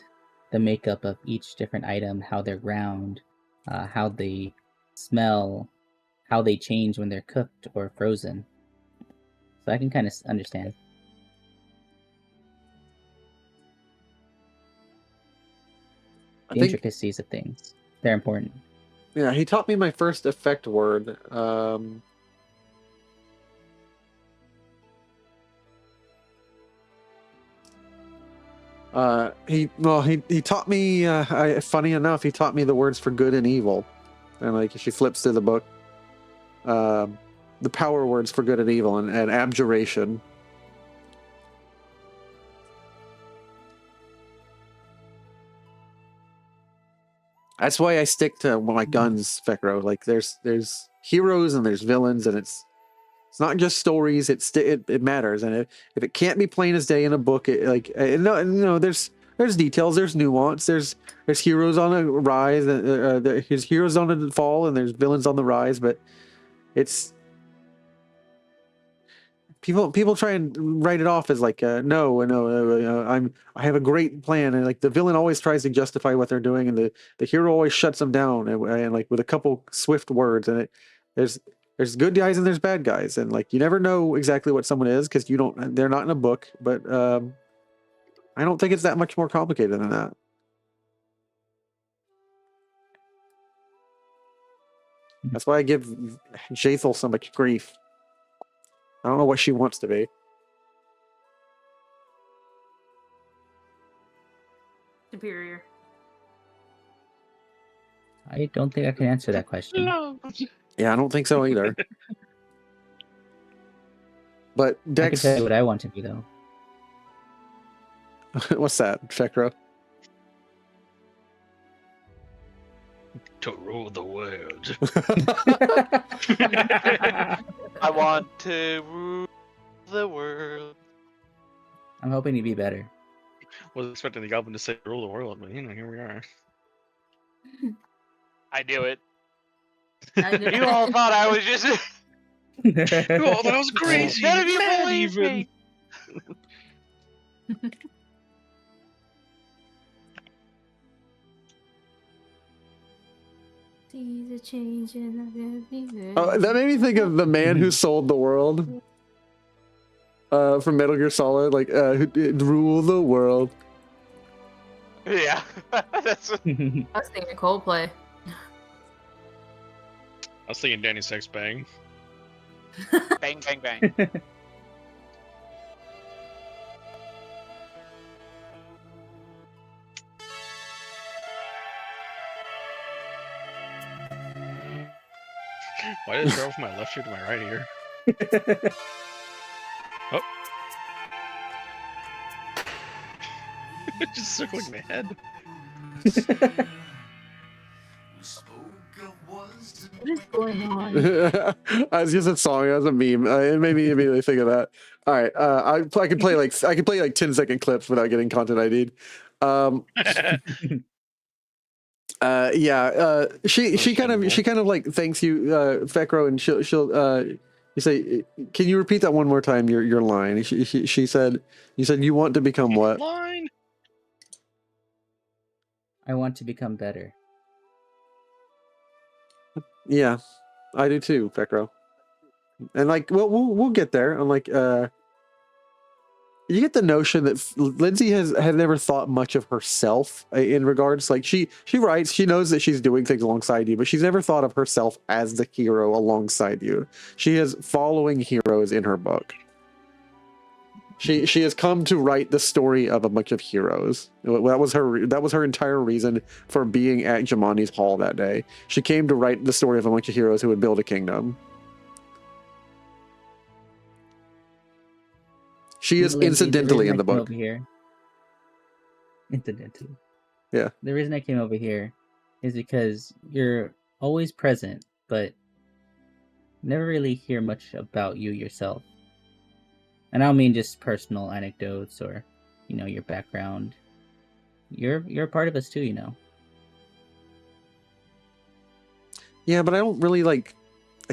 the makeup of each different item, how they're ground, how they smell, how they change when they're cooked or frozen. So I can kind of understand. The intricacies of things. They're important. Yeah, he taught me my first effect word. He taught me. Funny enough, he taught me the words for good and evil, and like she flips through the book, the power words for good and evil and abjuration. That's why I stick to my guns, Fekro. Like there's heroes and there's villains, and it's not just stories. It matters, and if it can't be plain as day in a book, there's details, there's nuance, there's heroes on a rise, there's heroes on a fall, and there's villains on the rise. But it's people try and write it off as like I have a great plan, and like the villain always tries to justify what they're doing, and the hero always shuts them down, and like with a couple swift words, and there's good guys and there's bad guys, and like you never know exactly what someone is because they're not in a book. But I don't think it's that much more complicated than that. That's why I give Jaethal so much grief. I don't know what she wants to be. Superior. I don't think I can answer that question. Yeah, I don't think so either. But Dex, I can tell you what I want to be, though. What's that, Fekro? To rule the world. I want to rule the world. I'm hoping to be better. Wasn't expecting the goblin to say rule the world, but here we are. I knew it. You all thought I was just. You all thought I was crazy. None of you believe me. That made me think of the man who sold the world from Metal Gear Solid, like who rule the world. Yeah, that's. I was thinking Coldplay. I was thinking Danny Sex Bang. Bang, bang, bang. Why did it travel from my left ear to my right ear? Oh. Just circling my head. What is going on? It's just a song, as a meme. It made me immediately think of that. All right, I can play like 10-second clips without getting content ID'd. She kind of like thanks you, Fekro, and she'll you say, can you repeat that one more time? Your line. She said, you said you want to become what? Line. I want to become better. Yeah, I do too, Fekro. And like, we'll get there. I'm like, you get the notion that Lindsay has never thought much of herself in regards, like she writes, she knows that she's doing things alongside you, but she's never thought of herself as the hero alongside you. She is following heroes in her book. She has come to write the story of a bunch of heroes. That was her entire reason for being at Jamani's hall that day. She came to write the story of a bunch of heroes who would build a kingdom. She is Lindsay, incidentally in the I came book. over here. Incidentally. Yeah. The reason I came over here is because you're always present, but never really hear much about you yourself. And I don't mean just personal anecdotes or, your background. You're a part of us too, Yeah, but I don't really I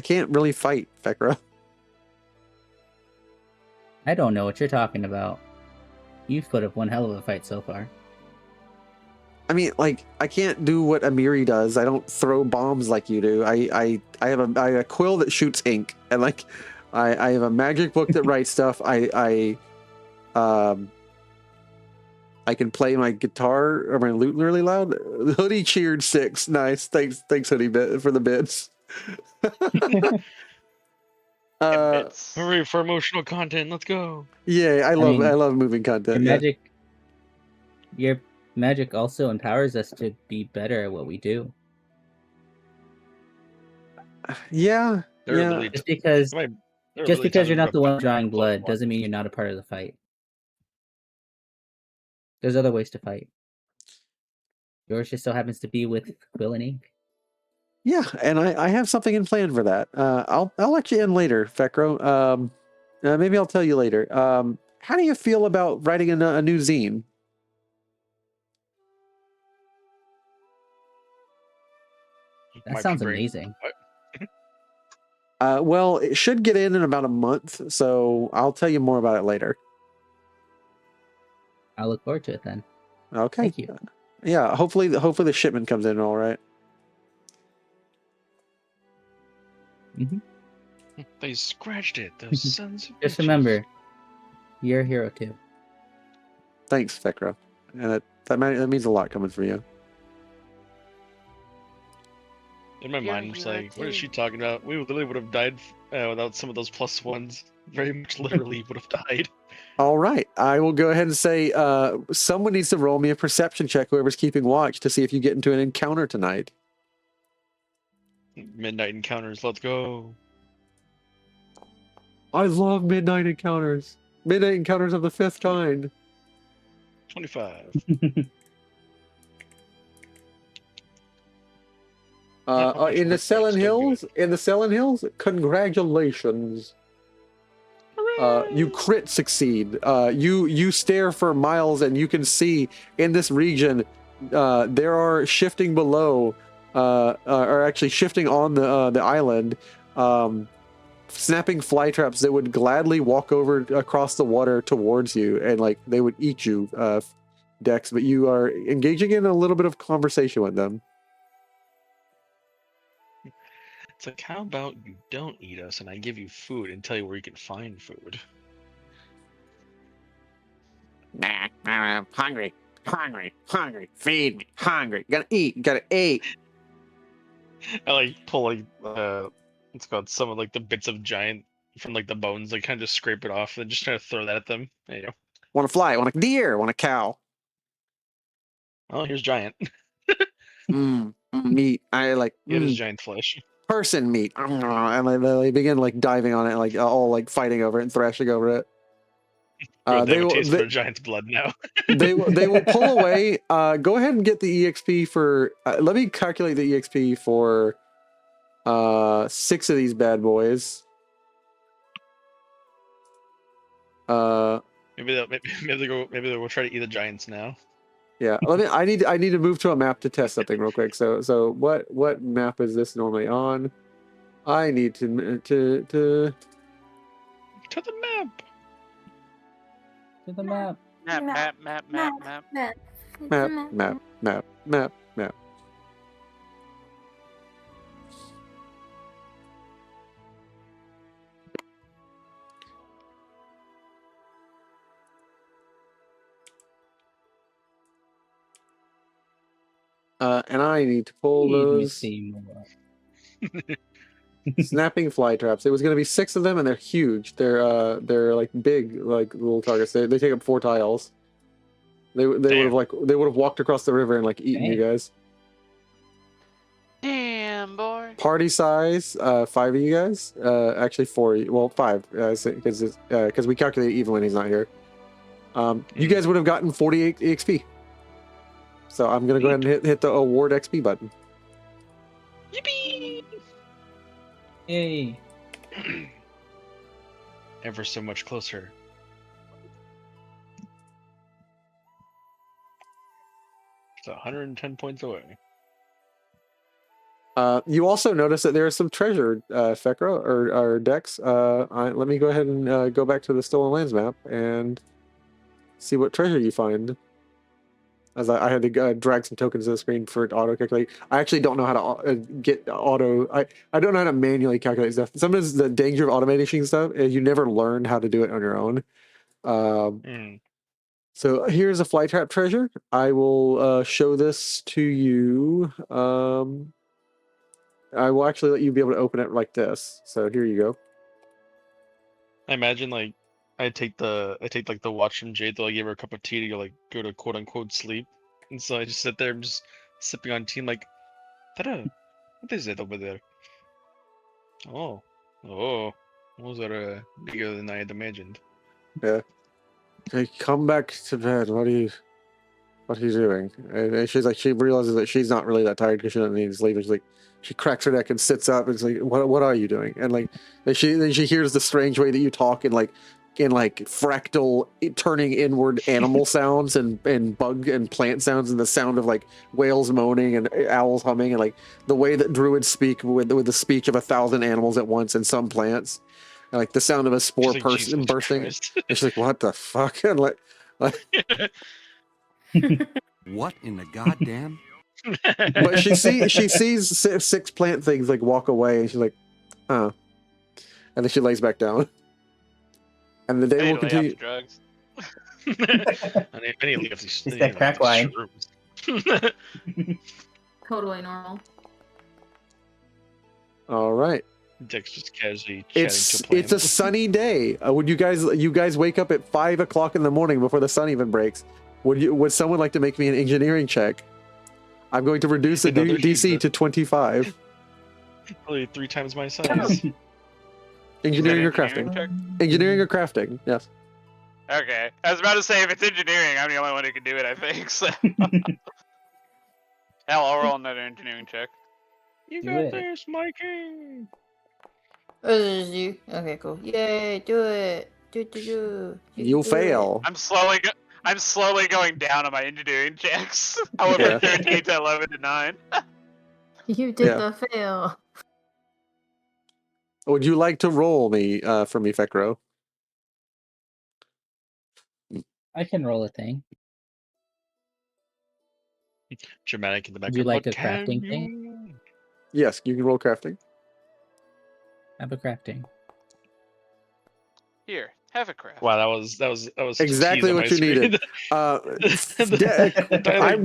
can't really fight, Fekra. I don't know what you're talking about. You've put up one hell of a fight so far. I mean, I can't do what Amiri does. I don't throw bombs like you do. I have a quill that shoots ink, and I have a magic book that writes stuff. I can play my guitar or my lute really loud. Hoodie cheered 6. Nice. Thanks Hoodie for the bits. Hurry for emotional content. Let's go. Yeah, I love moving content. Your magic also empowers us to be better at what we do. Yeah. Just because you're not the one drawing blood doesn't mean you're not a part of the fight. There's other ways to fight. Yours just so happens to be with quill and ink. Yeah, and I have something in plan for that. I'll let you in later, Fekro. Maybe I'll tell you later. How do you feel about writing a new zine? That sounds amazing. Well, it should get in about a month, so I'll tell you more about it later. I'll look forward to it then. Okay. Thank you. Yeah, hopefully the shipment comes in all right. Mm-hmm. They scratched it, those sons of Just bitches. remember, you're a hero too. Thanks, Fekra. And that means a lot coming from you. In my mind, I'm just like, what is she talking about? We literally would have died without some of those +1s. Very much literally would have died. All right. I will go ahead and say someone needs to roll me a perception check, whoever's keeping watch, to see if you get into an encounter tonight. Midnight encounters, let's go. I love midnight encounters. Midnight encounters of the 5th kind. 25. In the Selin Hills, congratulations. You crit succeed. You stare for miles, and you can see in this region there are shifting below, or actually shifting on the island, snapping fly traps that would gladly walk over across the water towards you, and they would eat you, Dex. But you are engaging in a little bit of conversation with them. It's like, how about you don't eat us and I give you food and tell you where you can find food? Nah, hungry, feed me, hungry, gotta eat. I pull what's called, some of the bits of giant from the bones, kind of just scrape it off and just try to throw that at them. There you go. Want a fly? Want a deer? Want a cow? Oh, here's giant. Meat. It is giant flesh. Person meat. And they begin diving on it, all fighting over it and thrashing over it. They have a taste for a giant's blood now. they will pull away. Go ahead and get the EXP for. Let me calculate the EXP for 6 of these bad boys. Maybe they'll try to eat the giants now. Yeah, I need to move to a map to test something real quick. So what map is this normally on? I need to the map. To the map. Map. Map. Map. And I need to pull Let me those see more. snapping fly traps. It was going to be 6 of them, and they're huge. They're like big, like little targets. They take up 4 tiles. They would have walked across the river and like eaten you Dang. guys. Damn, boy. Party size, 5 of you guys. Actually 4. Well, 5, because we calculate even when he's not here. You guys would have gotten 48 EXP. So I'm gonna go ahead and hit the award XP button. Yippee! Yay. Ever so much closer. It's 110 points away. You also notice that there is some treasure, Fekra or Dex. Let me go ahead and go back to the Stolen Lands map and see what treasure you find. As I had to drag some tokens to the screen for it to auto calculate. I actually don't know how to get auto. I don't know how to manually calculate stuff. Sometimes the danger of automating stuff is you never learn how to do it on your own. So here's a fly trap treasure. I will show this to you. I will actually let you be able to open it like this. So here you go. I imagine like I take like the watch from Jaethal. I give her a cup of tea to go to quote unquote sleep, and so I just sit there, I'm just sipping on tea. I'm like, Tada, what is it over there? Oh, those are bigger than I had imagined. Yeah. Hey, come back to bed. What are you doing? And she's like, she realizes that she's not really that tired because she doesn't need to sleep. And she's like, she cracks her neck and sits up and is like, what are you doing? And like, then she hears the strange way that you talk in fractal turning inward animal sounds and bug and plant sounds and the sound of like whales moaning and owls humming and like the way that druids speak with the speech of 1,000 animals at once and some plants. And like the sound of a spore Like, person bursting. And she's like, what the fuck? And like What in the goddamn? but she sees 6 plant things like walk away, and she's like, "Huh," and then she lays back down. And the day will continue. Drugs. I need to It's that crack wine. Totally normal. All right. Dex just casually It's a sunny day. Would you guys wake up at 5 o'clock in the morning before the sun even breaks? Would someone like to make me an engineering check? I'm going to reduce the DC to 25. Probably 3 times my size. Engineering or crafting? Engineering or crafting, yes. Okay. I was about to say, if it's engineering, I'm the only one who can do it, I think. So. Hell, I'll roll another engineering check. You got this, Mikey! Okay, cool. Yay, do it. Do. You'll fail. I'm slowly going down on my engineering checks. I went from 13 to 11 to 9. You did the fail. Would you like to roll me for me, Fekro? I can roll a thing. Dramatic in the background. Would you like a crafting thing? Yes, you can roll crafting. Have a crafting. Here, have a craft. Wow, that was exactly what you needed. What I'm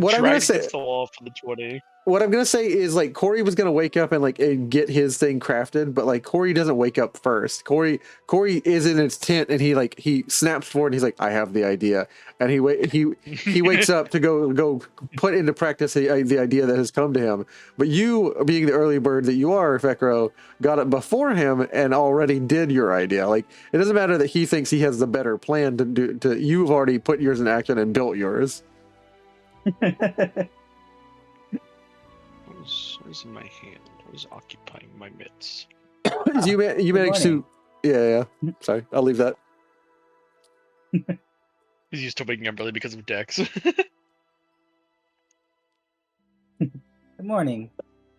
gonna say. The wall for the 20. What I'm gonna say is like Corey was gonna wake up and like get his thing crafted, but like Corey doesn't wake up first. Corey is in his tent and he snaps forward and he's like, I have the idea, and he wakes up to go put into practice the idea that has come to him. But you, being the early bird that you are, Fekro, got it before him and already did your idea. Like it doesn't matter that he thinks he has the better plan to do. You've already put yours in action and built yours. What is in my hand? What is occupying my mitts? you managed to. Yeah. Sorry, I'll leave that. He's used to waking up early because of Dex. Good morning,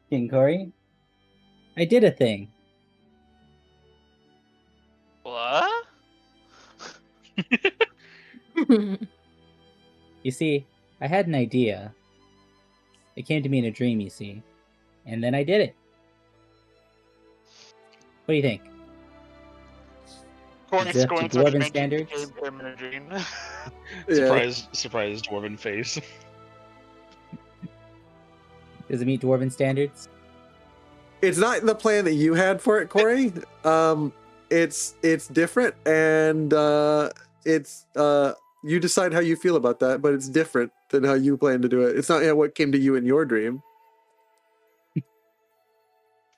King Corey. I did a thing. What? You see, I had an idea. It came to me in a dream, you see. And then I did it. What do you think? Corey Is it up to squints when you dwarven mention the standards? game him in a dream. Yeah. Surprise dwarven face. Does it meet dwarven standards? It's not the plan that you had for it, Corey. It's different, and it's you decide how you feel about that, but it's different than how you plan to do it. It's not what came to you in your dream.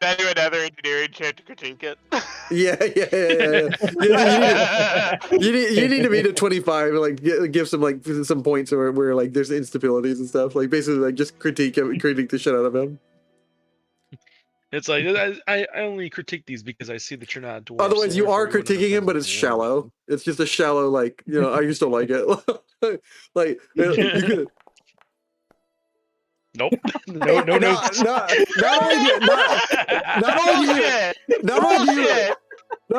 Then do another engineering check to critique it. Yeah. You need to meet a 25, like give some like some points where like there's instabilities and stuff. Like basically like just critique the shit out of him. It's like I only critique these because I see that you're not a dwarf. Otherwise, so you are therefore you wouldn't critiquing him, offend but the it's dwarves. shallow. It's just a shallow, like, you know, I used to like it. Like, you could. Nope. No notes. Not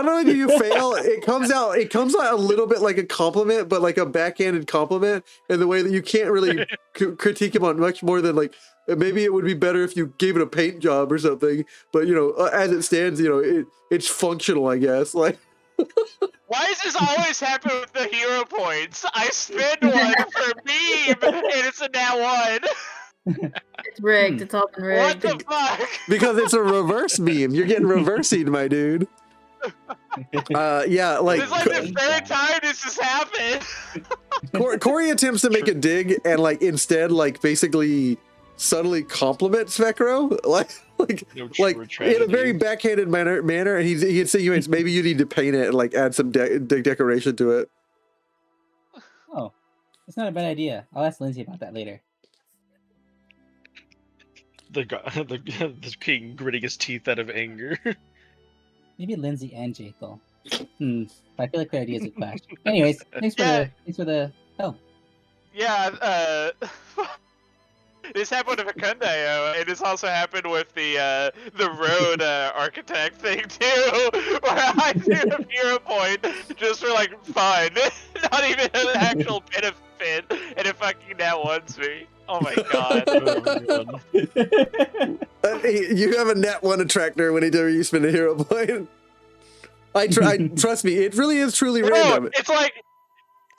only do you fail, it comes out a little bit like a compliment, but like a backhanded compliment in the way that you can't really critique him on much more than like, maybe it would be better if you gave it a paint job or something. But, you know, as it stands, you know, it's functional, I guess. Like, Why does this always happen with the hero points? I spend one for meme, and it's a nat 1. It's rigged. It's all been rigged. What the fuck? because it's a reverse meme. You're getting reversing, my dude. Yeah, like, It's like the third time this has happened. Corey attempts to make a dig and like instead like basically subtly compliments Vecro, like in a very backhanded manner, and he insinuates maybe you need to paint it and like add some decoration to it. Oh, that's not a bad idea. I'll ask Lindsay about that later. The king gritting his teeth out of anger. Maybe Lindsay and Jaethal. I feel like their ideas would clash. Anyways, thanks for the help. Yeah, this happened with Facundio, and this also happened with the road architect thing too, where I do a hero point just for like fun, not even an actual benefit, and it fucking now wants me. Oh my god. You have a net 1 attractor whenever you spend a hero point. I trust me, it really is truly random.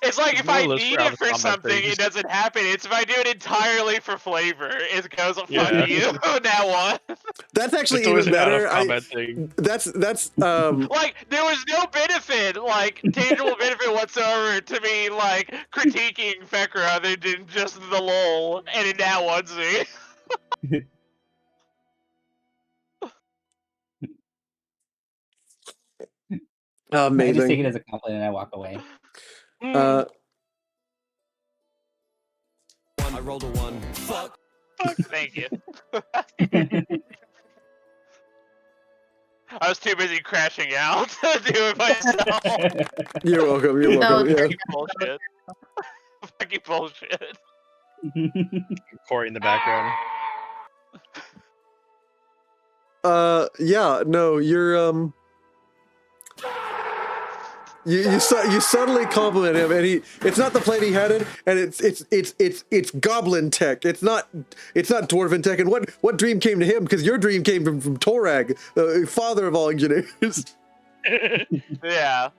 It's like if I need it for something, it doesn't happen. It's if I do it entirely for flavor, it goes fuck you. Now what? That's actually even better. That's like there was no benefit, like tangible benefit whatsoever to me, like critiquing Fecker other than just the lol, and it now wants me. amazing. I just take it as a compliment and I walk away. I rolled a 1. Fuck. Thank you. I was too busy crashing out to do it myself. You're welcome. You're welcome. Yeah. Bullshit. Fucking bullshit. Corey in the background. Yeah, no, you're you subtly compliment him, and it's not the plan he had it, and it's goblin tech. It's not dwarven tech. And what dream came to him? Because your dream came from Torag, the father of all engineers. Yeah.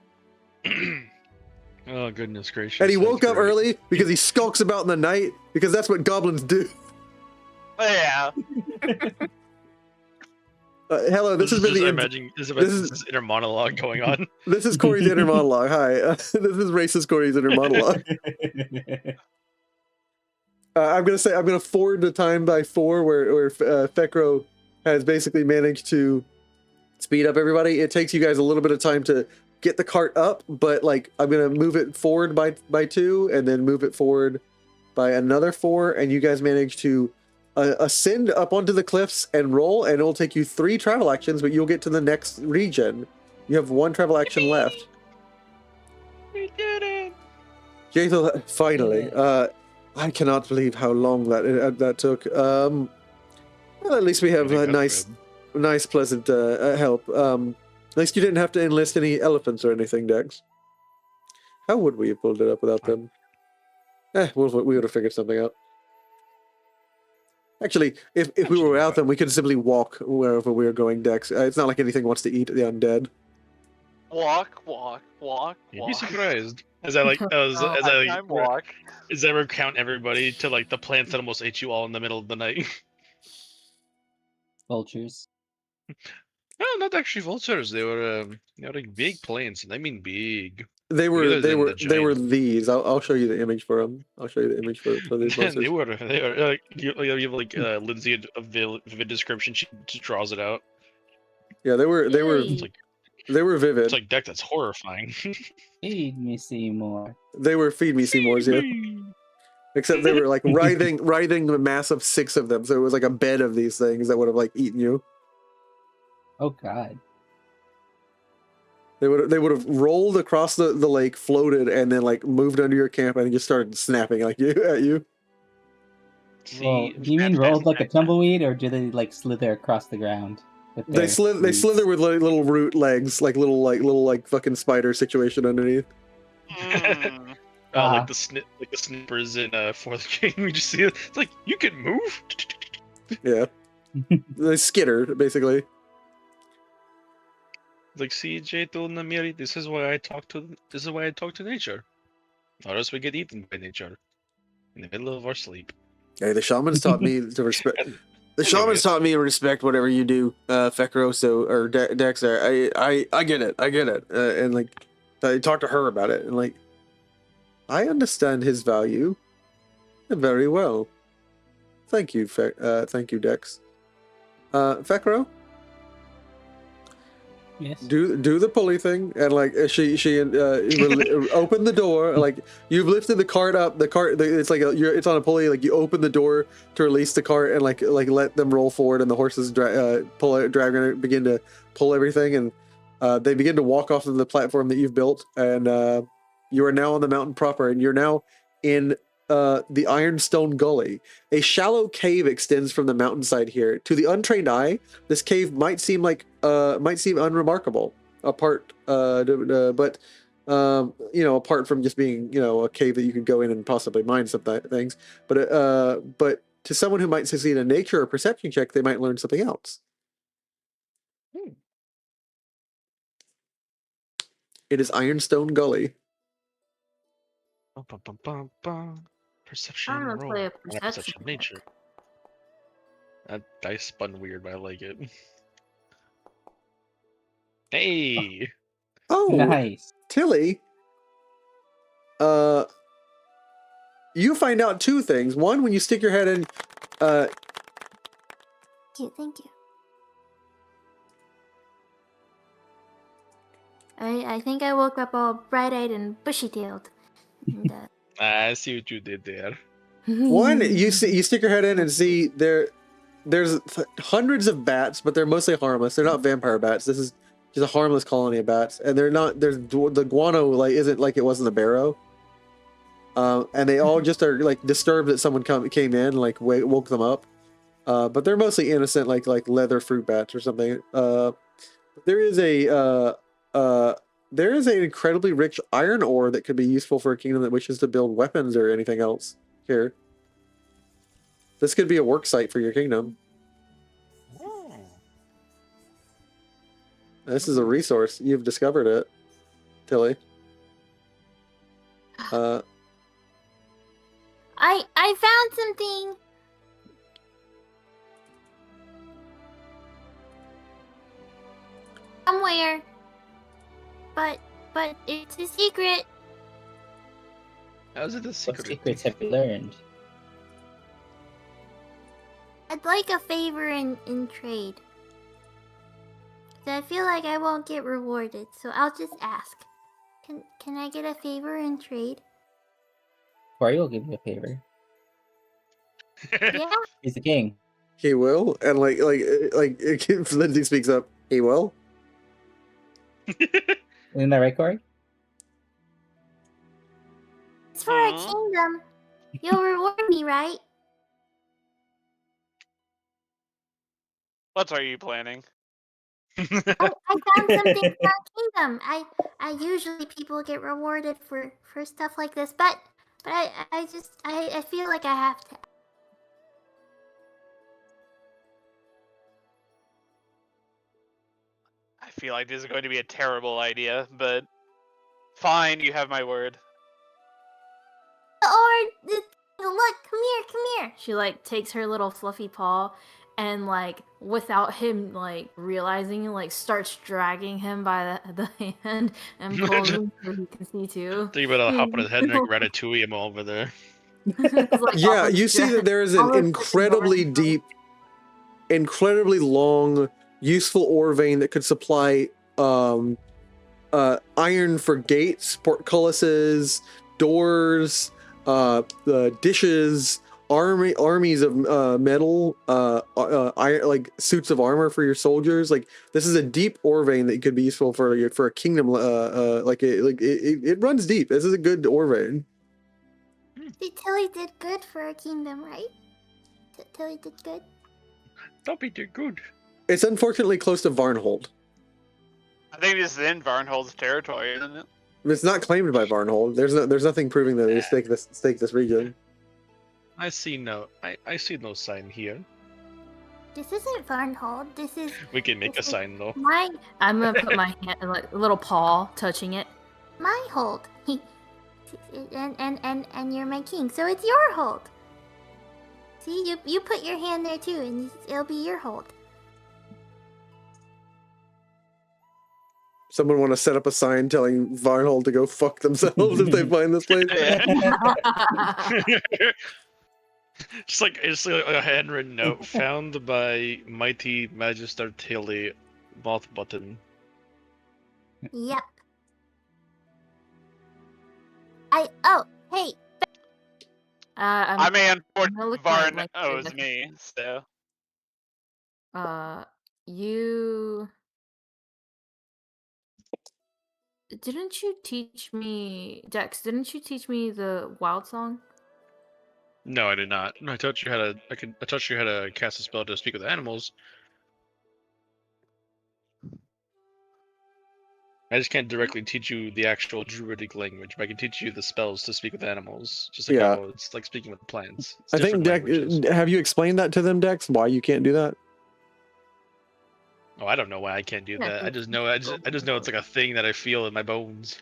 Oh goodness gracious! And he woke up early because he skulks about in the night because that's what goblins do. Yeah. Hello, this has been the. This is inner monologue going on. This is Corey's inner monologue. Hi, this is racist Corey's inner monologue. I'm gonna forward the time by 4 where Fekro has basically managed to speed up everybody. It takes you guys a little bit of time to get the cart up, but like I'm gonna move it forward by 2 and then move it forward by another 4, and you guys manage to ascend up onto the cliffs and roll, and it'll take you 3 travel actions, but you'll get to the next region. You have 1 travel action left. We did it! Jaethal, finally. I cannot believe how long that took. Well, at least we have nice, pleasant help. At least you didn't have to enlist any elephants or anything, Dex. How would we have pulled it up without them? We would have figured something out. Actually, if we were without them, we could simply walk wherever we were going, Dex. It's not like anything wants to eat the undead. Walk, walk, walk, You'd be walk. surprised. As I Time walk. recount everybody to like the plants that almost ate you all in the middle of the night. Vultures. No, not actually vultures. They were like big plants, and I mean big. They were Bigger than the they were giant. these. I'll show you the image for them. I'll show you the image for these monsters. they were like you have like Lindsay a vivid description. She just draws it out. Yeah, they were It's like vivid. it's like deck that's horrifying. Feed me, Seymour. They were feed me Seymours, yeah. Except they were like writhing a mass of 6 of them. So it was like a bed of these things that would have like eaten you. Oh God. They would have rolled across the lake, floated, and then like moved under your camp and just started snapping like at you. Well, do you mean rolled like a tumbleweed, or do they like slither across the ground? With They slither with like, little root legs, like little fucking spider situation underneath. Like the snippers in Fourth King. We just see it. It's like you can move. Yeah, they skitter basically. Like, see, Jaethal Namiri, this is why I talk to nature. Or else we get eaten by nature in the middle of our sleep. Hey, the shamans taught me to respect. The shamans taught me to respect whatever you do, Fekro. Or Dex. I get it. And like, I talked to her about it, and like, I understand his value very well. Thank you, thank you, Dex. Fekro. Yes. Do the pulley thing, and like she opened the door. Like you've lifted the cart up. It's like it's on a pulley. Like you open the door to release the cart and like let them roll forward, and the horses begin to pull everything, and they begin to walk off of the platform that you've built, and you are now on the mountain proper, and you're now in the Ironstone Gully. A shallow cave extends from the mountainside here. To the untrained eye, this cave might seem unremarkable, apart apart from just being a cave that you could go in and possibly mine some things. But to someone who might succeed in a nature or perception check, they might learn something else. It is Ironstone Gully. Perception I'm gonna roll. play a Not perception nature. That dice spun weird, but I like it. Hey. Oh, nice. Tilly. You find out 2 things. One, when you stick your head in. Thank you. I think I woke up all bright-eyed and bushy-tailed. And, I see what you did there. One, you stick your head in and see there's hundreds of bats, but they're mostly harmless. They're not vampire bats. This is just a harmless colony of bats, and they're not. The guano isn't like it was in the barrow. And they all just are like disturbed that someone came in, like woke them up. But they're mostly innocent, like leather fruit bats or something. There is an incredibly rich iron ore that could be useful for a kingdom that wishes to build weapons or anything else. Here, this could be a work site for your kingdom. This is a resource. You've discovered it, Tilly. I found something. Somewhere. But it's a secret. How's it a secret? What secrets have you learned? I'd like a favor in trade. 'Cause I feel like I won't get rewarded, so I'll just ask. Can I get a favor in trade? Corey will give you a favor. Yeah. He's the king. He will, and like if Lindsay speaks up, he will. Isn't that right, Corey? It's for a kingdom. You'll reward me, right? What are you planning? I found something for our kingdom. I usually people get rewarded for stuff like this, but I feel like I have to. feel like this is going to be a terrible idea, but fine, you have my word. Or look, come here. She like takes her little fluffy paw and like without him like realizing, like starts dragging him by the hand and pulls him so he can see too. Think about hop on his head and like Ratatouille him over there. It's, like, Yeah, all those you see dra- that there is all an those incredibly fucking deep, incredibly long, useful ore vein that could supply iron for gates, portcullises, doors, the dishes, armies of metal, iron, like suits of armor for your soldiers. Like this is a deep ore vein that could be useful for a kingdom. It runs deep. This is a good ore vein. Tilly did good for a kingdom, right? Tilly did good. Dobby did good. It's unfortunately close to Varnhold. I think this is in Varnhold's territory, isn't it? It's not claimed by Varnhold. There's nothing proving that they stake this region. I see no sign here. This isn't Varnhold. This is. We can make a sign though. I'm gonna put my hand, like little paw touching it. My hold. and you're my king, so it's your hold. See, you put your hand there too, and it'll be your hold. Someone want to set up a sign telling Varnhold to go fuck themselves if they find this place? It's like a handwritten note found by mighty Magister Tilly Mothbutton. Yep. Hey. I mean, Varn like owes me, so. You didn't you teach me, Dex? Didn't you teach me the wild song? No, I did not. I taught you how to. I taught you how to cast a spell to speak with animals. I just can't directly teach you the actual druidic language, but I can teach you the spells to speak with animals. Just like how it's like speaking with plants. It's I think different Dex. Have you explained that to them, Dex? Why you can't do that? Oh, I don't know why I can't do that. I just know. I just know it's like a thing that I feel in my bones.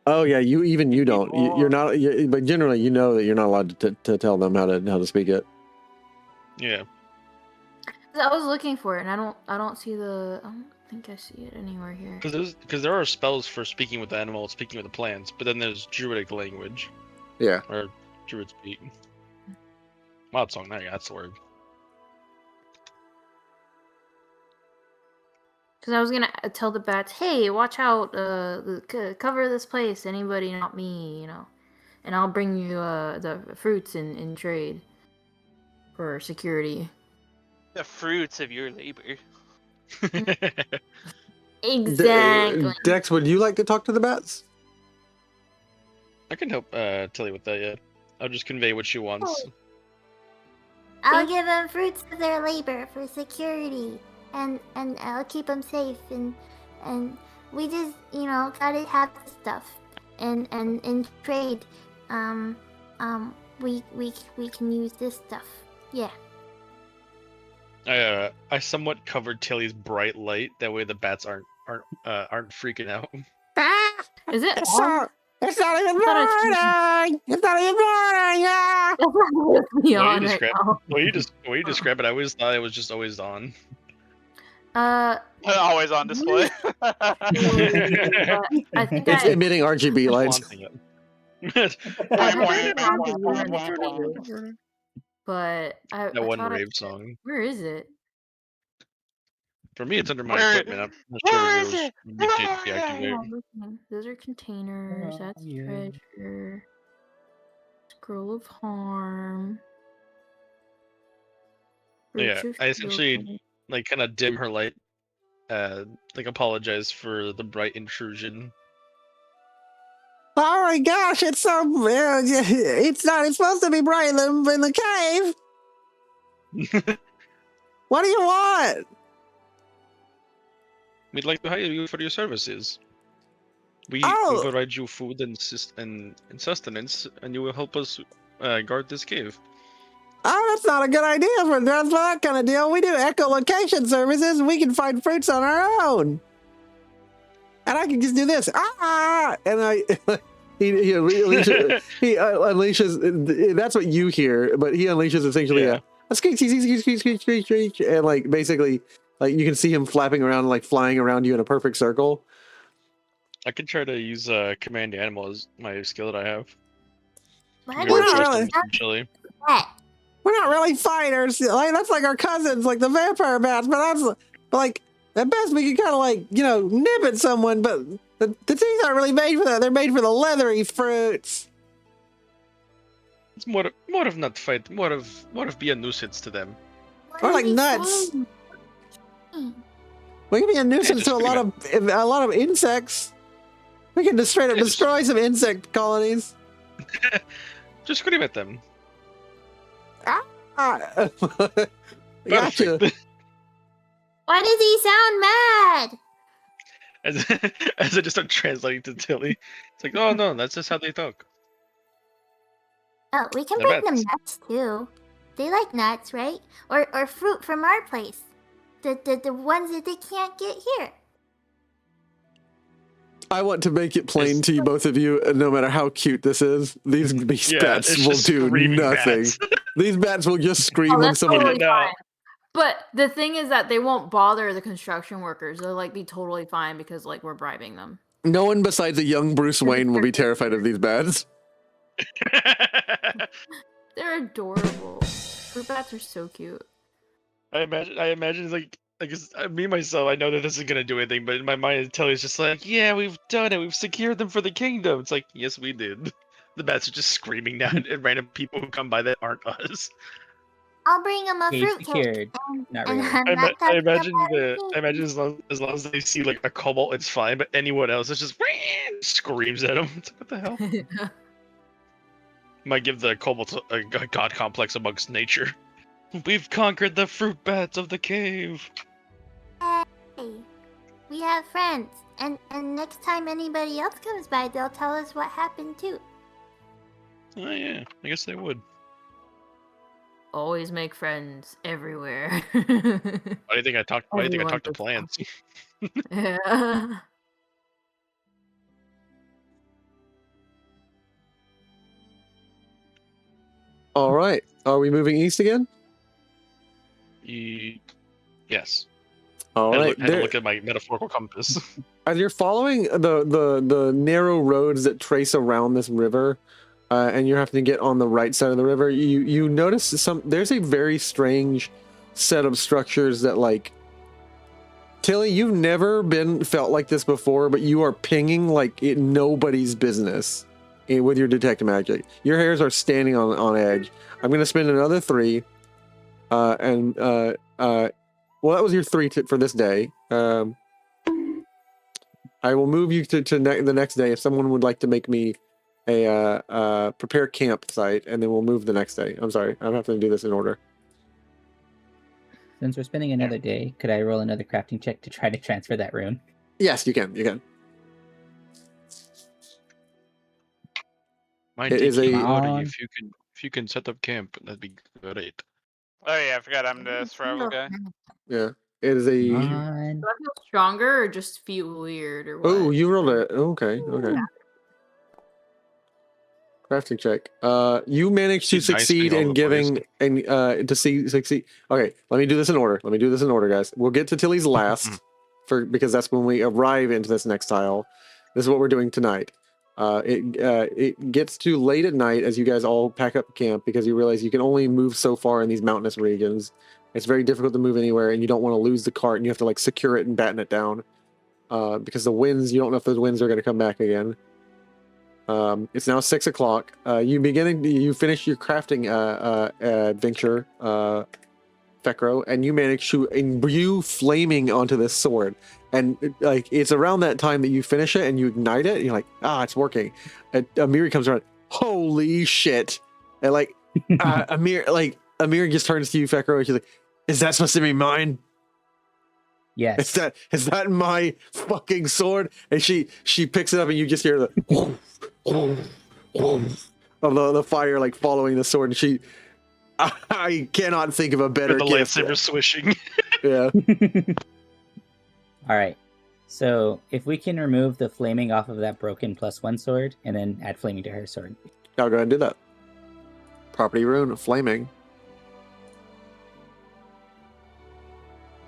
Oh yeah, you don't. You're not. But generally, you know that you're not allowed to tell them how to speak it. Yeah. I was looking for it, and I don't see the. I don't think I see it anywhere here. Because there are spells for speaking with the animals, speaking with the plants, but then there's druidic language. Yeah. Or druid speak. Wild song. There, that's the word. Because I was gonna tell the bats, hey, watch out, cover this place, anybody, not me, and I'll bring you the fruits in trade for security. The fruits of your labor. Exactly. Dex, would you like to talk to the bats? I can help Tilly with that. Yeah, I'll just convey what she wants. I'll give them fruits of their labor for security. And I'll keep them safe, and we just gotta have stuff, and in trade, we can use this stuff. Yeah. I somewhat covered Tilly's bright light. That way the bats aren't freaking out. Is it? It's not even morning. It's not even morning. Yeah. The way you describe it, I always thought it was just always on. Always on display. I think it's emitting RGB lights. But that one rave song. Where is it? For me, it's under my equipment. I'm not sure where is it? Those are containers. That's treasure. Scroll of harm. Yeah, I essentially like kind of dim her light, like apologize for the bright intrusion. Oh my gosh, it's so it's supposed to be bright in the cave. What do you want? We'd like to hire you for your services. We will provide you food and sustenance, and you will help us guard this cave. Oh, that's not a good idea for that kind of deal. We do echolocation services. We can find fruits on our own. and I can just do this. Ah, and he unleashes. That's what you hear, but he unleashes essentially a screech, and like basically, like you can see him flapping around, like flying around you in a perfect circle. I could try to use command animal as my skill that I have. Why We're does not it really- sound Chili. like We're not really fighters. Like that's like our cousins, like the vampire bats. But like at best we can kind of like nip at someone. But the teeth aren't really made for that. They're made for the leathery fruits. It's more of not fight, more of be a nuisance to them. What Or are like we nuts. saying? We can be a nuisance just to a lot of insects. We can just straight up destroy some insect colonies. Just scream at them. Gotcha. Perfect. Why does he sound mad? As I just start translating to Tilly, it's like, oh no, that's just how they talk. Oh, we can The bring them bats. nuts too. They like nuts, right? Or fruit from our place. The ones that they can't get here. I want to make it plain to you, both of you, no matter how cute this is, these bats it's will just do screaming nothing. bats. These bats will just scream Oh, when that's someone. totally No. fine. But the thing is that they won't bother the construction workers. They'll like be totally fine because like we're bribing them. No one besides a young Bruce Wayne will be terrified of these bats. They're adorable. Fruit bats are so cute. I imagine like me myself. I know that this isn't gonna do anything, but in my mind, Tilly's just like, yeah, we've done it. We've secured them for the kingdom. It's like, yes, we did. The bats are just screaming down at random people who come by that aren't us. I'll bring them a Cage fruit cake. secured. Not And really. I'm not I talking imagine about as long as they see like a cobalt, it's fine. But anyone else, it's just screams at them. It's like, what the hell? Might give the cobalt a god complex amongst nature. We've conquered the fruit bats of the cave. Hey, we have friends. And next time anybody else comes by, they'll tell us what happened too. Oh yeah, I guess they would. Always make friends everywhere. Why do you think I talk? Why do you think I Everyone talk to does plants? Yeah. All right. Are we moving east again? Yes. All right. Had to look at my metaphorical compass. As you're following the narrow roads that trace around this river, and you're having to get on the right side of the river, you notice there's a very strange set of structures that, like, Tilly, you've never felt like this before, but you are pinging like nobody's business with your detect magic. Your hairs are standing on edge. I'm gonna spend another 3, well, that was your 3 for this day. I will move you to the next day if someone would like to make me a prepare campsite, and then we'll move the next day. I'm sorry, I'm having to do this in order. Since we're spending another day, could I roll another crafting check to try to transfer that rune? Yes, you can. You can. Might It take is a- you Come worry on. if you can set up camp. That'd be great. Oh yeah, I forgot I'm the survival guy. Yeah, it is a. Come Do on. I feel stronger or just feel weird or what? Oh, you rolled it. Okay. Crafting check. You managed to It's nice succeed being all in over the giving and succeed. Okay, let me do this in order. Guys. We'll get to Tilly's last because that's when we arrive into this next tile. This is what we're doing tonight. It gets too late at night as you guys all pack up camp because you realize you can only move so far in these mountainous regions. It's very difficult to move anywhere, and you don't want to lose the cart, and you have to like secure it and batten it down because the winds. You don't know if those winds are going to come back again. It's now 6 o'clock. You finish your crafting adventure, Fekro, and you manage to imbue flaming onto this sword. And like it's around that time that you finish it and you ignite it, and you're like, it's working. And Amir comes around, holy shit! And like Amir just turns to you, Fekro, and she's like, "Is that supposed to be mine? Yes. Is that my fucking sword?" And she picks it up, and you just hear the of the fire like following the sword, and I cannot think of a better the gift. lightsaber swishing. Yeah. All right. So if we can remove the flaming off of that broken +1 sword and then add flaming to her sword. I'll go ahead and do that. Property rune, flaming.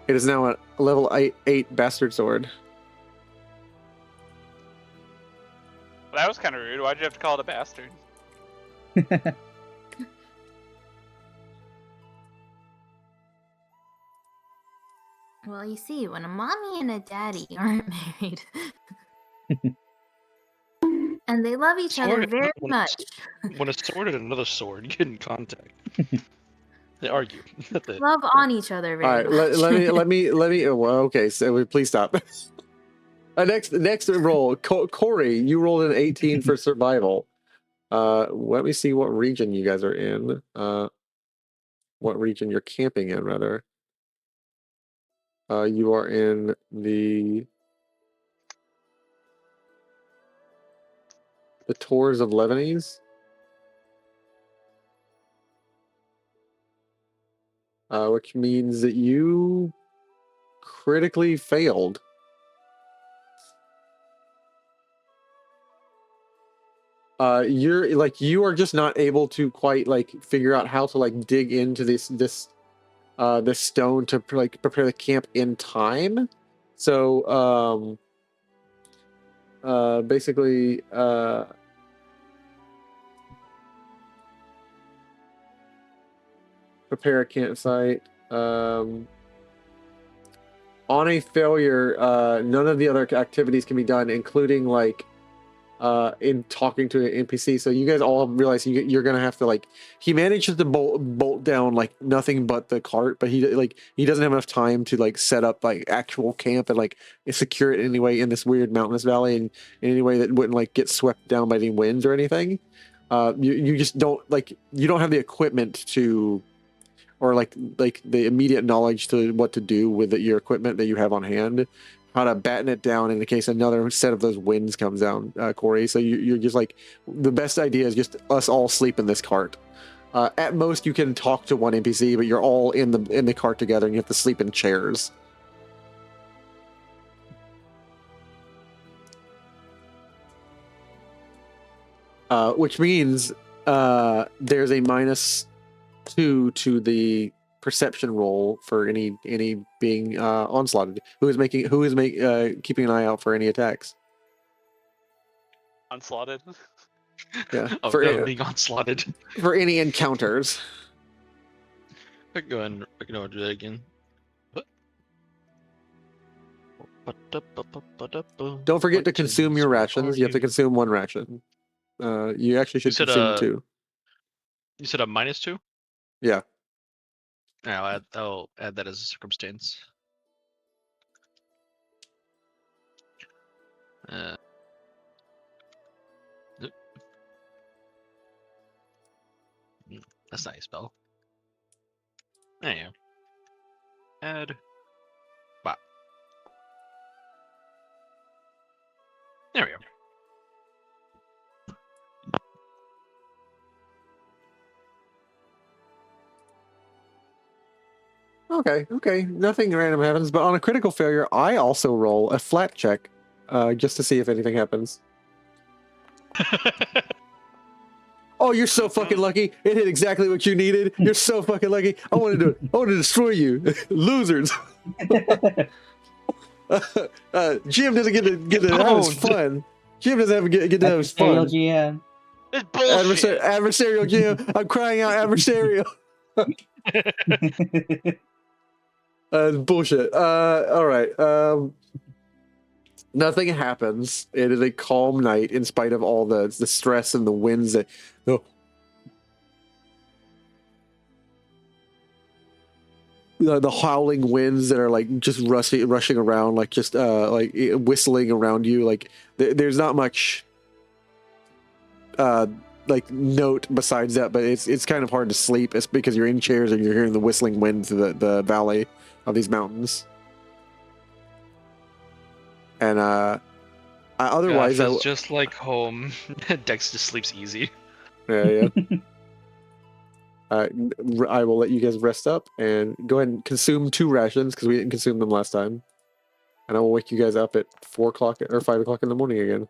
It is now a level 8 bastard sword. Well, that was kind of rude. Why'd you have to call it a bastard? Well, you see, when a mommy and a daddy aren't married, and they love each other Sword- very when- much. When a sword and another sword get in contact, they argue. That's it. Love on each other All very right, much. let me. Well, okay, so please stop. Next roll, Corey, you rolled an 18 for survival. Let me see what region you guys are in. What region you're camping in, rather. You are in the Tours of Lebanese. Which means that you critically failed. You are just not able to quite figure out how to dig into this stone to prepare the camp in time. So basically prepare a campsite. On a failure, none of the other activities can be done, including in talking to an NPC. So you guys all realize you're gonna have to he manages to bolt down nothing but the cart, but he doesn't have enough time to set up actual camp and secure it anyway in this weird mountainous valley and in any way that wouldn't get swept down by any winds or anything. You just don't you don't have the equipment to, or the immediate knowledge to what to do with your equipment that you have on hand, how to batten it down in case another set of those winds comes down, Corey. So you're just the best idea is just us all sleep in this cart. At most you can talk to one NPC, but you're all in the cart together and you have to sleep in chairs. Which means there's a -2 to the perception roll for any being onslaughted. Who is keeping an eye out for any attacks? Onslaughted. Yeah, Being onslaughted. for any encounters. I can go ahead and do that again. Don't forget to consume your rations. You have to consume 1 ration. You actually should consume 2. You said a -2? Yeah. I'll add that as a circumstance. That's not a spell. There you go. Add. Bop. There we go. Okay. Nothing random happens, but on a critical failure, I also roll a flat check, just to see if anything happens. Oh, you're so fucking lucky! It hit exactly what you needed. You're so fucking lucky. I wanted to destroy you, losers. Jim doesn't get to have his fun. Jim doesn't get to have his fun. GM. It's bullshit. Adversarial Jim. I'm crying out adversarial. Bullshit. All right. Nothing happens. It is a calm night in spite of all the stress and the winds that the howling winds that are just rushing around, whistling around you. There's not much note besides that, but it's kind of hard to sleep. It's because you're in chairs and you're hearing the whistling wind through the valley of these mountains. And otherwise, Gosh, it's just like home. Dex just sleeps easy. Yeah. I will let you guys rest up and go ahead and consume 2 rations because we didn't consume them last time. and I will wake you guys up at 4 o'clock or 5 o'clock in the morning again.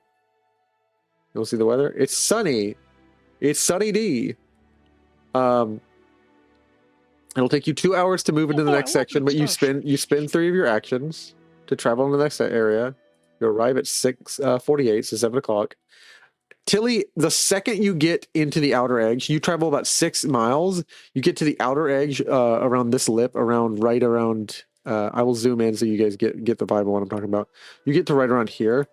You'll see the weather. It's sunny. It's sunny D. It'll take you 2 hours to move into the next section, but you spend 3 of your actions to travel in the next area. You arrive at 6:48, so 7 o'clock. Tilly, the second you get into the outer edge, you travel about 6 miles. You get to the outer edge around this lip, right around. I will zoom in so you guys get the vibe of what I'm talking about. You get to right around here,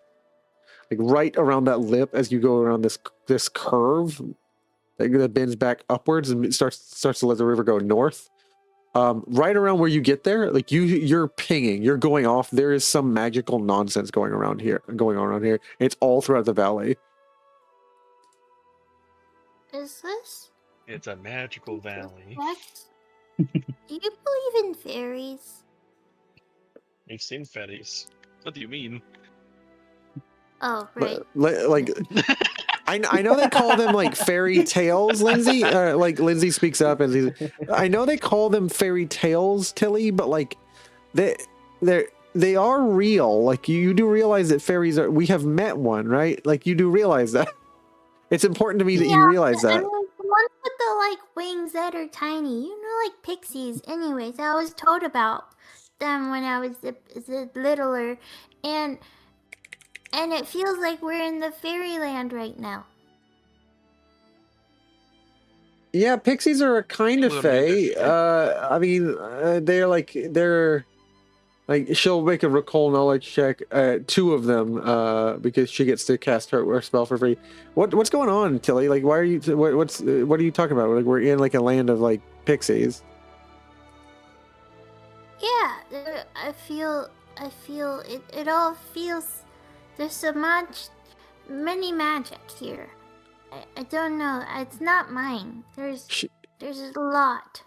like right around that lip as you go around this curve that bends back upwards and starts to let the river go north. Right around where you get there, like you're pinging, you're going off. There is some magical nonsense going on around here. It's all throughout the valley. Is this? It's a magical valley. Dex? Do you believe in fairies? You've seen fairies. What do you mean? Oh, right. Like, I know they call them like fairy tales, Lindsay. Like Lindsay speaks up and I know they call them fairy tales, Tilly, but like they are real. Like you do realize that fairies are. We have met one, right? Like you do realize that. It's important to me that you realize that. I mean, the ones with the like wings that are tiny, like pixies. Anyways, I was told about them when I was littler, and it feels like we're in the fairyland right now. Yeah, pixies are a kind of fae. I mean, they're like she'll make a recall knowledge check. 2 of them, because she gets to cast her spell for free. What's going on, Tilly? Like, why are you? What are you talking about? Like, we're in like a land of like pixies. Yeah, I feel it all feels. There's so many magic here. I don't know. It's not mine. There's a lot.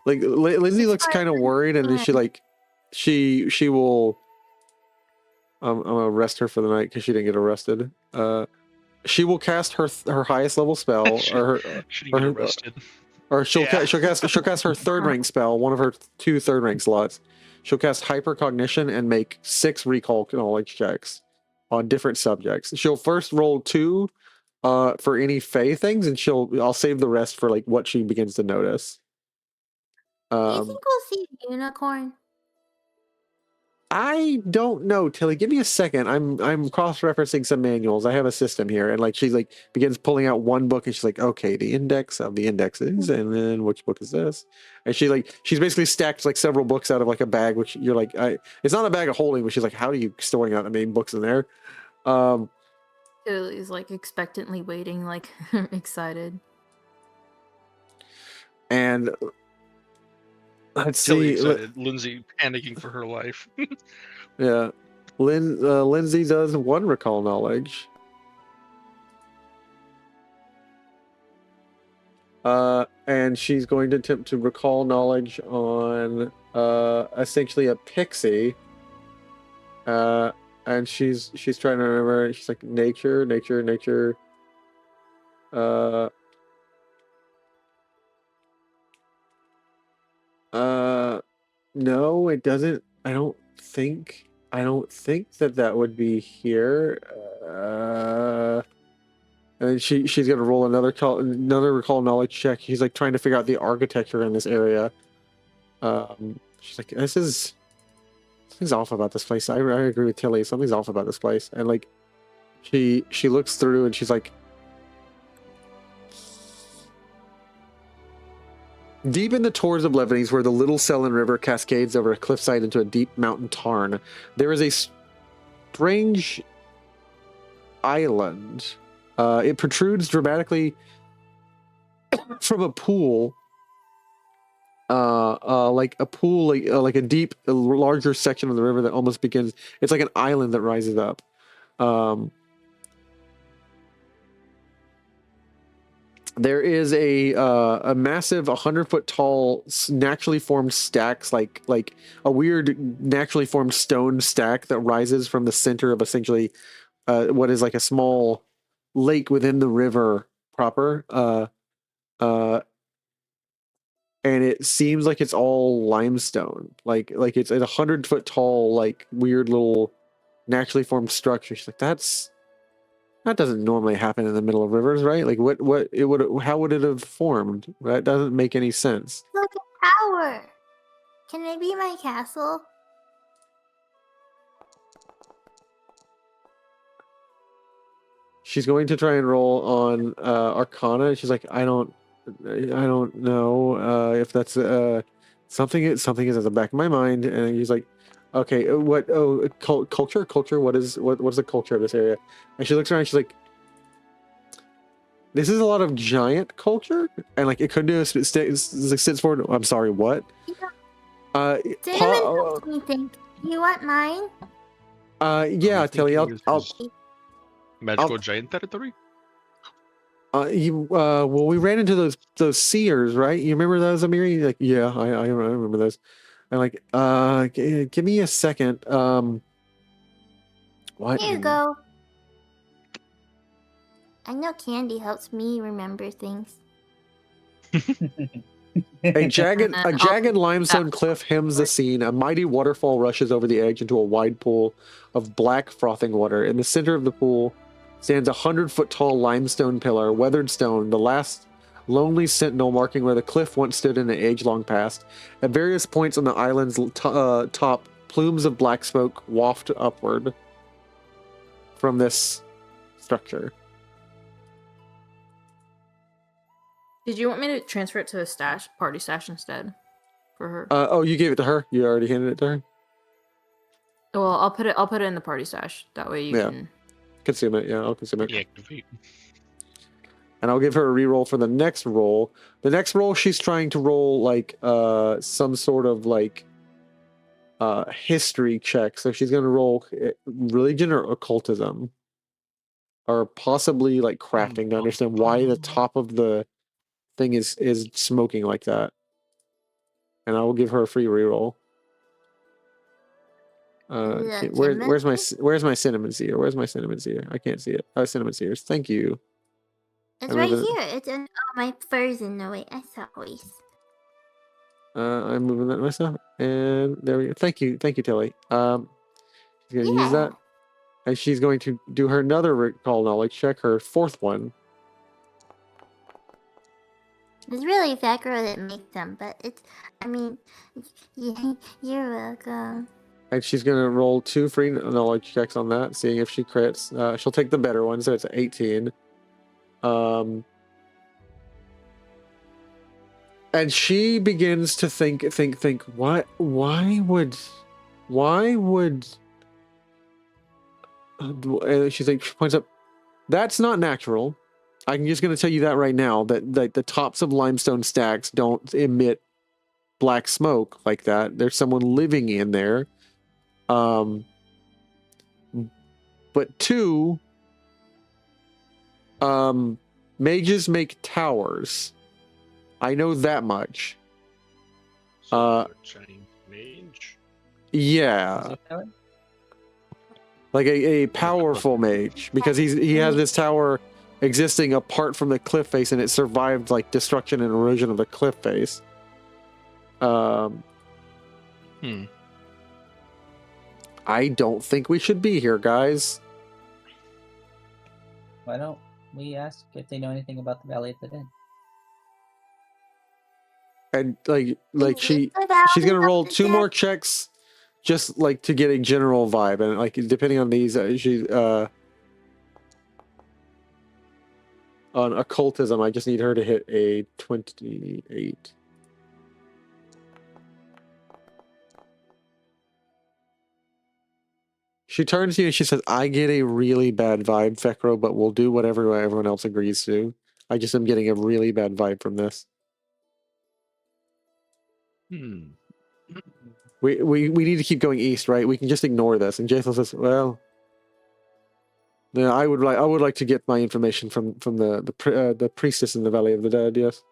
Like Lindsay looks kind of worried, and then she will. I'm gonna arrest her for the night because she didn't get arrested. She will cast her highest level spell, she didn't get arrested. Or she'll cast her 3rd rank spell, one of her 2 3rd rank slots. She'll cast hypercognition and make 6 recall knowledge checks on different subjects. She'll first roll 2 for any fae things, and I'll save the rest for like what she begins to notice. Do you think we'll see a unicorn? I don't know, Tilly. Give me a second. I'm cross-referencing some manuals. I have a system here, and like she's like begins pulling out one book, and she's like, okay, the index of the indexes, and then which book is this? And she's basically stacked like several books out of like a bag, which you're like, it's not a bag of holding, but she's like, how do you storing out the main books in there? Tilly's like expectantly waiting, like excited. And let's Tilly see. excited. Lindsay panicking for her life. Yeah, Lindsay does 1 recall knowledge. And she's going to attempt to recall knowledge on essentially a pixie. And she's trying to remember. She's like nature. No, it doesn't. I don't think that would be here. And then she's gonna roll another recall knowledge check. She's like trying to figure out the architecture in this area. She's like, something's off about this place. I agree with Tilly. Something's off about this place. And like, she looks through and she's like, deep in the tors of Lebanese, where the Little Selin River cascades over a cliffside into a deep mountain tarn, there is a strange island. It protrudes dramatically from a pool, like a deep, larger section of the river that almost begins. It's like an island that rises up. There is a massive 100-foot tall naturally formed stacks, like a weird naturally formed stone stack that rises from the center of essentially what is like a small lake within the river proper. and it seems like it's all limestone. Like it's a 100-foot tall, like weird little naturally formed structure. She's like, that doesn't normally happen in the middle of rivers, right? Like how would it have formed? That doesn't make any sense. Look at tower. Can it be my castle? She's going to try and roll on Arcana. She's like, I don't know if that's something is at the back of my mind. And he's like, okay, what? Oh, culture. What's the culture of this area? And she looks around. And she's like, this is a lot of giant culture, and like it could do sits forward. I'm sorry, what? Cinnamon helps me think. You want mine? Yeah, Tilly, I'll magical giant territory. well, we ran into those seers, right? You remember those, Amiri? Like, yeah, I remember those. And like, give me a second. What? Here you go. I know candy helps me remember things. A jagged limestone cliff hems the scene. A mighty waterfall rushes over the edge into a wide pool of black frothing water. In the center of the pool stands a 100-foot tall limestone pillar, weathered stone, the last lonely sentinel marking where the cliff once stood in an age-long past. At various points on the island's top, plumes of black smoke waft upward from this structure. Did you want me to transfer it to a party stash instead for her? Oh, you gave it to her? You already handed it to her? Well, I'll put it in the party stash. That way you can consume it. Yeah, I'll consume it. Deactivate. And I'll give her a reroll for the next roll. The next roll, she's trying to roll like some sort of like history check. So she's going to roll religion or occultism, or possibly like crafting to understand why the top of the thing is smoking like that. And I will give her a free reroll. Where's my cinnamon seer? Where's my cinnamon seer? I can't see it. Oh, cinnamon seers. Thank you. It's right here. It's in my fur's in the way, as always. I'm moving that myself, and there we go. Thank you, Tilly. She's gonna use that, and she's going to do her another recall knowledge check, her fourth one. It's really Vecro that makes them, but it's, I mean, you're welcome. And she's going to roll 2 free knowledge checks on that, seeing if she crits. She'll take the better one, so it's 18. And she begins to think, what? Why would she's like, she points up, that's not natural. I'm just going to tell you that right now, that the tops of limestone stacks don't emit black smoke like that. There's someone living in there. But 2, mages make towers. I know that much. Giant mage. Yeah. Like a powerful mage, because he has this tower existing apart from the cliff face, and it survived like destruction and erosion of the cliff face. I don't think we should be here, guys. Why don't we ask if they know anything about the Valley of the Dead? And she's gonna roll 2 more checks, just like to get a general vibe, and like depending on these, on occultism, I just need her to hit a 28. She turns to you and she says, I get a really bad vibe, Fekro, but we'll do whatever everyone else agrees to. I just am getting a really bad vibe from this. We need to keep going east, right? We can just ignore this. And Jaethal says, well, yeah, I would like to get my information from the priestess in the Valley of the Dead, yes.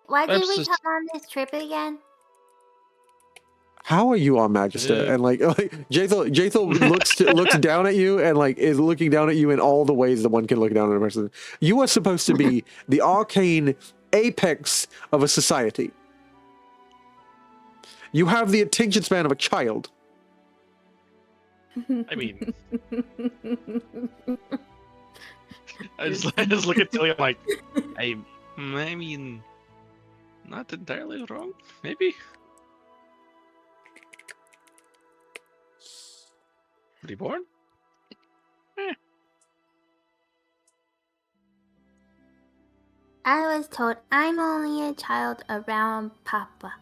Why did we come on this trip again? how are you on Magister? And like Jaethal looks down at you and like is looking down at you in all the ways that one can look down at a person. You are supposed to be the arcane apex of a society. You have the attention span of a child. I mean, I just look at Tilly. I'm like, I mean, not entirely wrong. Maybe. Reborn? I was told I'm only a child around Papa.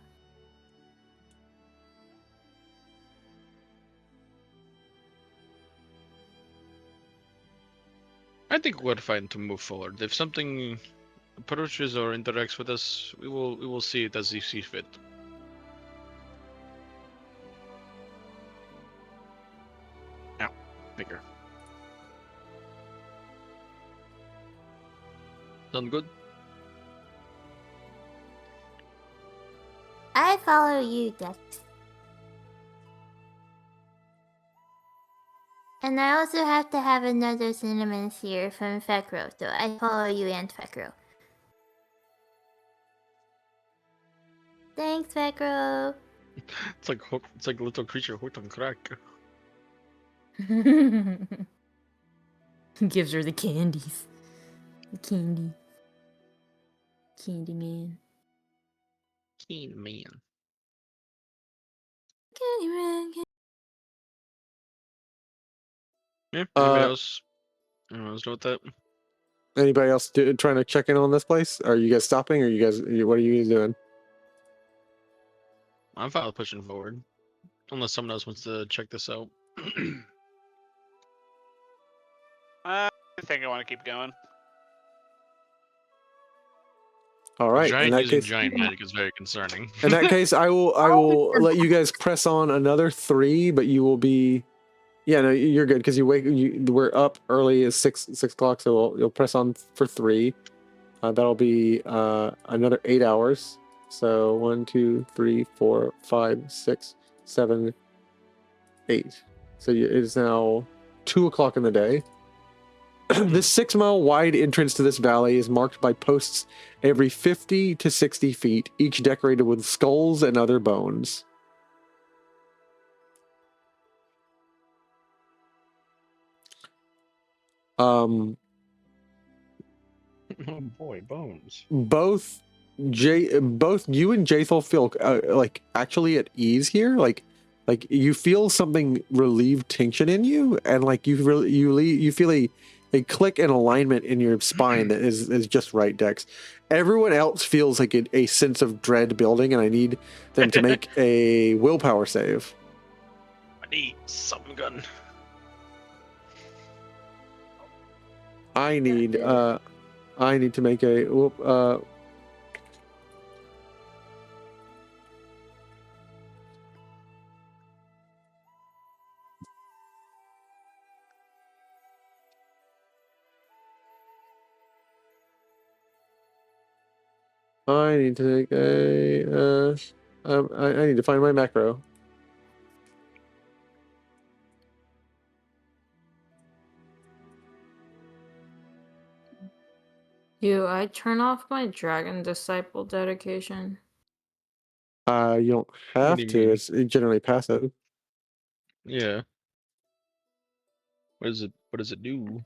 I think we're fine to move forward. If something approaches or interacts with us, we will see it as we see fit. Ow, bigger. Sound good? I follow you, Dex. And I also have to have another cinnamon sear from Fekro, so I follow you and Fekro. Thanks, Fekro. It's like a little creature hooked on crack. Gives her the candies. The candy. Candy man. Keen man. Candy man. Yeah. Anybody else? Anyone else know what that? Anybody else trying to check in on this place? Are you guys stopping? Or what are you guys doing? I'm fine with pushing forward, unless someone else wants to check this out. I think I want to keep going. All right. Giant In that using case, giant magic is very concerning. in that case, I will let you guys press on another 3, but you will be. Yeah, no, you're good because we're up early as 6 o'clock, so you'll press on for 3. That'll be another 8 hours. So 1, 2, 3, 4, 5, 6, 7, 8. So it is now 2 o'clock in the day. This 6-mile wide entrance to this valley is marked by posts every 50 to 60 feet, each decorated with skulls and other bones. Oh boy, bones. Both you and Jaethal feel like actually at ease here. Like you feel something relieve tension in you, and like you feel a click and alignment in your spine that is just right, Dex. Everyone else feels like a sense of dread building, and I need them to make a willpower save. I need some gun. I need to make a I need to make a I need to find my macro. I turn off my Dragon Disciple dedication. You don't have do you to. mean? It's generally passive. Yeah. What does it do?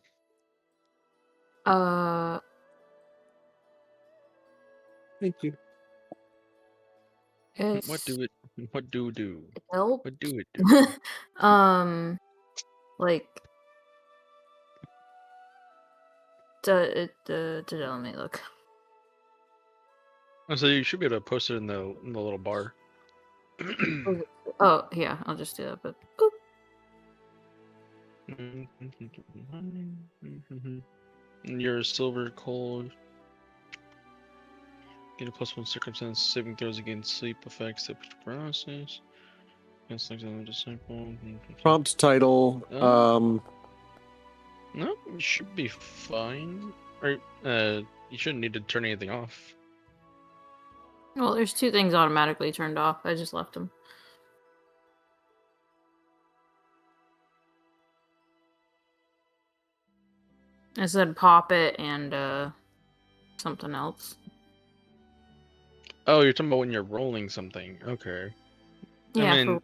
Thank you. What do it do? Help? What do it do? Like let me look. Oh, so you should be able to post it in the little bar. Oh yeah, I'll just do that. But Your silver coal. Get a +1 circumstance saving throws against sleep effects that paralysis. Against like the disciple. Prompt title. No, you should be fine. Or you shouldn't need to turn anything off. well, there's 2 things automatically turned off. I just left them. I said pop it and something else. Oh, you're talking about when you're rolling something. Okay. Yeah, I mean,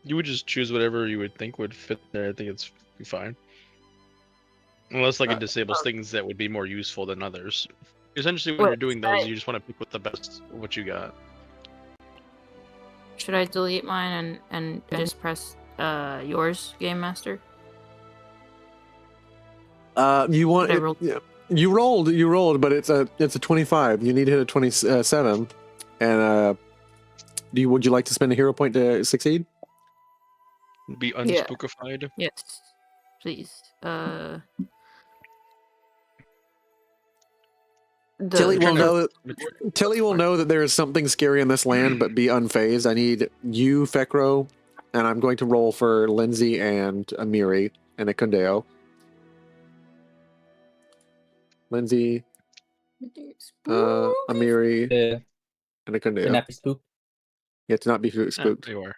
you would just choose whatever you would think would fit there. I think it's fine. Unless like it disables things that would be more useful than others. Essentially, when you're doing those, you just want to pick with the best what you got. Should I delete mine and just press yours, Game Master? You want Did I it, roll? yeah, you rolled, but it's a 25. You need to hit a 27. And would you like to spend a hero point to succeed? Be unspookified. Yes, please. Tilly will know that there is something scary in this land, but be unfazed. I need you, Fekro, and I'm going to roll for Lindsay and Amiri and a Kundeo. Lindsay, Amiri, and a Kundeo. To not be spooked. Yeah, to not be spooked. You are.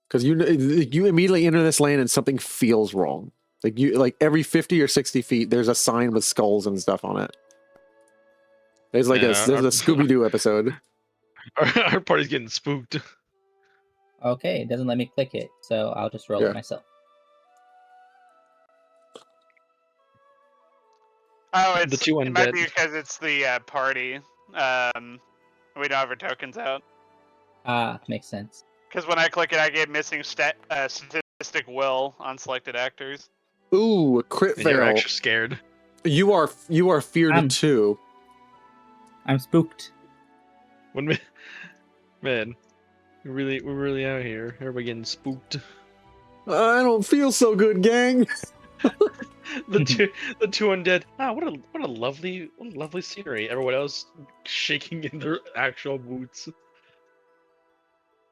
Because you immediately enter this land and something feels wrong. Like every 50 or 60 feet, there's a sign with skulls and stuff on it. There's like there's a Scooby-Doo episode. Our party's getting spooked. Okay, it doesn't let me click it, so I'll just roll it myself. Oh, The two it might undead. be because it's the party. We don't have our tokens out. Ah, makes sense. Because when I click it, I get missing statistic will on selected actors. Ooh, a crit fail. You're actually scared. You are feared too. I'm spooked. Man, we're really out here. Everybody getting spooked. I don't feel so good, gang. the two undead. What a lovely scenery. Everyone else shaking in their actual boots.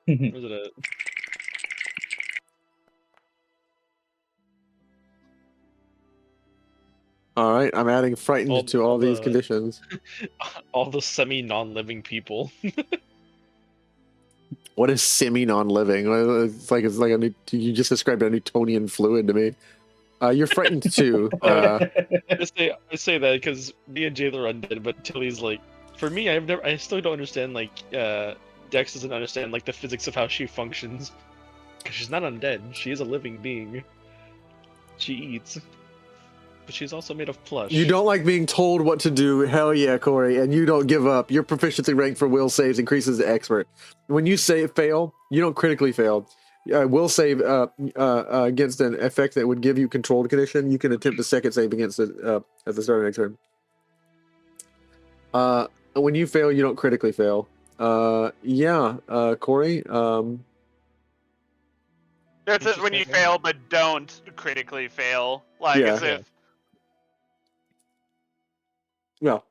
Where's it at? All right, I'm adding frightened to all these conditions. All the semi-non-living people. What is semi-non-living? It's like you just described a Newtonian fluid to me. You're frightened too. I say that because me and Jaethal are undead, but Tilly's like, for me, I still don't understand Dex doesn't understand the physics of how she functions. Because she's not undead. She is a living being. She eats. But she's also made of plush. You don't like being told what to do. Hell yeah, Corey. And you don't give up. Your proficiency rank for will saves increases to expert. When you fail, you don't critically fail. Will save against an effect that would give you controlled condition. You can attempt a second save against it at the start of next turn. When you fail, you don't critically fail. Corey. That says when you fail, but don't critically fail. As if. No.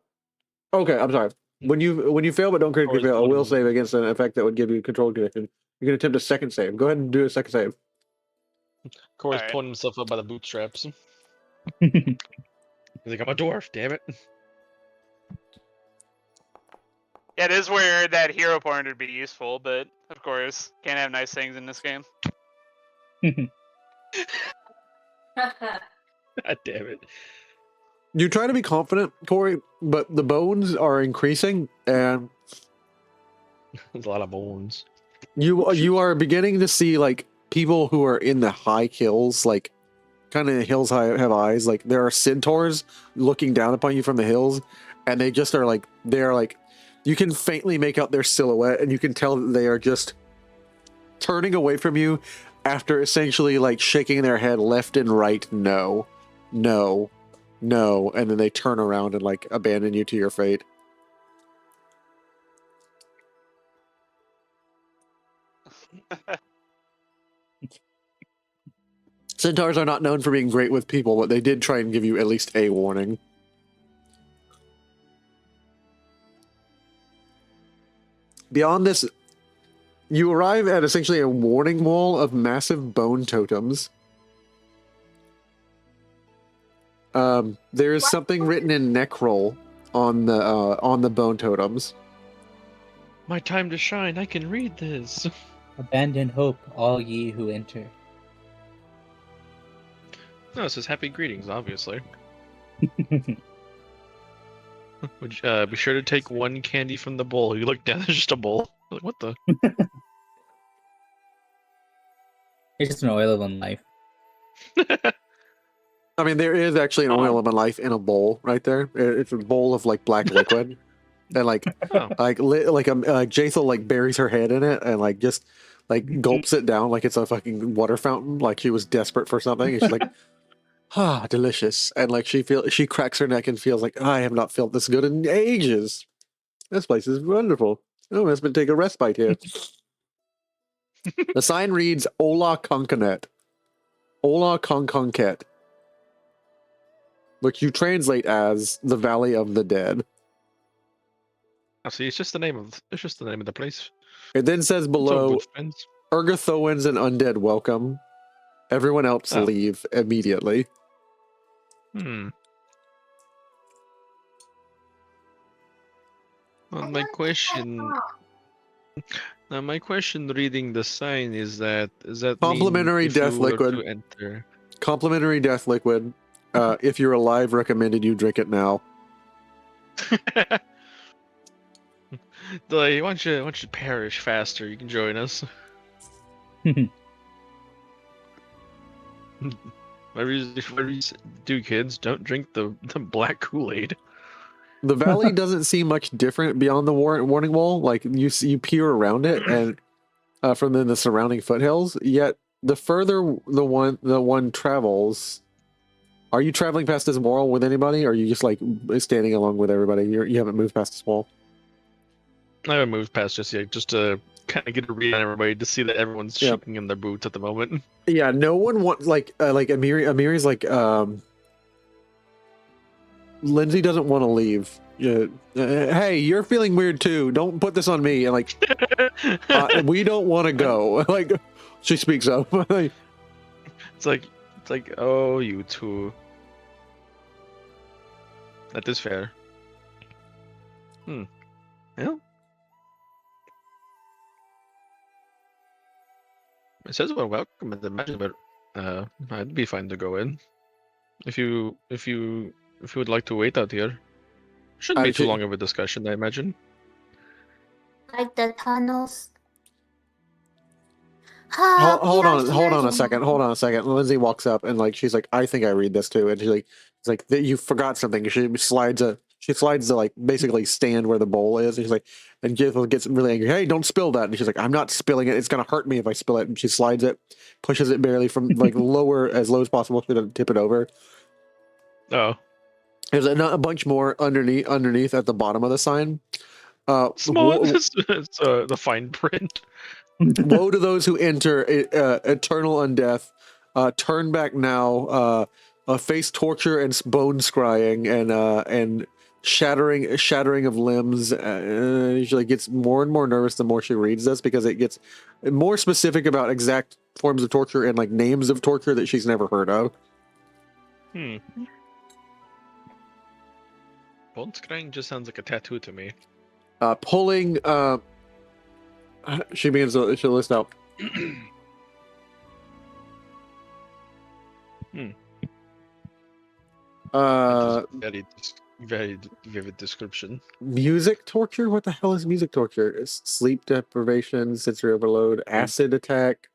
Okay, I'm sorry. When you fail but don't critically fail, a will save against an effect that would give you controlled condition. You can attempt a second save. Go ahead and do a second save. Corey's pulling himself up by the bootstraps. He's like, I'm a dwarf, damn it. Yeah, it is where that hero point would be useful, but of course, can't have nice things in this game. God damn it. You try to be confident, Corey, but the bones are increasing, and there's a lot of bones. You are beginning to see people who are in the high hills, kind of hills have eyes. There are centaurs looking down upon you from the hills, and they just are you can faintly make out their silhouette, and you can tell that they are just turning away from you after essentially shaking their head left and right. No, and then they turn around and abandon you to your fate. Centaurs are not known for being great with people, but they did try and give you at least a warning. Beyond this, you arrive at essentially a warning wall of massive bone totems. There is something written in Necroll on the bone totems. My time to shine. I can read this. Abandon hope, all ye who enter. No, it says happy greetings, obviously. Be sure to take one candy from the bowl. You look down, there's just a bowl. Like, what the? It's just an oil of life. I mean, there is actually an oil of my life in a bowl right there. It's a bowl of like black liquid, and like Jaethal like buries her head in it and like just like gulps it down like it's a fucking water fountain. Like she was desperate for something, and she's like, "Ah, delicious!" And like she cracks her neck and feels like I have not felt this good in ages. This place is wonderful. Oh, let's take a respite here. The sign reads "Ola Conconet," Ola Conconket, which you translate as the Valley of the Dead. Oh, see, it's just the name of the place. It then says below, Urgathoans and undead welcome. Everyone else leave immediately. Well, my question reading the sign is that Complimentary mean if death you were liquid. to enter? Complimentary death liquid. If you're alive, recommended you drink it now. Why don't you perish faster? You can join us. Whatever you do, kids, don't drink the black Kool-Aid. The valley doesn't seem much different beyond the warning wall. Like you peer around it and from the surrounding foothills. Yet the further the one travels, are you traveling past this wall with anybody, or are you just like standing along with everybody? You haven't moved past this wall. I haven't moved past just yet, just to kind of get a read on everybody to see that everyone's shaking in their boots at the moment. Yeah, no one wants like Amiri's like Lindsay doesn't want to leave. Hey, you're feeling weird too. Don't put this on me. And like, we don't want to go. Like, she speaks up. It's like, oh, you two. That is fair. Yeah. It says we're welcome at the mansion, but I'd be fine to go in. If you would like to wait out here. Shouldn't be too long of a discussion, I imagine. Like the tunnels. Hold on a second. Lindsay walks up and like she's like, I think I read this too, and she's like, it's like you forgot something. She slides the like basically stand where the bowl is. And she's like, and Jaethal gets really angry. Hey, don't spill that. And she's like, I'm not spilling it. It's gonna hurt me if I spill it. And she slides it, pushes it barely from like low as possible. She doesn't tip it over. Oh. There's a bunch more underneath at the bottom of the sign. Small. It's the fine print. Woe to those who enter eternal undeath. Turn back now. Face torture and bone scrying and shattering of limbs. She like gets more and more nervous the more she reads this because it gets more specific about exact forms of torture and like names of torture that she's never heard of. Bone scrying just sounds like a tattoo to me. Pulling. She begins to list out. Very vivid description. Music torture? What the hell is music torture? It's sleep deprivation, sensory overload, acid attack,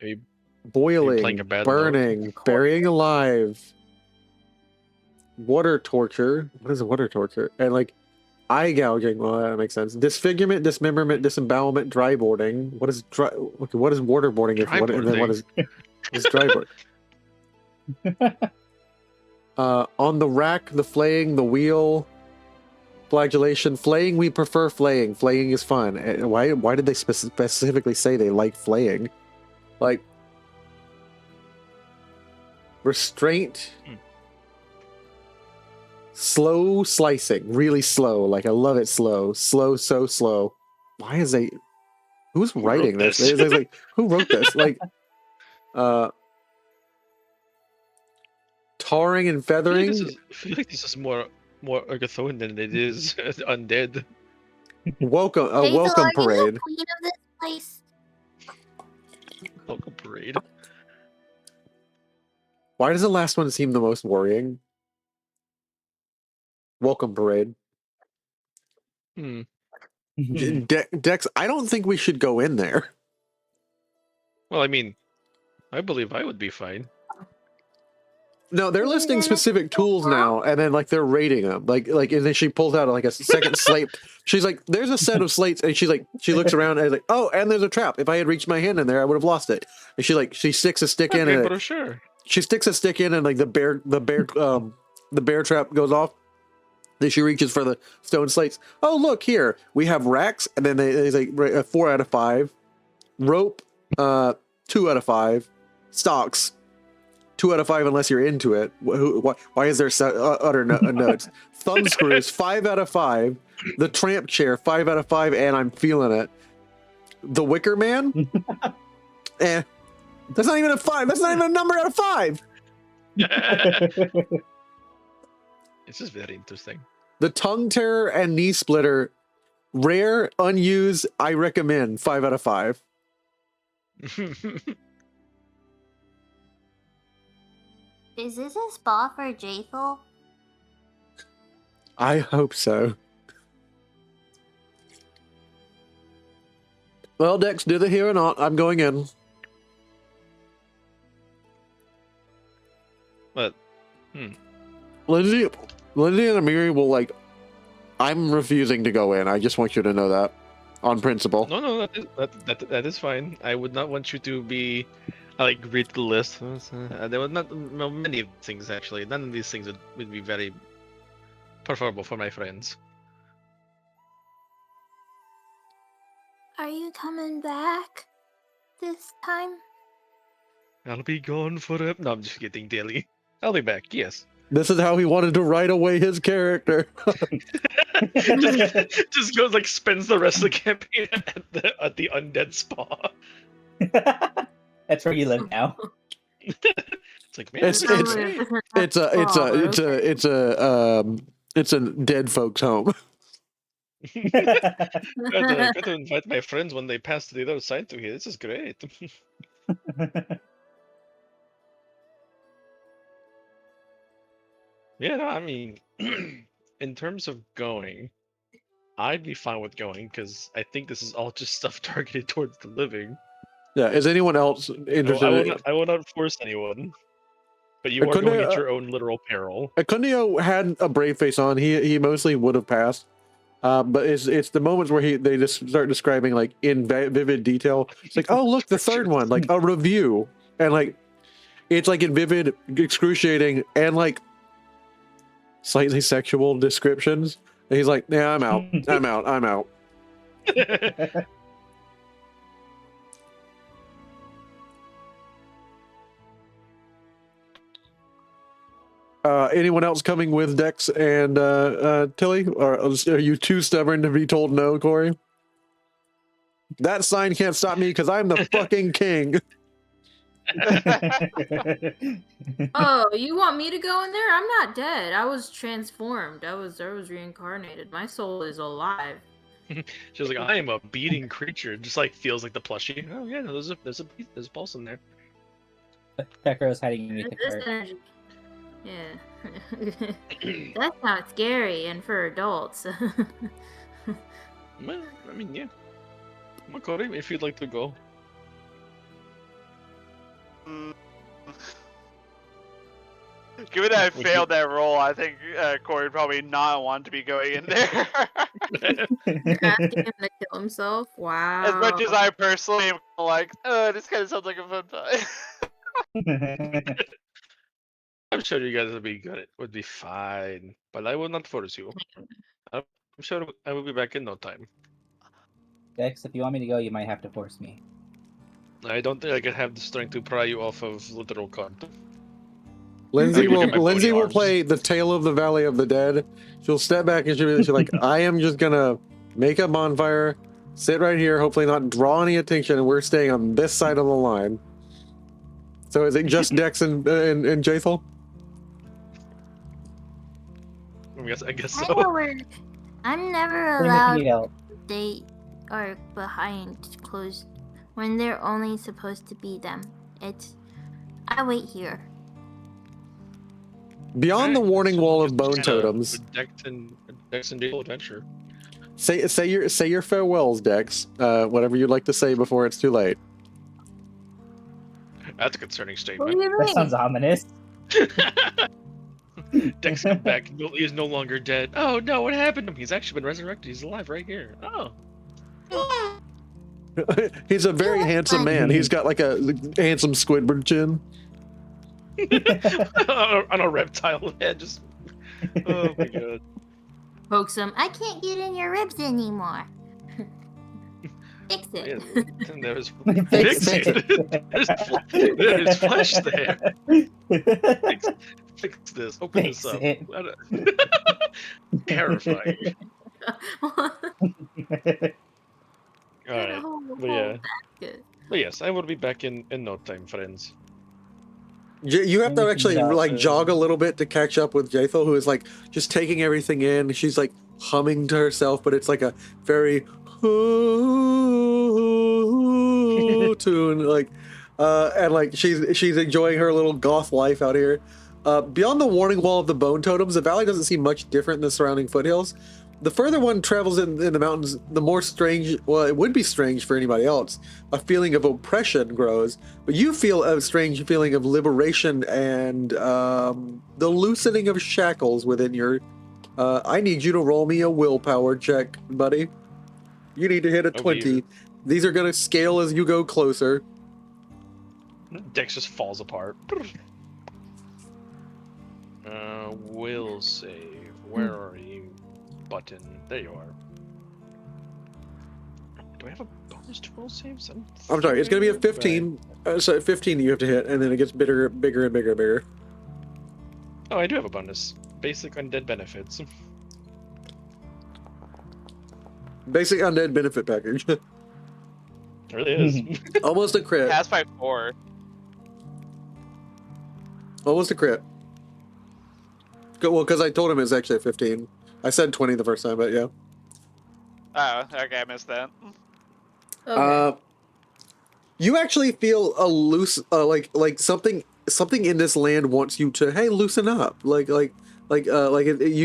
boiling, burning, burying alive, water torture. What is water torture? And like eye gouging. Well, that makes sense. Disfigurement, dismemberment, disembowelment, dryboarding. What is what is waterboarding? And then what is dryboarding? On the rack, the flaying, the wheel, flagellation, flaying. We prefer flaying. Flaying is fun. Why did they specifically say they like flaying? Like restraint. Slow slicing, really slow. Like I love it slow, so slow. Why is who's writing this? It's like who wrote this? Like, tarring and feathering. I feel like this is more Urgathoan than it is undead. Welcome, Jaethal, welcome are you parade. the queen of this place? Welcome parade. Why does the last one seem the most worrying? Welcome, Parade. Hmm. Dex, I don't think we should go in there. Well, I mean, I believe I would be fine. No, they're listing specific tools now, and then like they're rating them. Like, and then she pulls out like a second slate. She's like, "There's a set of slates," and she looks around and is like, "Oh, and there's a trap. If I had reached my hand in there, I would have lost it." And she sticks a stick in, and sure. She sticks a stick in, and like the bear trap goes off. Then she reaches for the stone slates. Oh, look here, we have racks, and then they like 4 out of 5, rope, 2 out of 5, stocks. 2 out of 5 unless you're into it. Why is there utter notes? Thumb screws, 5 out of 5. The tramp chair, 5 out of 5, and I'm feeling it. The Wicker Man, that's not even a 5. That's not even a number out of 5. This is very interesting. The tongue terror and knee splitter, rare, unused. I recommend 5 out of 5. Is this a spot for Jaethal? I hope so. Well, Dex, did it here or not? I'm going in. But, Lindsay and Amiri will like. I'm refusing to go in. I just want you to know that, on principle. No, that is fine. I would not want you to be. I like read the list. There were not many things actually. None of these things would be very preferable for my friends. Are you coming back this time? I'll be gone forever. No, I'm just kidding, Daily. I'll be back. Yes. This is how he wanted to write away his character. just goes like spends the rest of the campaign at the undead spa. That's where you live now. It's like, man, it's a dead folks home. got to invite my friends when they pass to the other side to here. This is great. Yeah, no, I mean, in terms of going, I'd be fine with going because I think this is all just stuff targeted towards the living. Yeah, is anyone else interested? I will not force anyone, but you are going at your own literal peril. Acundio had a brave face on. He mostly would have passed, but it's the moments where they just start describing like in vivid detail. It's like, oh look, the third one, like a review, and like it's like in vivid, excruciating, and like slightly sexual descriptions. And he's like, yeah, I'm out. I'm out. Anyone else coming with Dex and Tilly? Or are you too stubborn to be told no, Corey? That sign can't stop me because I'm the fucking king. Oh, you want me to go in there? I'm not dead. I was transformed. I was reincarnated. My soul is alive. She was like, I am a beating creature. Just like feels like the plushie. Oh yeah, no, there's a pulse in there. Tekra is hiding in the cart. Energy. Yeah. That's not scary and for adults. Well, I mean, yeah. Well, Corey, if you'd like to go. Given that I failed that roll, I think Corey would probably not want to be going in there. Asking him to kill himself? Wow. As much as I personally am like, this kind of sounds like a fun time. I'm sure you guys would be good. It would be fine, but I will not force you. I'm sure I will be back in no time. Dex, if you want me to go, you might have to force me. I don't think I can have the strength to pry you off of literal content. Lindsay will play the Tale of the Valley of the Dead. She'll step back and she'll like, I am just gonna make a bonfire, sit right here, hopefully not draw any attention, and we're staying on this side of the line. So is it just Dex and Jaethal? I guess so. I'm never allowed to stay or behind closed when they're only supposed to be them. I wait here. Beyond the Alright, warning so wall we'll of just bone chat, totems, Dex and Jaethal adventure. say your farewells, Dex. Whatever you'd like to say before it's too late. That's a concerning What do statement. you That mean? sounds ominous. Dex come back. He is no longer dead. Oh no, what happened to him? He's actually been resurrected. He's alive right here. Oh. He's a very handsome man. He's got like a handsome Squidward chin. On a reptile head, just. Oh my god. Pokes him. I can't get in your ribs anymore. Fix Yeah, it. and there's Fix fix it. There's flesh there. Fix this. Open Fix this up. it. Terrifying. Alright. Whole But yeah. basket. But yes, I will be back in no time, friends. You have to actually like jog a Um, little bit to catch up with Jaethal, who is like just taking everything in. She's like humming to herself, but it's like a very tune, like, and like she's enjoying her little goth life out here. Beyond the warning wall of the bone totems, the valley doesn't seem much different than the surrounding foothills. The further one travels in the mountains, the more strange, well, it would be strange for anybody else, a feeling of oppression grows. But you feel a strange feeling of liberation and the loosening of shackles within your... I need you to roll me a willpower check, buddy. You need to hit a 20. These are going to scale as you go closer. Dex just falls apart. Will save. Where are you? Button. There you are. Do I have a bonus to roll saves? I'm sorry, it's going to be a 15. So 15 that you have to hit, and then it gets bigger and bigger and bigger. Oh, I do have a bonus. Basic undead benefits. Basic undead benefit package. It really is. Almost a crit. Pass by 4. Almost a crit. Well, because I told him it's actually a 15. I said 20 the first time, but yeah. Oh, okay, I missed that. Okay. You actually feel a loose, like something in this land wants you to, hey, loosen up. You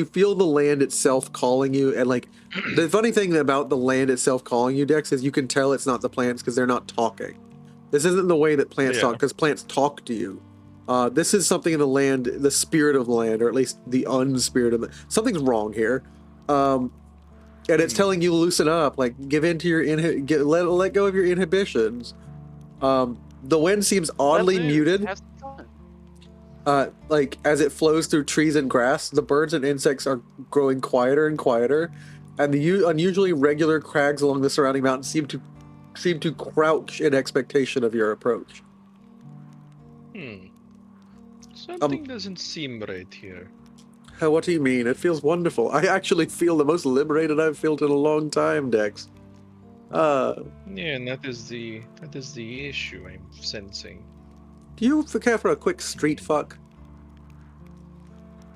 feel the land itself calling you, and like the funny thing about the land itself calling you, Dex, is you can tell it's not the plants because they're not talking. This isn't the way that plants talk, because plants talk to you. This is something in the land, the spirit of the land, or at least the unspirit of the... Something's wrong here. And it's telling you to loosen up, like, give in to your... let go of your inhibitions. The wind seems oddly muted. Have some fun. Like, as it flows through trees and grass, the birds and insects are growing quieter and quieter, and the unusually regular crags along the surrounding mountains seem to crouch in expectation of your approach. Something doesn't seem right here. What do you mean? It feels wonderful. I actually feel the most liberated I've felt in a long time, Dex. Yeah, and that is the issue I'm sensing. Do you care for a quick street fuck?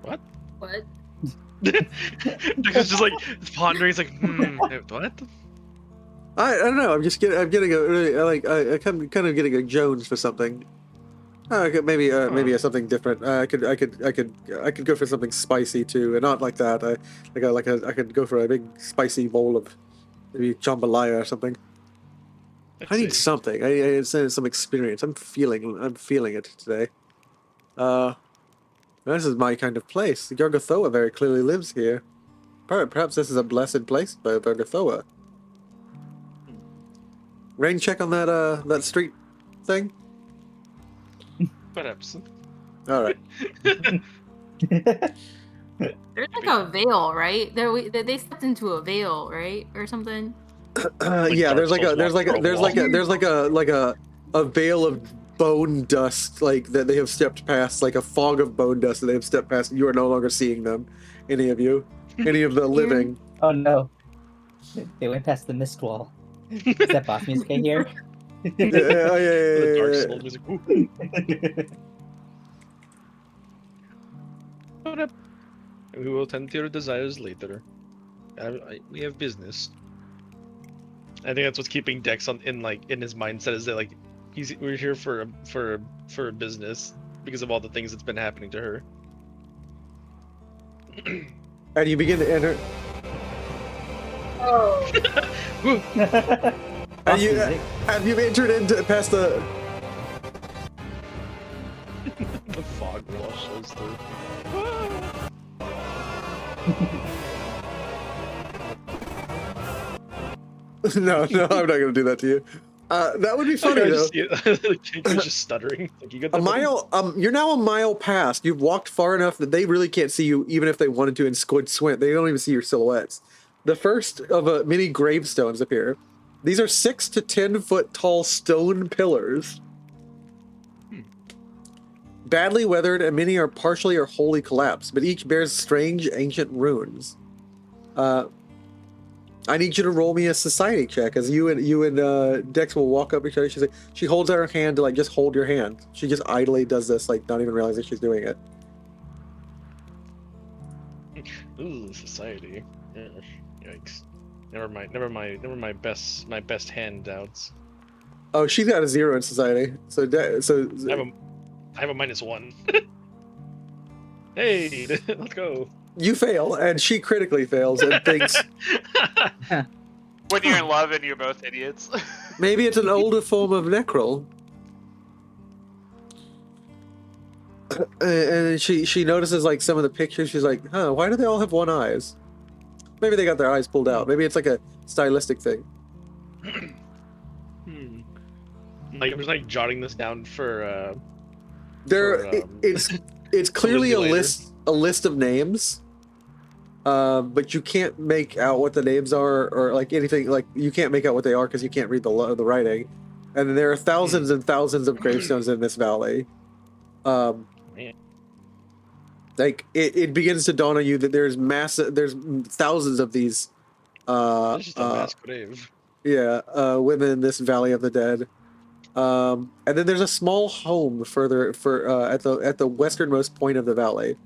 What? What? Dex is just like pondering. He's like, what? I don't know. I'm getting a kind of getting a Jones for something. Maybe something different. I could go for something spicy too, and not like that. I could go for a big spicy bowl of maybe jambalaya or something. I need something. I need some experience. I'm feeling it today. This is my kind of place. Gargathoa very clearly lives here. Perhaps this is a blessed place by Gargathoa. Rain check on that street thing. Perhaps. All right. There's like a veil, right? They stepped into a veil, right, or something. Yeah, there's like a veil of bone dust, like that they have stepped past, like a fog of bone dust that they have stepped past. And you are no longer seeing them, any of you, any of the living. Oh no, they went past the mist wall. Is that boss music I hear? The Dark Soul music. We will tend to your desires later. We have business. I think that's what's keeping Dex in his mindset, is that like we're here for a business because of all the things that's been happening to her. And you begin to enter. Oh. And you have you entered into past the The fog washes through. No, I'm not gonna do that to you. That would be funny I though. just see it. King's just stuttering. Like, you got A that one? mile, you're now a mile past. You've walked far enough that they really can't see you, even if they wanted to and squint. They don't even see your silhouettes. The first of many gravestones appear. These are 6 to 10 foot tall stone pillars. Badly weathered, and many are partially or wholly collapsed, but each bears strange ancient runes. I need you to roll me a society check, as you and Dex will walk up each other. She holds out her hand to like just hold your hand. She just idly does this, like not even realizing she's doing it. Ooh, society. Yeah. Yikes. Never my best handouts. Oh, she's got a 0 in society. So I have a -1. Hey, let's go. you fail, and she critically fails and thinks When you're in love and you're both idiots. maybe it's an older form of necrol. And she notices like some of the pictures. She's like, huh, why do they all have one eyes? Maybe they got their eyes pulled out. Maybe it's like a stylistic thing. Like I'm just like jotting this down for it's clearly a list of names, but you can't make out what the names are or like anything. Like you can't make out what they are because you can't read the writing. And then there are thousands and thousands of gravestones in this valley. Like it begins to dawn on you that there's thousands of these. It's just a mass grave. Yeah, within this Valley of the Dead. And then there's a small home further at the westernmost point of the valley,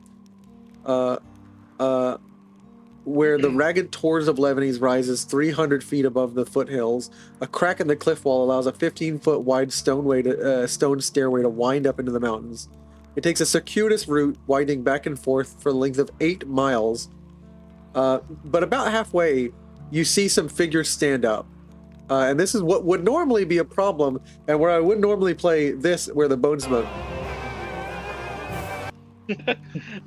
where the ragged tors of Lebanese rises 300 feet above the foothills. A crack in the cliff wall allows a 15-foot wide stone stairway to wind up into the mountains. It takes a circuitous route winding back and forth for the length of 8 miles. But about halfway, you see some figures stand up. And this is what would normally be a problem, and where I would normally play this, where the bone smoke.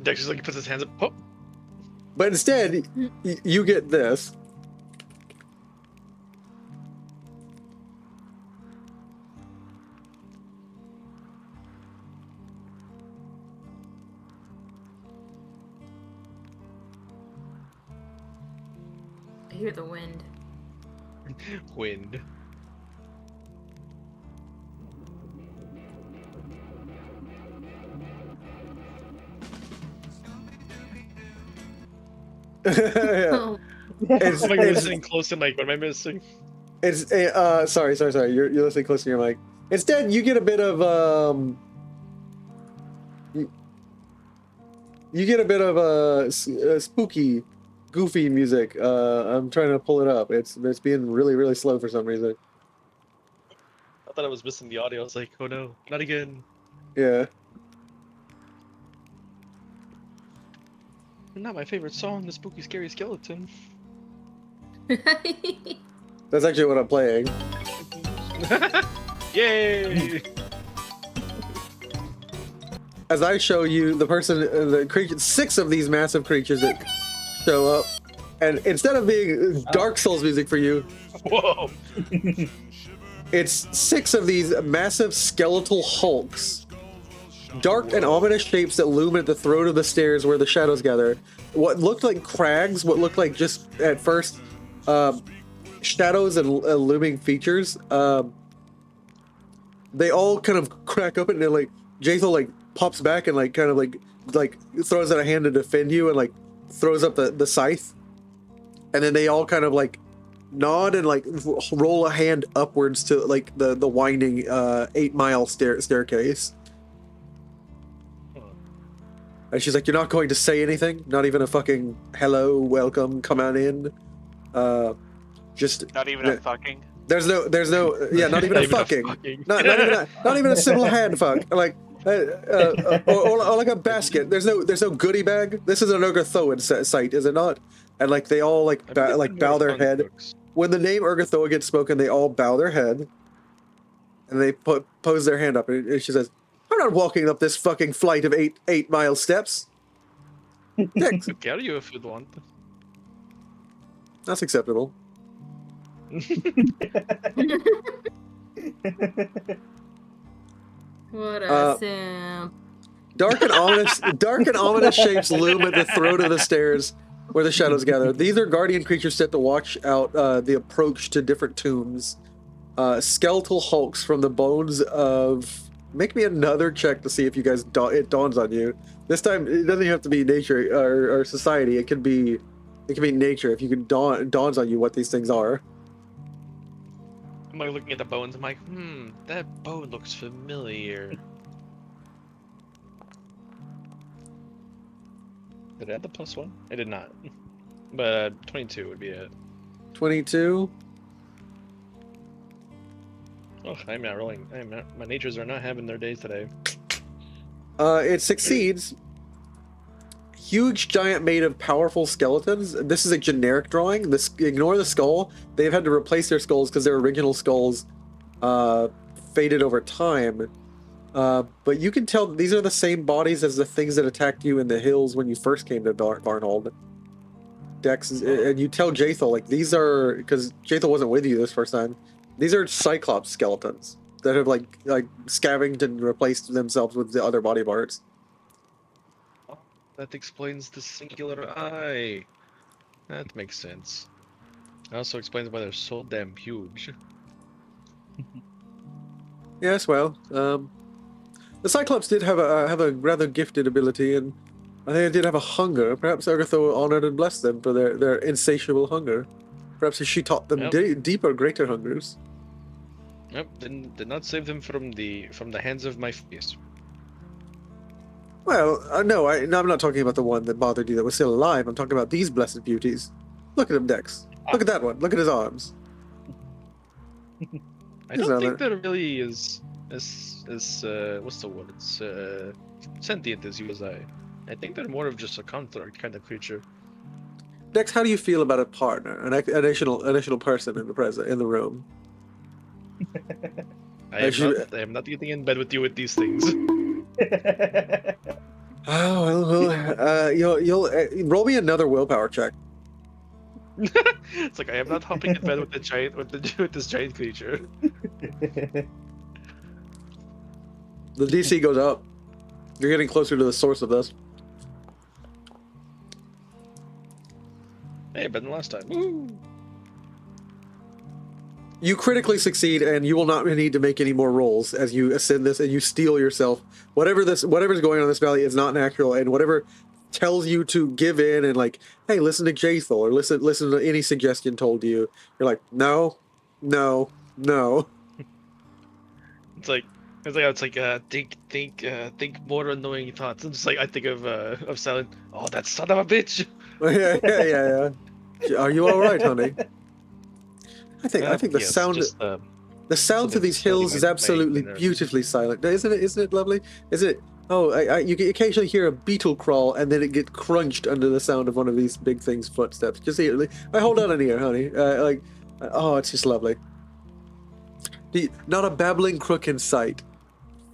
Dex just like puts his hands up. Oh. But instead, you get this. I hear the wind. Wind. Yeah. It's like listening close and like, what am I missing? It's sorry. You're listening close to your mic. Instead, you get a bit of you get a bit of spooky, goofy music. I'm trying to pull it up. It's being really, really slow for some reason. I thought I was missing the audio. I was like, oh no, not again. Yeah. Not my favorite song, the spooky, scary skeleton. That's actually what I'm playing. Yay! As I show you the creature, 6 of these massive creatures that show up, and instead of being Dark Souls music for you, whoa, it's 6 of these massive skeletal hulks, dark and ominous shapes that loom at the throat of the stairs where the shadows gather. What looked like crags, what looked like just at first shadows and looming features, they all kind of crack open, and then like Jaethal like pops back and like kind of like throws out a hand to defend you and like throws up the scythe, and then they all kind of like nod and like roll a hand upwards to like the winding 8-mile staircase. And she's like, you're not going to say anything? Not even a fucking hello, welcome, come on in? Just not even a fucking. There's no, yeah, not even a fucking. Not even a simple hand fuck. Like, Or like a basket. There's no goodie bag. This is an Urgathoan site, is it not? And like they all like bow their head when the name Urgathoa gets spoken. They all bow their head, and they pose their hand up. And she says, "I'm not walking up this fucking flight of 8-mile steps." Dex. I'll carry you if you'd want. That's acceptable. What a simp. Dark and ominous shapes loom at the throat of the stairs where the shadows gather. These are guardian creatures set to watch out the approach to different tombs. Skeletal hulks from the bones of... Make me another check to see if you guys it dawns on you. This time, it doesn't have to be nature or society. It can be nature. If you can dawns on you what these things are. I'm like looking at the bones. I'm like, that bone looks familiar. Did I add the +1? I did not. But 22 would be it. 22. Oh, I'm not rolling. My natures are not having their days today. It succeeds. Huge giant made of powerful skeletons. This is a generic drawing. Ignore the skull. They've had to replace their skulls because their original skulls faded over time. But you can tell these are the same bodies as the things that attacked you in the hills when you first came to Barnhold. Dex, and you tell Jaethal, like, these are, because Jaethal wasn't with you this first time, these are Cyclops skeletons that have like scavenged and replaced themselves with the other body parts. That explains the singular eye. That makes sense. It also explains why they're so damn huge. Yes, well, the Cyclops did have a rather gifted ability, and I think they did have a hunger. Perhaps Urgathoa honored and blessed them for their insatiable hunger. Perhaps she taught them deeper, greater hungers. Yep, did not save them from the hands of my face. Well, no, I'm not talking about the one that bothered you that was still alive. I'm talking about these blessed beauties. Look at him, Dex. Look at that one. Look at his arms. I don't think that really is what's the word? It's sentient as you as I. I think they're more of just a construct kind of creature. Dex, how do you feel about a partner, an additional person in the room? I am not getting in bed with you with these things. Oh well, you'll roll me another willpower check. It's like I am not hopping in bed with this giant creature. The DC goes up. You're getting closer to the source of this. Hey, better than last time. Woo! You critically succeed, and you will not need to make any more rolls as you ascend this and you steel yourself. Whatever's going on in this valley is not natural, and whatever tells you to give in and like, hey, listen to Jaethal or listen to any suggestion told to you. You're like, no. It's like think more annoying thoughts. It's just like I think of Silent. Oh, that son of a bitch. yeah. Are you all right, honey? I think the sound of these hills is absolutely beautifully silent. Isn't it lovely? Isn't it? Oh, you can occasionally hear a beetle crawl, and then it gets crunched under the sound of one of these big things' footsteps. Just hear, I hold on in here, honey. It's just lovely. Not a babbling crook in sight.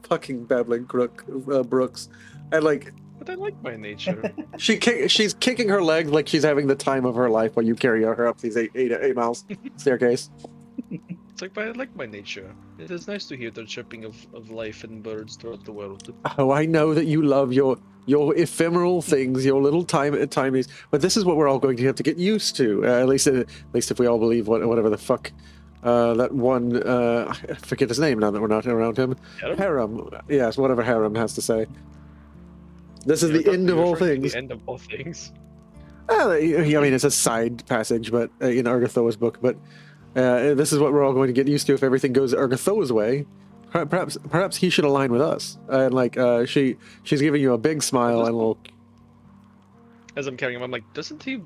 Fucking babbling crook, Brooks, and like. But I like my nature. She's kicking her leg like she's having the time of her life while you carry her up these 8 miles staircase. It's like, but I like my nature. It is nice to hear the chirping of life and birds throughout the world. Oh, I know that you love your ephemeral things, your little timies, but this is what we're all going to have to get used to. At least if we all believe whatever the fuck that one I forget his name now that we're not around him. Harem. Yes, whatever Harem has to say. This is the end of all things. The end of all things. I mean, it's a side passage, but in Urgathoa's book. But this is what we're all going to get used to if everything goes Urgathoa's way. Perhaps he should align with us. And she's giving you a big smile and a little. As I'm carrying him, I'm like, doesn't he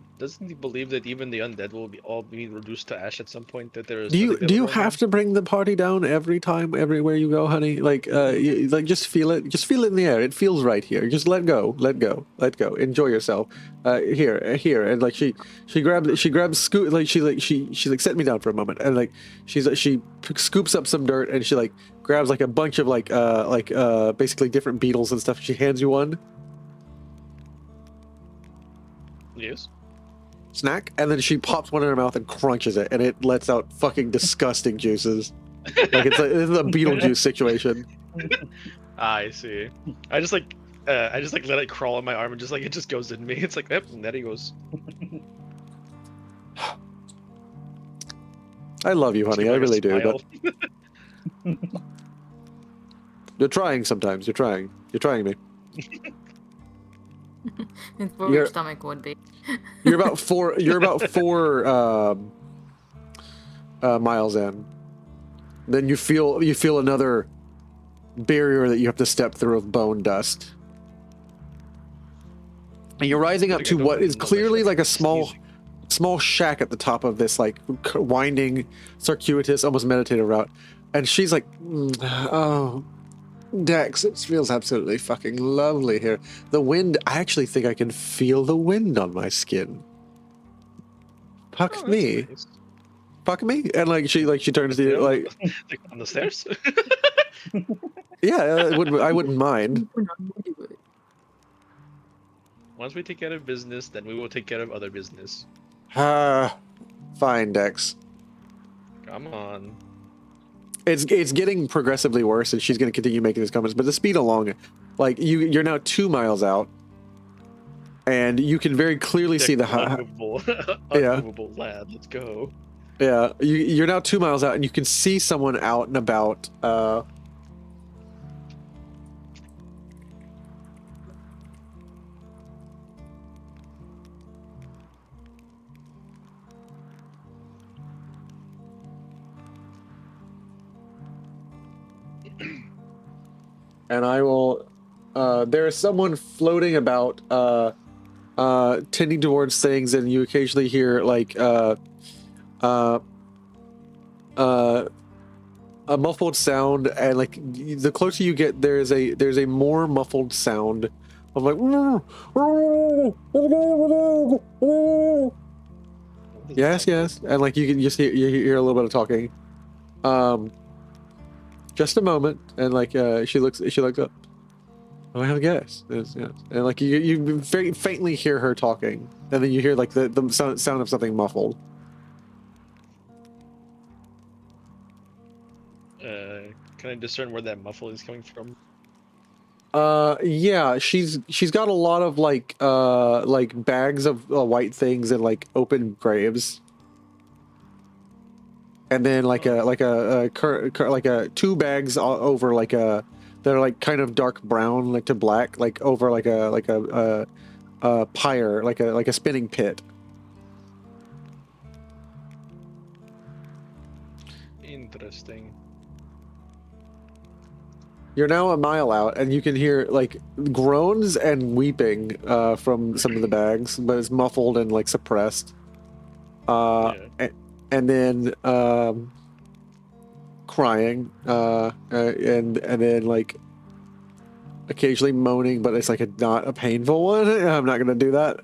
believe that even the undead will all be reduced to ash at some point? That there is nothing that Do will you remain? have to bring the party down every time, everywhere you go, honey? Like, like just feel it in the air. It feels right here. Just let go. Enjoy yourself. Here, and like she grabs scoop, like she set me down for a moment, and like she scoops up some dirt, and she like grabs like a bunch of basically different beetles and stuff. She hands you one. Yes. Snack, and then she pops one in her mouth and crunches it, and it lets out fucking disgusting juices. Like it's a Beetlejuice situation. I see. I just like let it crawl on my arm and just like it just goes in me. It's like, yep, and there he goes. I love you, honey. I really do. But you're trying sometimes. You're trying me. It's where your stomach would be. You're about four miles in. Then you feel another barrier that you have to step through of bone dust. And you're rising up to what is clearly like a small shack at the top of this like winding, circuitous, almost meditative route. And she's like, oh, Dex, it feels absolutely fucking lovely here. The wind, I actually think I can feel the wind on my skin. Fuck me. Nice. Fuck me. And like she turns to you like on the stairs. Yeah, I wouldn't mind. Once we take care of business, then we will take care of other business. Fine, Dex. Come on. It's getting progressively worse, and she's going to continue making these comments. But the speed along, like you're now 2 miles out, and you can very clearly see the unmovable lad. Let's go. Yeah, you're now 2 miles out, and you can see someone out and about. And I will. There is someone floating about, tending towards things, and you occasionally hear like a muffled sound, and like the closer you get, there's a more muffled sound of like. Yes, and like you can just hear a little bit of talking. Just a moment, and like she looks up. Oh, I have a guess. Yes. And like you very faintly hear her talking, and then you hear like the sound of something muffled. Can I discern where that muffle is coming from? Yeah, she's got a lot of like bags of white things and like open graves. And then like two bags over like they're like kind of dark brown, like to black, like over like a pyre, like a spinning pit. Interesting. You're now a mile out, and you can hear like groans and weeping from some of the bags, but it's muffled and like suppressed. And then crying, and then like occasionally moaning, but it's like not a painful one. I'm not gonna do that.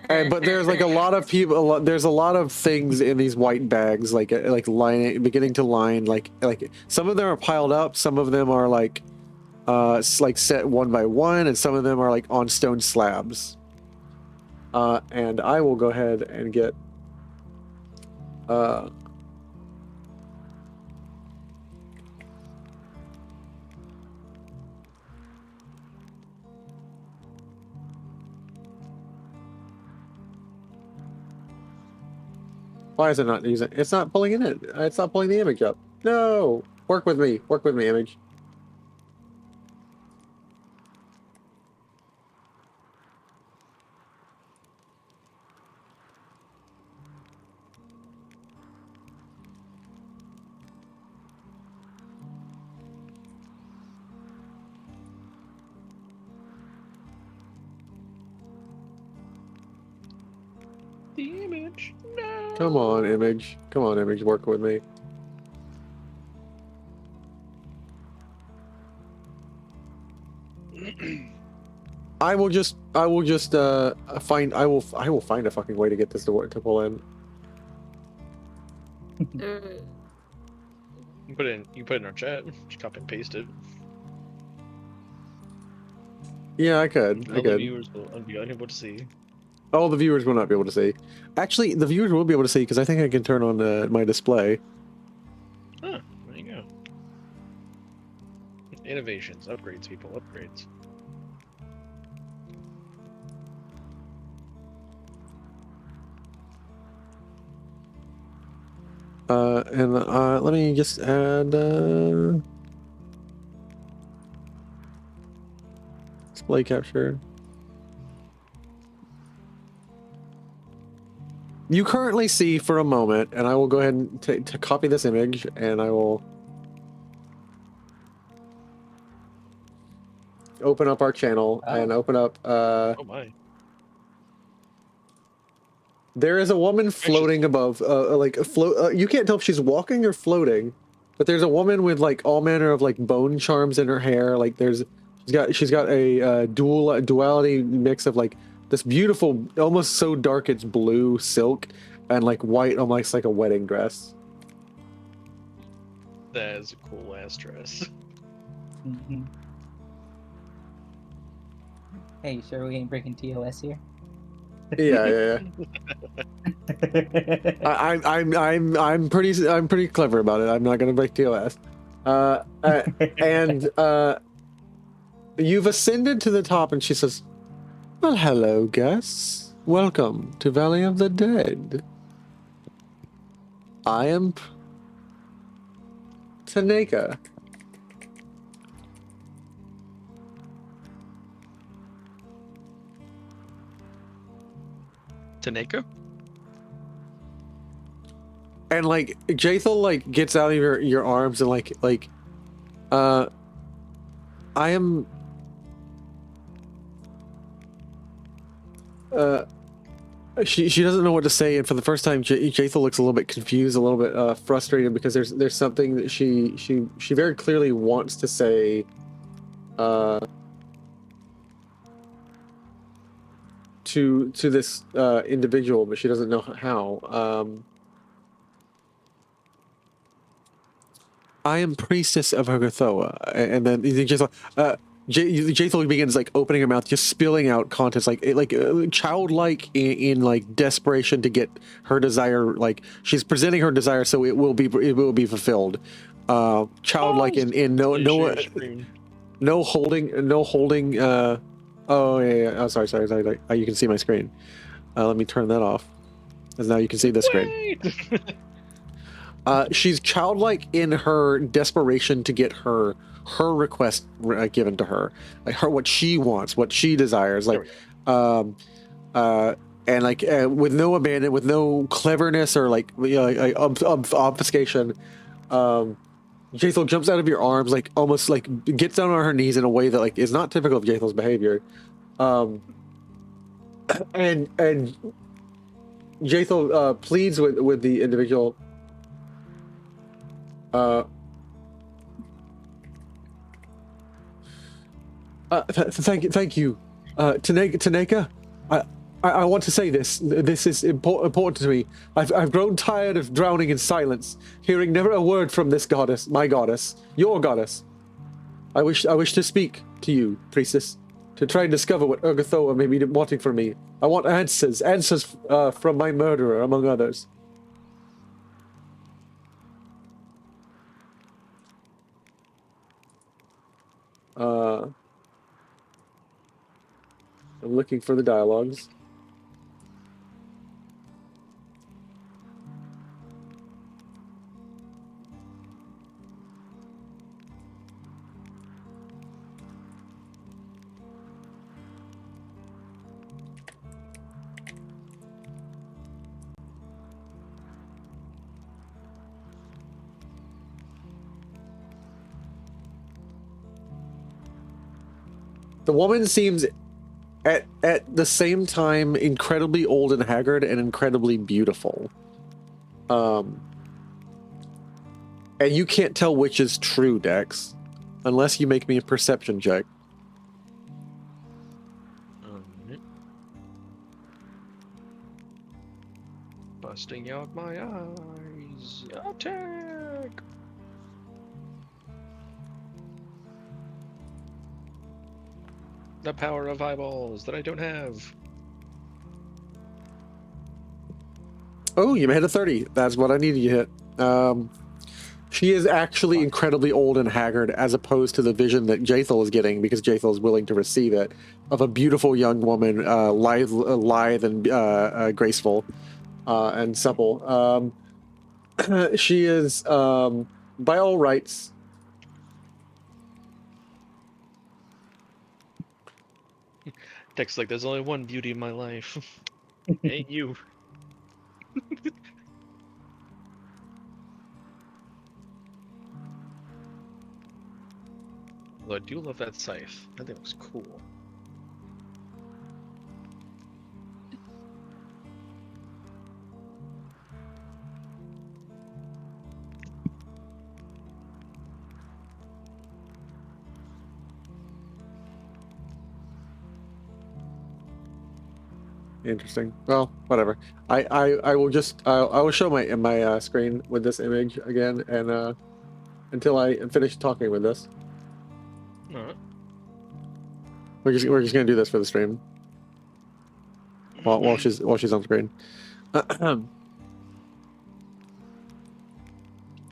But there's like a lot of people. There's a lot of things in these white bags, like beginning to line. Like some of them are piled up, some of them are like set one by one, and some of them are like on stone slabs. And I will go ahead and get why is it not using? It's not pulling it in. It's not pulling the image up. No, work with me, image. the image. No. Come on, Image. Come on, Image. Work with me. I will just find I will find a fucking way to get this to pull in. You put it in our chat. Just copy and paste it. Yeah, I could. All the viewers will be unable to see. All the viewers will not be able to see. Actually, the viewers will be able to see because I think I can turn on my display. Huh, there you go. Innovations, upgrades, people, upgrades. And let me just add display capture. You currently see for a moment, and I will go ahead and to copy this image, and I will open up our channel and open up. Oh my! There is a woman floating above, like float. You can't tell if she's walking or floating, but there's a woman with like all manner of like bone charms in her hair. Like she's got a duality mix of like this beautiful, almost so dark it's blue silk, and like white, almost like a wedding dress. That is a cool ass dress. Mm-hmm. Hey, you sure we ain't breaking TOS here? Yeah. I'm pretty clever about it. I'm not gonna break TOS. And you've ascended to the top, and she says, "Well, hello, guests. Welcome to Valley of the Dead. I am Tanaka." Tanaka? And like Jaethal like gets out of your arms and like I am she doesn't know what to say, and for the first time Jaethal looks a little bit confused, a little bit frustrated, because there's something that she very clearly wants to say to this individual, but she doesn't know how. I am priestess of Urgathoa, and then Jaethal begins like opening her mouth, just spilling out contents like childlike in like desperation to get her desire. Like she's presenting her desire, so it will be fulfilled. Childlike in no holding. Oh yeah. Oh, sorry. Oh, you can see my screen. Let me turn that off, because now you can see the screen. She's childlike in her desperation to get her request given to her, like what she wants, what she desires, like, and like with no abandon, with no cleverness or like obfuscation. Jaethal jumps out of your arms, like almost like gets down on her knees in a way that like is not typical of Jaethal's behavior. And Jaethal pleads with the individual. Thank you, Tanaka. I want to say this. This is important to me. I've grown tired of drowning in silence, hearing never a word from this goddess, my goddess, your goddess. I wish to speak to you, priestess, to try and discover what Urgathoa may be wanting from me. I want answers from my murderer, among others. I'm looking for the dialogues. The woman seems at the same time incredibly old and haggard and incredibly beautiful. And you can't tell which is true, Dex, unless you make me a perception check. Busting out my eyes. Attack! The power of eyeballs that I don't have. Oh, you made a 30. That's what I needed you to hit. She is actually incredibly old and haggard, as opposed to the vision that Jaethal is getting, because Jaethal is willing to receive it, of a beautiful young woman, lithe and graceful and supple. She is, by all rights, Dex like, there's only one beauty in my life. Ain't you. Although I do love that scythe. That thing looks cool. interesting. Well, whatever. I will just I will show my screen with this image again, and until I finish talking with this. Alright. We're just gonna do this for the stream while she's on screen.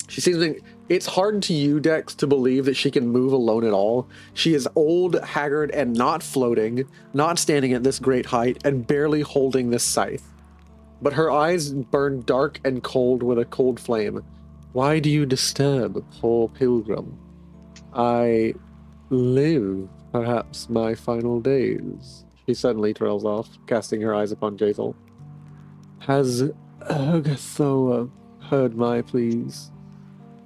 She seems like it's hard to you, Dex, to believe that she can move alone at all. She is old, haggard, and not floating, not standing at this great height, and barely holding this scythe. But her eyes burn dark and cold with a cold flame. Why do you disturb, poor pilgrim? I live, perhaps, my final days. She suddenly trails off, casting her eyes upon Jaethal. Has Urgathoa heard my pleas?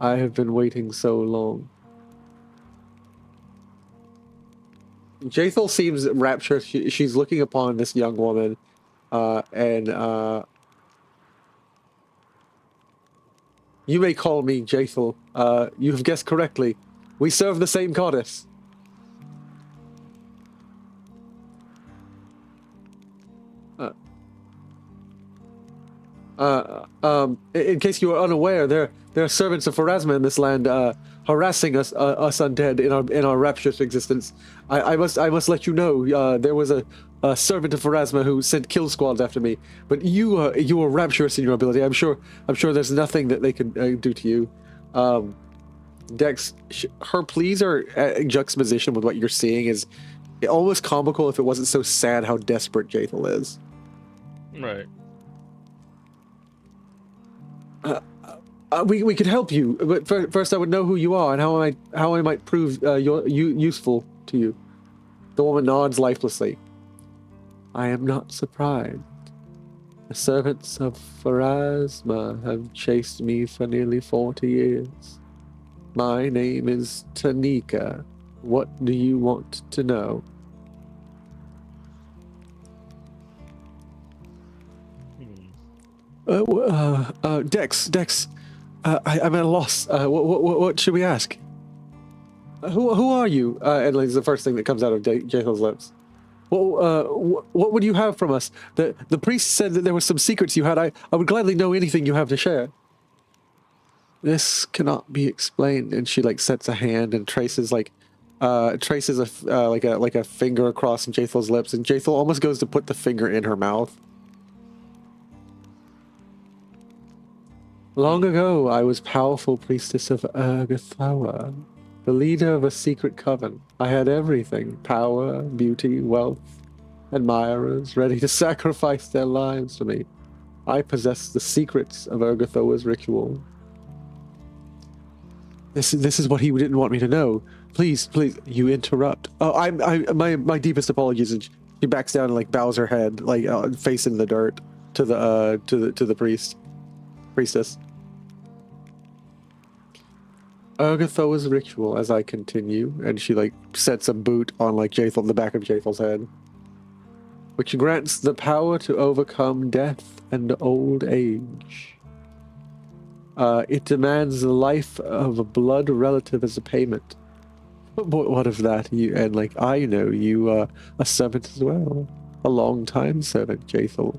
I have been waiting so long. Jaethal seems rapturous. She's looking upon this young woman, and you may call me Jaethal. You have guessed correctly. We serve the same goddess. In case you are unaware, there are servants of Pharasma in this land, harassing us undead in our rapturous existence. I must let you know, there was a servant of Pharasma who sent kill squads after me. But you are rapturous in your ability. I'm sure there's nothing that they could do to you. Dex, her pleas are in juxtaposition with what you're seeing is almost comical if it wasn't so sad how desperate Jaethal is. Right. We could help you, but first I would know who you are and how I might prove useful to you. The woman nods lifelessly. I am not surprised. The servants of Pharasma have chased me for nearly 40 years. My name is Tanika. What do you want to know? Dex, I'm at a loss. What should we ask? Who are you? And it's the first thing that comes out of Jaethal's lips. What would you have from us? The priest said that there were some secrets you had. I would gladly know anything you have to share. This cannot be explained. And she sets a hand and traces a finger across Jaethal's lips, and Jaethal almost goes to put the finger in her mouth. Long ago, I was powerful priestess of Urgathoa, the leader of a secret coven. I had everything: power, beauty, wealth, admirers ready to sacrifice their lives for me. I possessed the secrets of Urgathoa's ritual. This is what he didn't want me to know. Please, you interrupt. Oh, my deepest apologies. And she backs down and bows her head, face in the dirt to the priestess. Urgathoa's ritual, as I continue, and she sets a boot on Jaethal, the back of Jaethal's head. which grants the power to overcome death and old age. It demands the life of a blood relative as a payment. But what of that? And like, I know you are a servant as well, a long-time servant, Jaethal.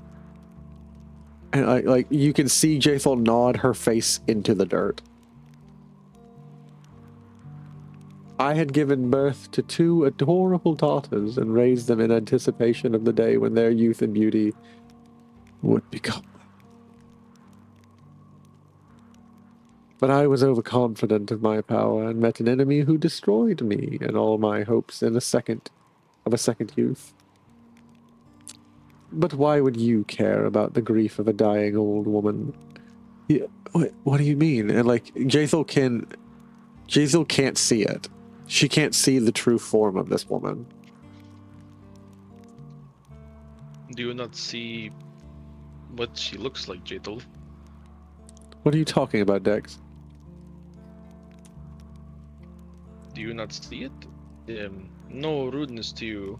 And like, you can see Jaethal nod her face into the dirt. I had given birth to 2 adorable daughters and raised them in anticipation of the day when their youth and beauty would become. But I was overconfident of my power and met an enemy who destroyed me and all my hopes in a second youth. But why would you care about the grief of a dying old woman? Yeah, what do you mean? And like, Jaethal can't see it. She can't see the true form of this woman. Do you not see what she looks like, Jaethal? What are you talking about, Dex? Do you not see it? No rudeness to you.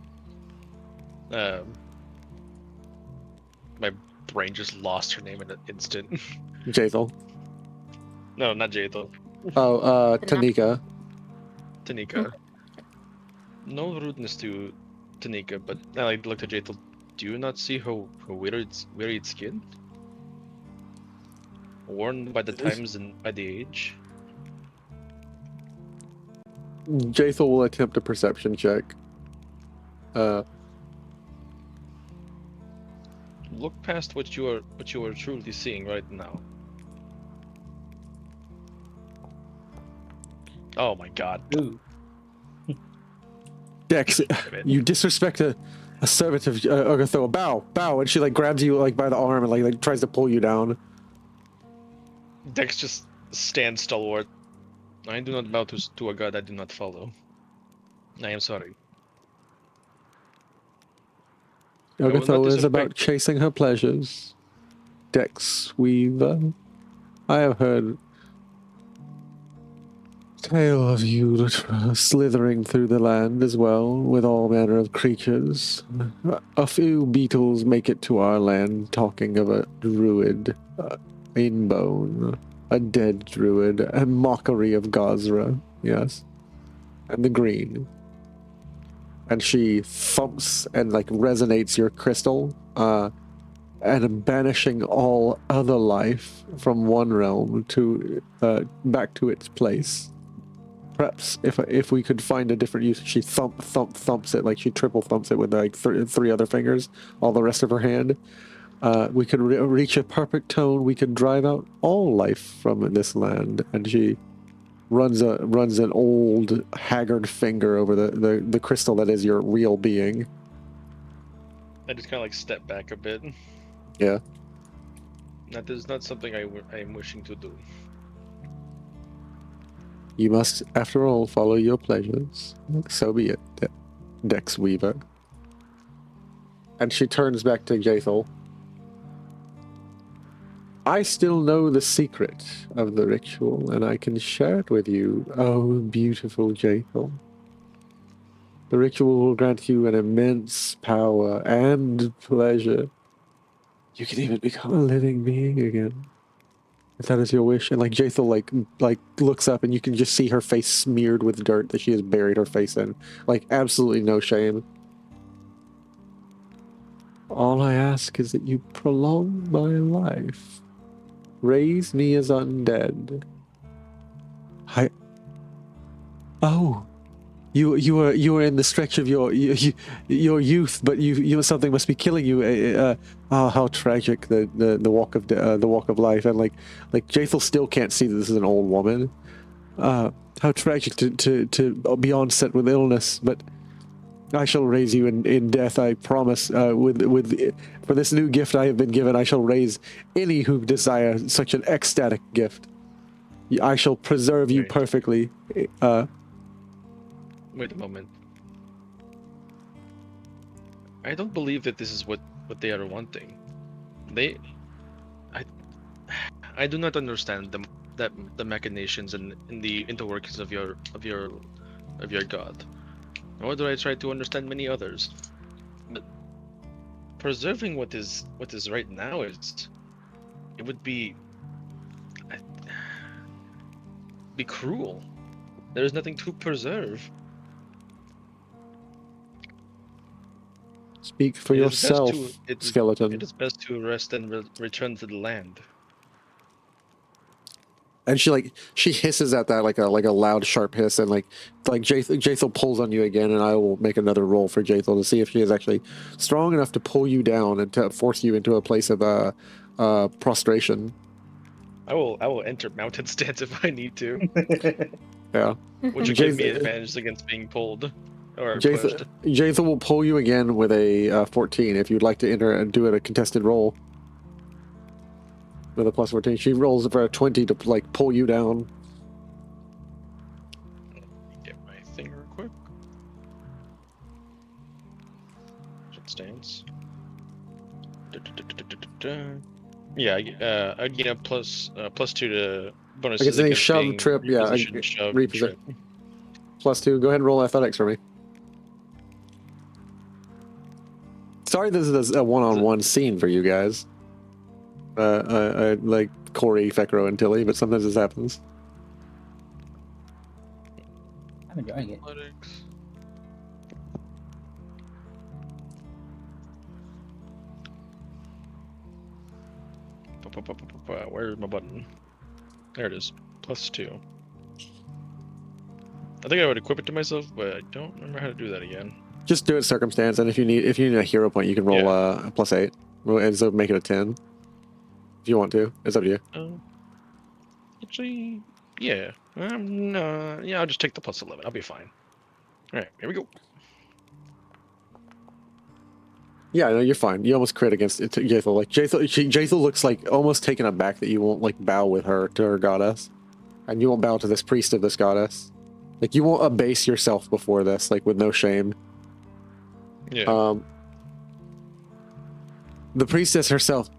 My brain just lost her name in an instant. Jaethal. No, not Jaethal. Oh, Tanika. Tanika. No rudeness to Tanika, but I like looked at Jaethal. Do you not see her wearied skin? Worn by the times and by the age? Jaethal will attempt a perception check. Look past what you are truly seeing right now. Oh my god. Ooh. Dex, you disrespect a servant of Ogathor. Bow, and she like grabs you like by the arm and like tries to pull you down. Dex just stands stalwart. I do not bow to a god I do not follow. I am sorry. Ogathor is about chasing her pleasures. Dex Weaver, I have heard tale of you slithering through the land as well, with all manner of creatures. A few beetles make it to our land, talking of a druid in bone, a dead druid, a mockery of Gazra, yes, and the green. And she thumps and like resonates your crystal, and banishing all other life from one realm to back to its place. Perhaps if we could find a different use, she thumps it, like she triple thumps it with like three other fingers, all the rest of her hand. We could reach a perfect tone. We could drive out all life from this land. And she runs an old haggard finger over the crystal that is your real being. I just kind of like step back a bit. Yeah. That is not something I am wishing to do. You must, after all, follow your pleasures. So be it, Dex Weaver. And she turns back to Jaethal. I still know the secret of the ritual, and I can share it with you, oh beautiful Jaethal. The ritual will grant you an immense power and pleasure. You can even become a living being again, if that is your wish. And like Jaethal like looks up, and you can just see her face smeared with dirt that she has buried her face in. Like absolutely no shame. All I ask is that you prolong my life. Raise me as undead. You were in the stretch of your youth, but you something must be killing you. Oh, how tragic the walk of life, and like Jaethal still can't see that this is an old woman. How tragic to be onset with illness, but I shall raise you in death. I promise. For this new gift I have been given, I shall raise any who desire such an ecstatic gift. I shall preserve you perfectly. Wait a moment. I don't believe that this is what they are wanting. I do not understand the machinations and the interworkings of your god. Nor do I try to understand many others. But preserving what is right now is, it would be cruel. There is nothing to preserve. Speak for yourself, skeleton. It is best to rest and return to the land. And she hisses at that like a loud sharp hiss, and like Jaethal pulls on you again, and I will make another roll for Jaethal to see if she is actually strong enough to pull you down and to force you into a place of prostration. I will enter mounted stance if I need to. Yeah. Which will give me advantage against being pulled or pushed. Jaethal will pull you again with a 14 if you'd like to enter and do a contested roll. With a plus 14. She rolls for a 20 to like pull you down. Get my thing real quick. Stance. Yeah, I'd get a plus 2 to bonuses. I guess any against shove, being trip, yeah, repositioned, shove, reposition. trip. Plus 2. Go ahead and roll athletics for me. Sorry, this is a one-on-one scene for you guys. I like Corey, Fekro, and Tilly, but sometimes this happens. I'm enjoying it. Athletics. Where's my button? There it is. Plus 2. I think I would equip it to myself, but I don't remember how to do that again. Just do it circumstance, and if you need a hero point, you can roll a plus 8, and so make it a 10. If you want to, it's up to you. Actually, yeah. No, yeah, I'll just take the plus 11. I'll be fine. All right, here we go. Yeah, no, you're fine. You almost crit against Jaethal. Like Jaethal looks like almost taken aback that you won't like bow with her to her goddess, and you won't bow to this priest of this goddess. Like you won't abase yourself before this, like with no shame. Yeah. The priestess herself.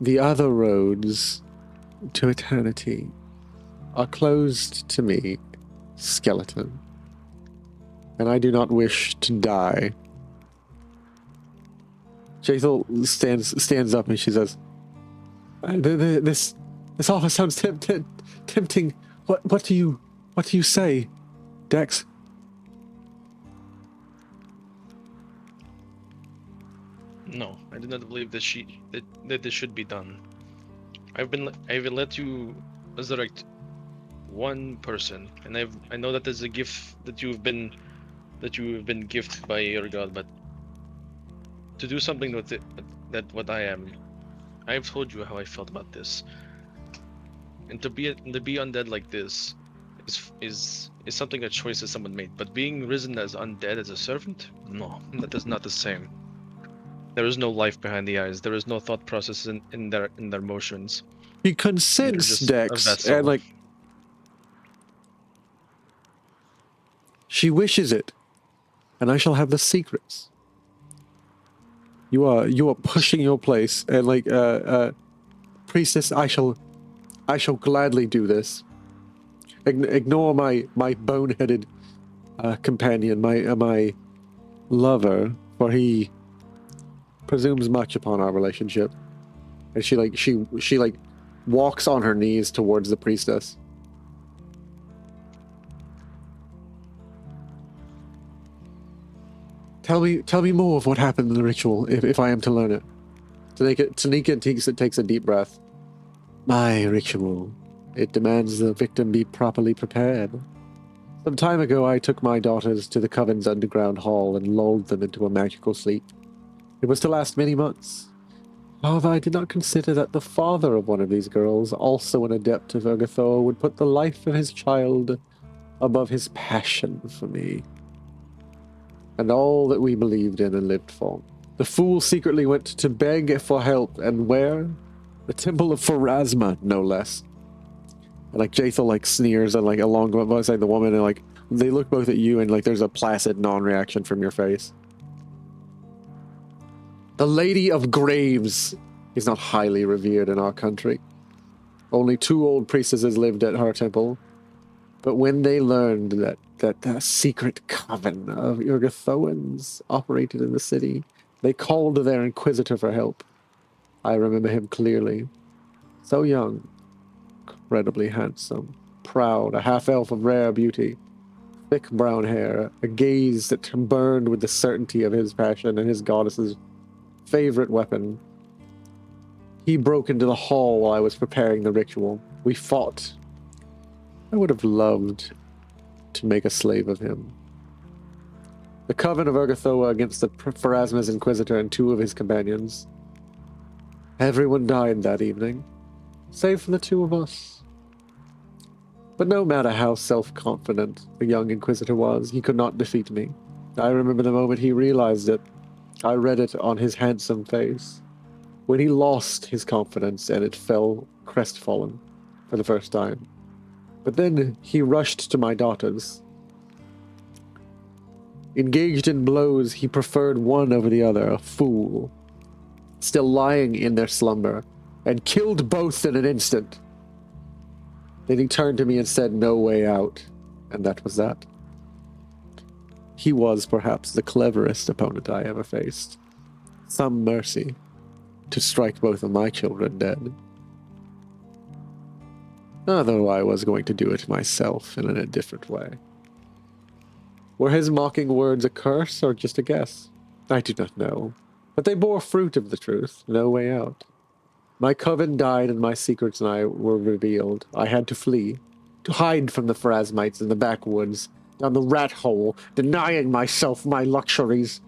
The other roads to eternity are closed to me, skeleton. And I do not wish to die. Jaethal stands up and she says, "This offer sounds tempting. What do you say, Dex?" No, I do not believe that this should be done. I will let you resurrect one person, and I know that is a gift that you have been gifted by your god, but to do something with it, that what I am, I've told you how I felt about this, and to be undead like this is something a choice that someone made. But being risen as undead as a servant, no, that is not the same. There is no life behind the eyes. There is no thought process in their motions. He consents, Dex, and like she wishes it, and I shall have the secrets. You are pushing your place, and like priestess, I shall gladly do this. Ignore my boneheaded companion, my lover, for he presumes much upon our relationship. And she walks on her knees towards the priestess. Tell me more of what happened in the ritual, if I am to learn it. Tanika takes a deep breath. My ritual. It demands the victim be properly prepared. Some time ago, I took my daughters to the Coven's underground hall and lulled them into a magical sleep. It was to last many months. However, I did not consider that the father of one of these girls, also an adept of Urgathor, would put the life of his child above his passion for me, and all that we believed in and lived for. The fool secretly went to beg for help, and where? The Temple of Pharasma, no less. And like Jaethal like sneers and like along beside the woman, and like they look both at you, and like there's a placid non-reaction from your face. The Lady of Graves is not highly revered in our country. Only 2 old priestesses lived at her temple. But when they learned that the secret coven of Urgathoans operated in the city, they called their inquisitor for help. I remember him clearly. So young, incredibly handsome, proud, a half-elf of rare beauty, thick brown hair, a gaze that burned with the certainty of his passion and his goddess's favorite weapon. He broke into the hall while I was preparing the ritual. We fought. I would have loved to make a slave of him. The Coven of Urgathoa against the Pharasma's Inquisitor and 2 of his companions. Everyone died that evening, save for the 2 of us. But no matter how self-confident the young Inquisitor was, he could not defeat me. I remember the moment he realized it. I read it on his handsome face. When he lost his confidence and it fell crestfallen for the first time. But then he rushed to my daughters. Engaged in blows, he preferred one over the other, a fool. Still lying in their slumber, and killed both in an instant. Then he turned to me and said, "No way out," and that was that. He was perhaps the cleverest opponent I ever faced. Some mercy to strike both of my children dead. Although I was going to do it myself and in a different way. Were his mocking words a curse or just a guess? I do not know, but they bore fruit of the truth. No way out. My coven died and my secrets and I were revealed. I had to flee, to hide from the Pharasmites in the backwoods, down the rat hole, denying myself my luxuries.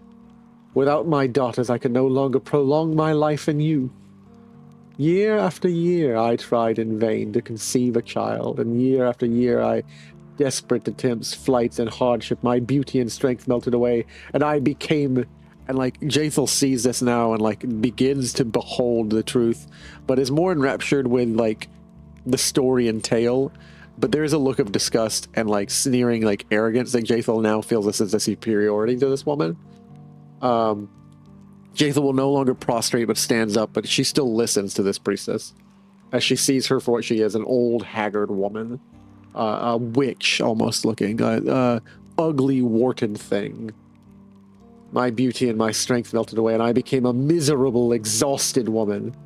Without my daughters, I could no longer prolong my life in youth. Year after year, I tried in vain to conceive a child, and year after year, desperate attempts, flights, and hardship, my beauty and strength melted away, and I became... And, like, Jaethal sees this now and, like, begins to behold the truth, but is more enraptured with, like, the story and tale. But there is a look of disgust and, like, sneering, like, arrogance that Jaethal now feels this is a superiority to this woman. Jaethal will no longer prostrate but stands up, but she still listens to this priestess as she sees her for what she is, an old, haggard woman. A witch, almost looking. Ugly, warted thing. My beauty and my strength melted away, and I became a miserable, exhausted woman.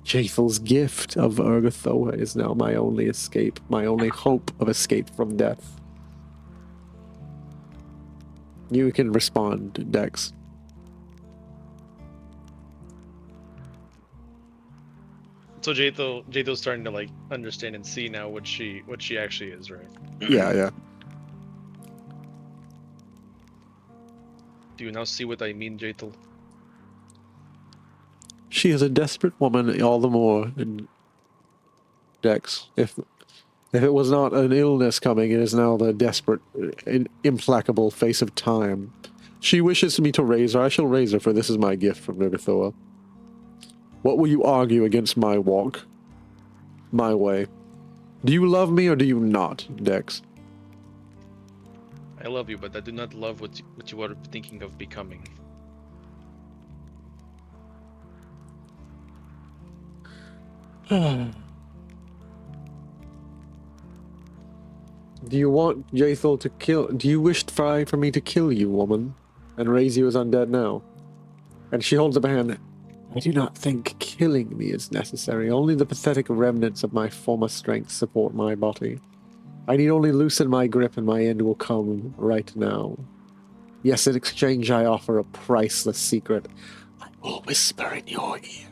Jaethal's gift of Urgathoa is now my only escape, my only hope of escape from death. You can respond, Dex. So Jaethal's starting to like understand and see now what she actually is, right? Yeah. Do you now see what I mean, Jaethal? She is a desperate woman, all the more. And Dex, if it was not an illness coming, it is now the desperate, implacable face of time. She wishes me to raise her. I shall raise her, for this is my gift from Urgathoa. What will you argue against my walk? My way? Do you love me or do you not, Dex? I love you, but I do not love what you are thinking of becoming. Do you want Jaethal to kill... Do you wish for me to kill you, woman? And raise you as undead now? And she holds up a hand. I do not think killing me is necessary. Only the pathetic remnants of my former strength support my body. I need only loosen my grip and my end will come right now. Yes, in exchange I offer a priceless secret. I will whisper in your ear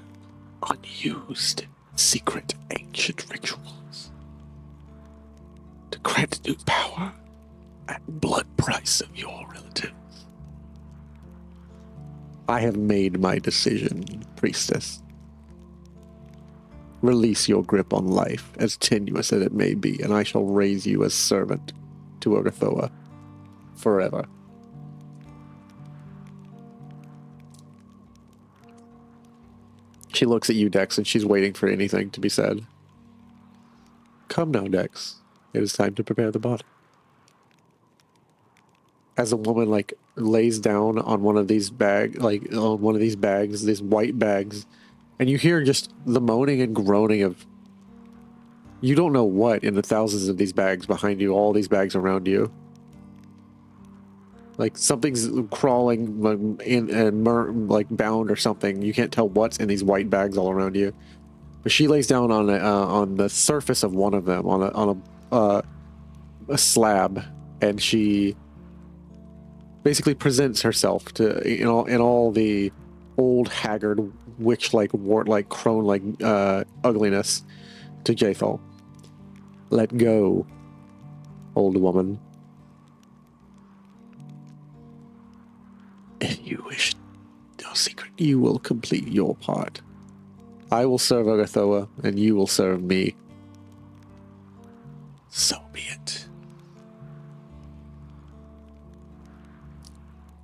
unused, secret, ancient rituals. To grant new power at blood price of your relatives. I have made my decision, priestess. Release your grip on life, as tenuous as it may be, and I shall raise you as servant to Urgathoa forever. She looks at you, Dex, and she's waiting for anything to be said. Come now, Dex. It is time to prepare the body. As a woman, like, lays down on one of these bags, these white bags, and you hear just the moaning and groaning of You don't know what in the thousands of these bags behind you, all these bags around you. Like something's crawling in and like bound or something. You can't tell what's in these white bags all around you. But she lays down on the surface of one of them on a slab, and she basically presents herself to in all the old haggard witch-like wart-like crone-like ugliness to Jaethal. Let go, old woman. If you wish no secret, you will complete your part. I will serve Agathoa, and you will serve me. So be it.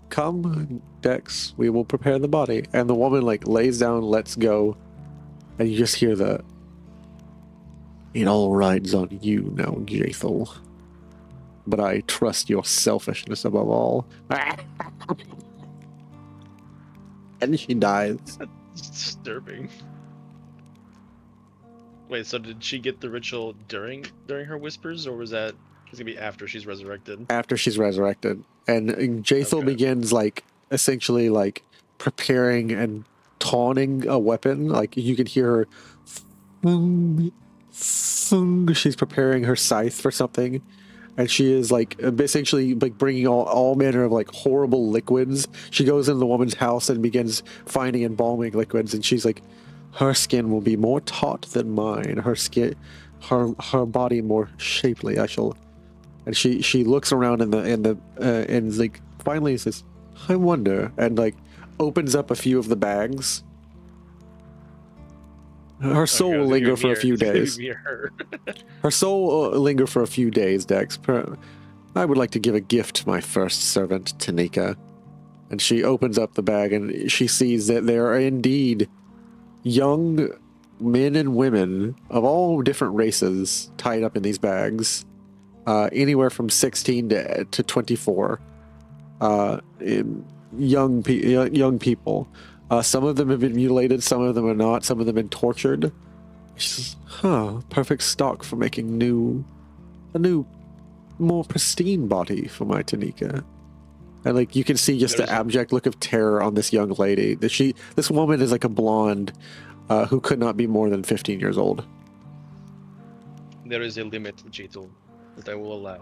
Come, Dex, we will prepare the body. And the woman lays down, lets go, and you just hear it all rides on you now, Jaethal. But I trust your selfishness above all. And she dies. It's disturbing. Wait, so did she get the ritual during her whispers, or was that it's gonna be after she's resurrected? After she's resurrected. And Jaethal begins essentially preparing and taunting a weapon. You can hear her thung, thung. She's preparing her scythe for something. And she is essentially bringing all manner of horrible liquids. She goes into the woman's house and begins finding embalming liquids, and she's like, her skin will be more taut than mine. Her skin, her body more shapely. And she looks around and finally says, I wonder, and opens up a few of the bags. Her soul will linger for a few days. Her soul will linger for a few days, Dex. I would like to give a gift to my first servant, Tanika. And she opens up the bag and she sees that there are indeed young men and women of all different races tied up in these bags. Anywhere from 16 to 24. Young people. Some of them have been mutilated, some of them are not, some of them have been tortured. She says, perfect stock for making a new, more pristine body for my Tanika. And you can see just the abject look of terror on this young lady. This woman is like a blonde who could not be more than 15 years old. There is a limit, Jaethal, that I will allow.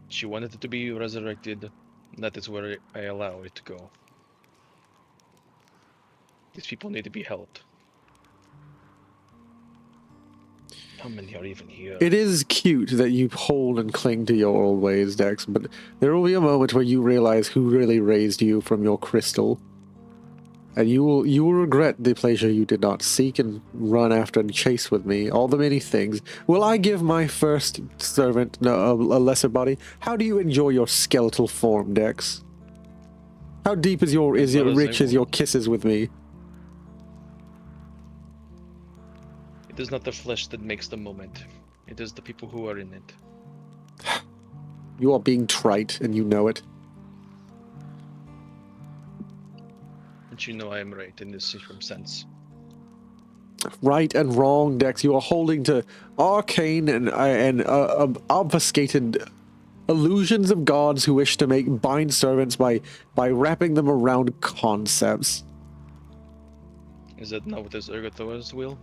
She wanted it to be resurrected. That is where I allow it to go. These people need to be helped. How many are even here? It is cute that you hold and cling to your old ways, Dex, but there will be a moment where you realize who really raised you from your crystal. And you will regret the pleasure you did not seek and run after and chase with me, all the many things. Will I give my first servant a lesser body? How do you enjoy your skeletal form, Dex? How deep is your rich as your kisses with me? It is not the flesh that makes the moment. It is the people who are in it. You are being trite, and you know it. And you know I am right in this circumstance. Right and wrong, Dex. You are holding to arcane and obfuscated illusions of gods who wish to bind servants by wrapping them around concepts. Is that not what is Agathoa's will?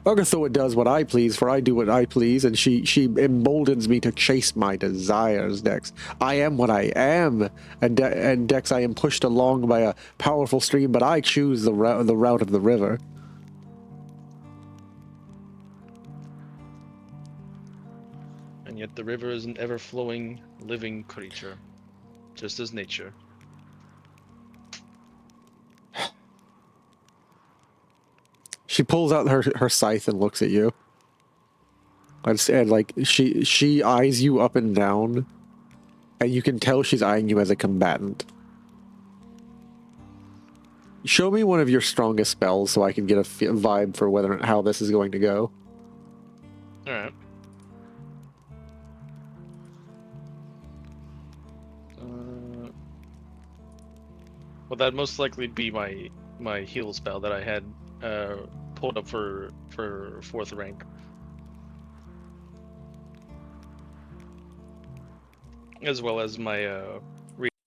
Agathoa does what I please, for I do what I please, and she emboldens me to chase my desires, Dex. I am what I am, and Dex, I am pushed along by a powerful stream, but I choose the route of the river. And yet the river is an ever-flowing, living creature, just as nature. She pulls out her scythe and looks at you. And she eyes you up and down, and you can tell she's eyeing you as a combatant. Show me one of your strongest spells so I can get a vibe for how this is going to go. All right. Well, that'd most likely be my heal spell that I had pulled up for 4th rank. As well as my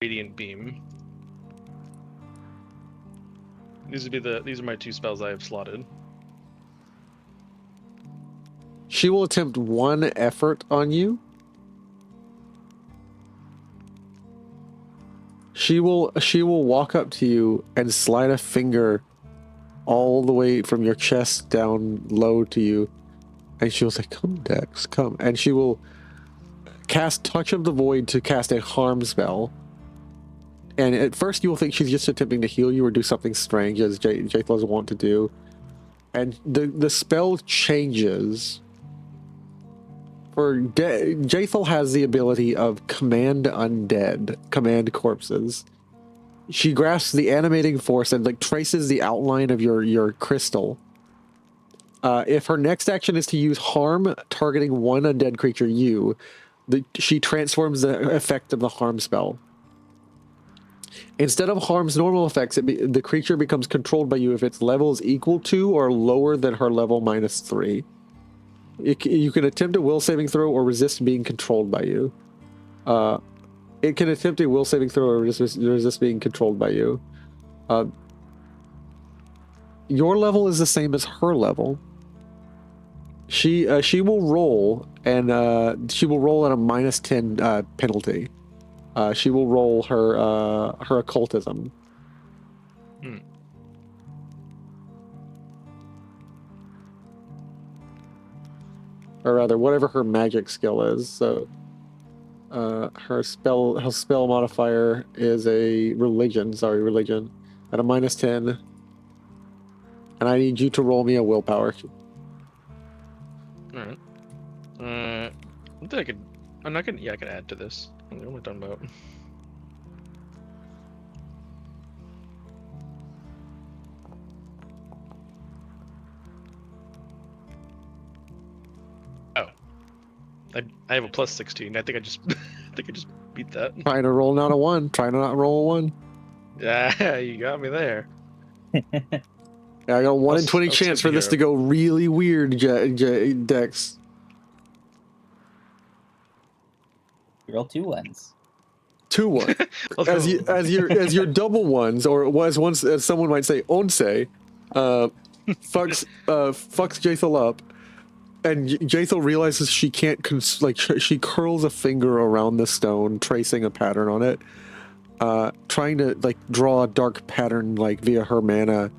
radiant beam. These are my 2 spells I have slotted. She will attempt 1 effort on you. She will walk up to you and slide a finger all the way from your chest down low to you, and she will say, "Come, Dex, come." And she will cast Touch of the Void to cast a harm spell. And at first you will think she's just attempting to heal you or do something strange, as Jaethal want to do. And the spell changes. Jaethal has the ability of command undead, command corpses. She grasps the animating force and like traces the outline of your crystal. If her next action is to use harm targeting 1 undead creature, she transforms the effect of the harm spell. Instead of harm's normal effects, the creature becomes controlled by you if its level is equal to or lower than her level -3. You can attempt a will saving throw or resist being controlled by you. It can attempt a will saving throw or resist being controlled by you. Your level is the same as her level. She will roll, and she will roll at a -10 penalty. She will roll her occultism. Or rather, whatever her magic skill is. So, her spell modifier is a religion. Sorry, religion, at a -10. And I need you to roll me a willpower. All right. I think I could. I'm not gonna. Yeah, I can add to this. What am I talking about? Oh, I have a +16. I think I just beat that. Trying to roll not a 1. Trying to not roll a 1. Yeah, you got me there. Yeah, I got 1 in 20 chance for this to go really weird, Dex. You roll 2 1s. 2 1. as your double ones, or as someone might say, once, fucks Jaethal up, and Jaethal realizes she can't she curls a finger around the stone, tracing a pattern on it, trying to like draw a dark pattern like via her mana,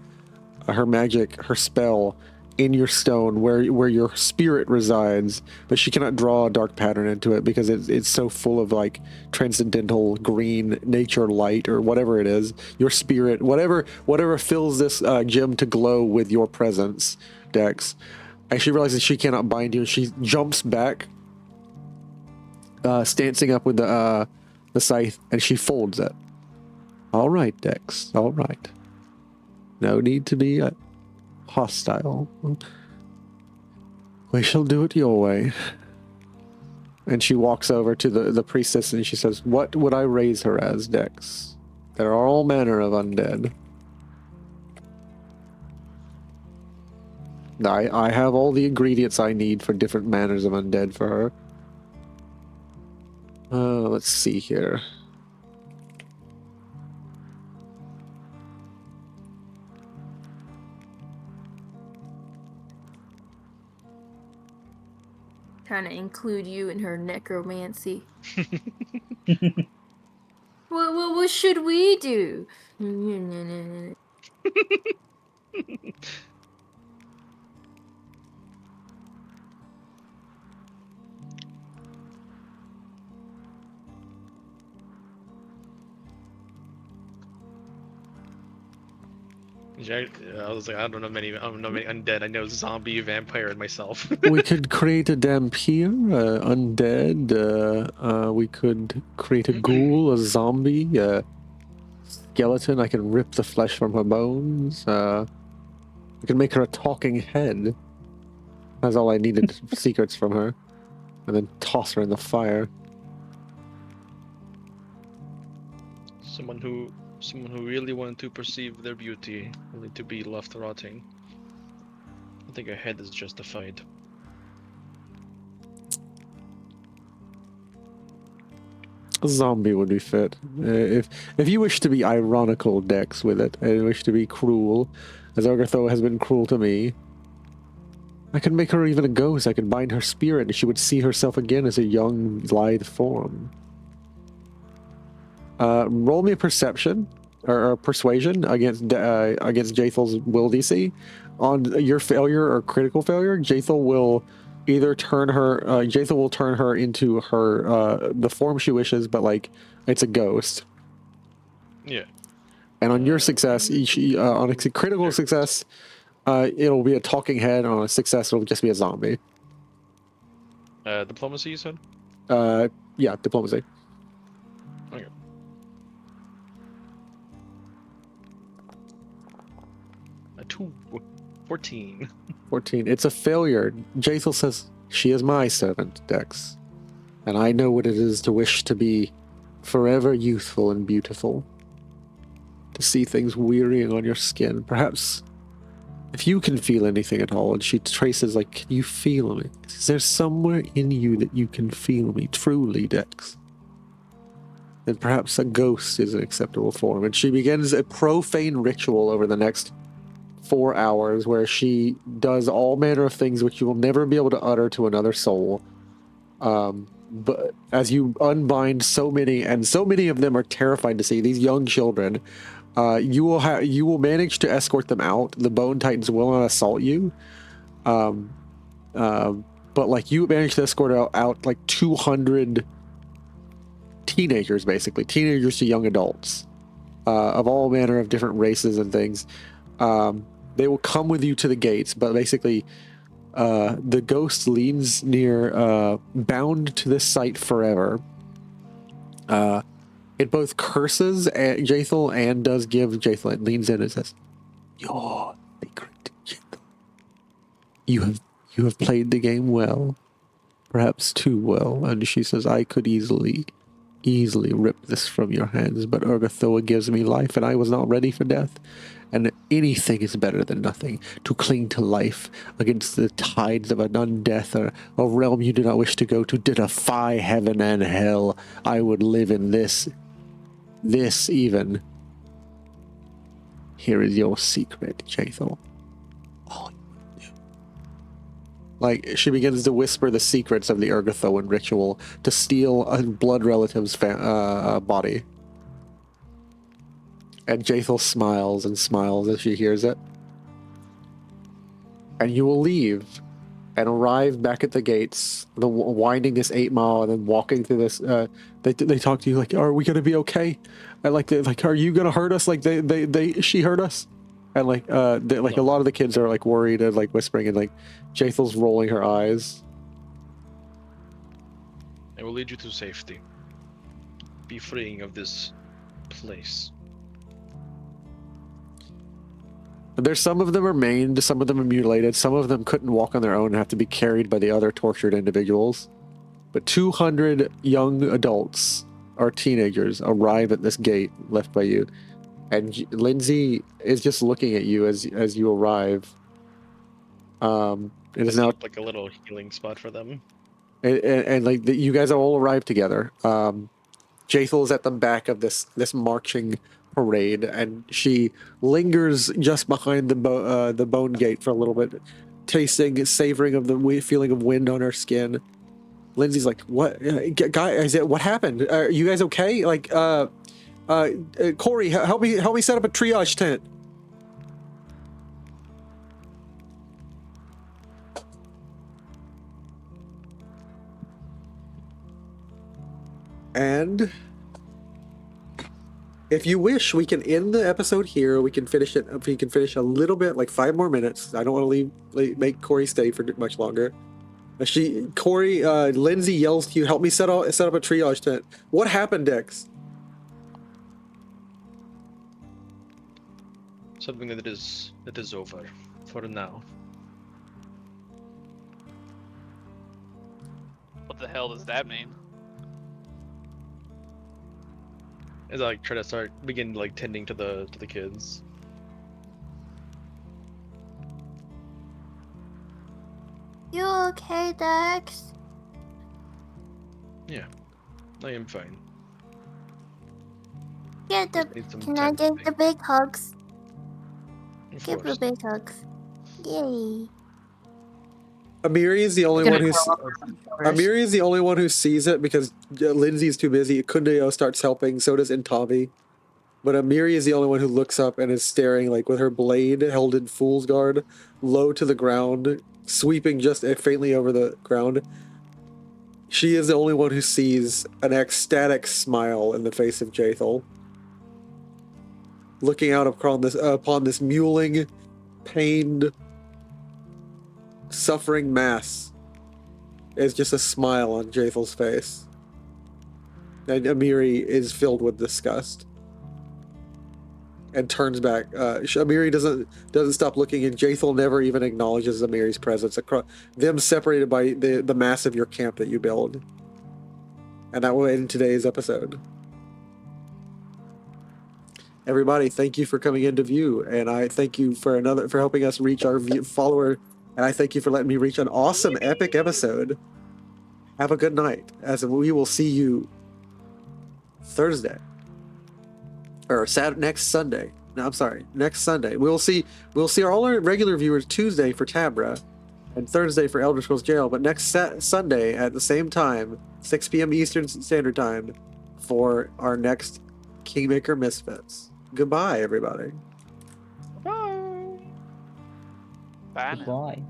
her magic, her spell in your stone where your spirit resides, but she cannot draw a dark pattern into it because it's so full of like transcendental green nature light or whatever it is, your spirit, whatever fills this gem to glow with your presence, Dex. And she realizes she cannot bind you, and she jumps back, stancing up with the scythe, and she folds it. All right, Dex. All right. No need to be hostile. We shall do it your way. And she walks over to the priestess and she says, "What would I raise her as, Dex? There are all manner of undead. I have all the ingredients I need for different manners of undead for her. Let's see here. Trying to include you in her necromancy. What should we do? I was like, I don't know many undead. I know zombie, vampire, and myself. We could create a Dhampir, undead. We could create a ghoul, a zombie, a skeleton. I can rip the flesh from her bones. We can make her a talking head. That's all I needed, secrets from her. And then toss her in the fire. Someone who really wanted to perceive their beauty, only to be left rotting. I think a head is justified. A zombie would be fit. If you wish to be ironical, Dex, with it, and wish to be cruel, as Argatho has been cruel to me, I could make her even a ghost. I could bind her spirit, and she would see herself again as a young, lithe form. Roll me a perception or persuasion against Jaethal's will DC. On your failure or critical failure, Jaethal will either turn her. Jaethal will turn her into her the form she wishes, but like it's a ghost. Yeah. And on your success, on a critical success, it'll be a talking head. On a success, it'll just be a zombie. Diplomacy, you said? Yeah, diplomacy. Okay. A 2. 14. 14. It's a failure. Jaethal says, "She is my servant, Dex, and I know what it is to wish to be forever youthful and beautiful. To see things wearying on your skin. Perhaps if you can feel anything at all." And she traces, like, "Can you feel me? Is there somewhere in you that you can feel me truly, Dex? Then perhaps a ghost is an acceptable form." And she begins a profane ritual over the next 4 hours where she does all manner of things which you will never be able to utter to another soul. But as you unbind so many, and so many of them are terrified to see these young children, you will manage to escort them out. The Bone Titans will not assault you, but like you manage to escort out like 200 teenagers, basically teenagers to young adults, of all manner of different races and things. They will come with you to the gates, but basically the ghost leans near, bound to this site forever. It both curses at Jaethal and does give Jaethal. It leans in and says, "Your secret, Jaethal. You have played the game well, perhaps too well." And she says, "I could easily rip this from your hands, but Urgathoa gives me life, and I was not ready for death. And anything is better than nothing. To cling to life against the tides of an undeath, or a realm you do not wish to go to defy heaven and hell. I would live in this even. Here is your secret, Jaethal. All you do." Like, she begins to whisper the secrets of the Urgathoan ritual to steal a blood relative's body. And Jaethal smiles and smiles as she hears it. And you will leave and arrive back at the gates, winding this 8 mile and then walking through this. They talk to you like, "Are we gonna be okay?" And like, "Are you gonna hurt us?" Like she hurt us. And like, a lot of the kids are like worried and like whispering, and like Jaethal's rolling her eyes. I will lead you to safety. Be freeing of this place. There's some of them are maimed, some of them are mutilated, some of them couldn't walk on their own and have to be carried by the other tortured individuals. But 200 young adults or teenagers arrive at this gate left by you. And Lindsay is just looking at you as you arrive. It is now like a little healing spot for them. And like you guys all arrived together. Jaethal is at the back of this marching parade, and she lingers just behind the bone gate for a little bit, savoring of the feeling of wind on her skin. Lindsay's like, "What, guy? What happened? Are you guys okay? Like, Corey, help me set up a triage tent." And if you wish, we can end the episode here. We can finish it. If we can finish a little bit, like 5 more minutes. I don't want to make Corey stay for much longer. Lindsay yells to you, "Help me set up a triage tent." What happened, Dex? Something that is over for now. What the hell does that mean? As I like try to begin like tending to the kids. okay, Dex? Yeah, I am fine. Get the. Just need some Can I time to give the big hugs? Of Give the course. big hugs. Yay. Amiri is the only one who's. Shoulders. Amiri is the only one who sees it because Lindsay's too busy. Kundeo starts helping, so does Intavi. But Amiri is the only one who looks up and is staring, like with her blade held in fool's guard, low to the ground, sweeping just faintly over the ground. She is the only one who sees an ecstatic smile in the face of Jaethal. Looking out upon this mewling, pained, suffering mass is just a smile on Jaethal's face. And Amiri is filled with disgust. And turns back. Amiri doesn't stop looking, and Jaethal never even acknowledges Amiri's presence. Across them separated by the mass of your camp that you build. And that will end today's episode. Everybody, thank you for coming into view, and I thank you for helping us reach our follower, and I thank you for letting me reach an awesome epic episode. Have a good night, as we will see you Thursday. Or next Sunday. No, I'm sorry, next Sunday. We'll see all our regular viewers Tuesday for Tabra, and Thursday for Elder Scrolls Jail. But next Sunday at the same time, 6 p.m. Eastern Standard Time, for our next Kingmaker Misfits. Goodbye, everybody. Bye now. Goodbye.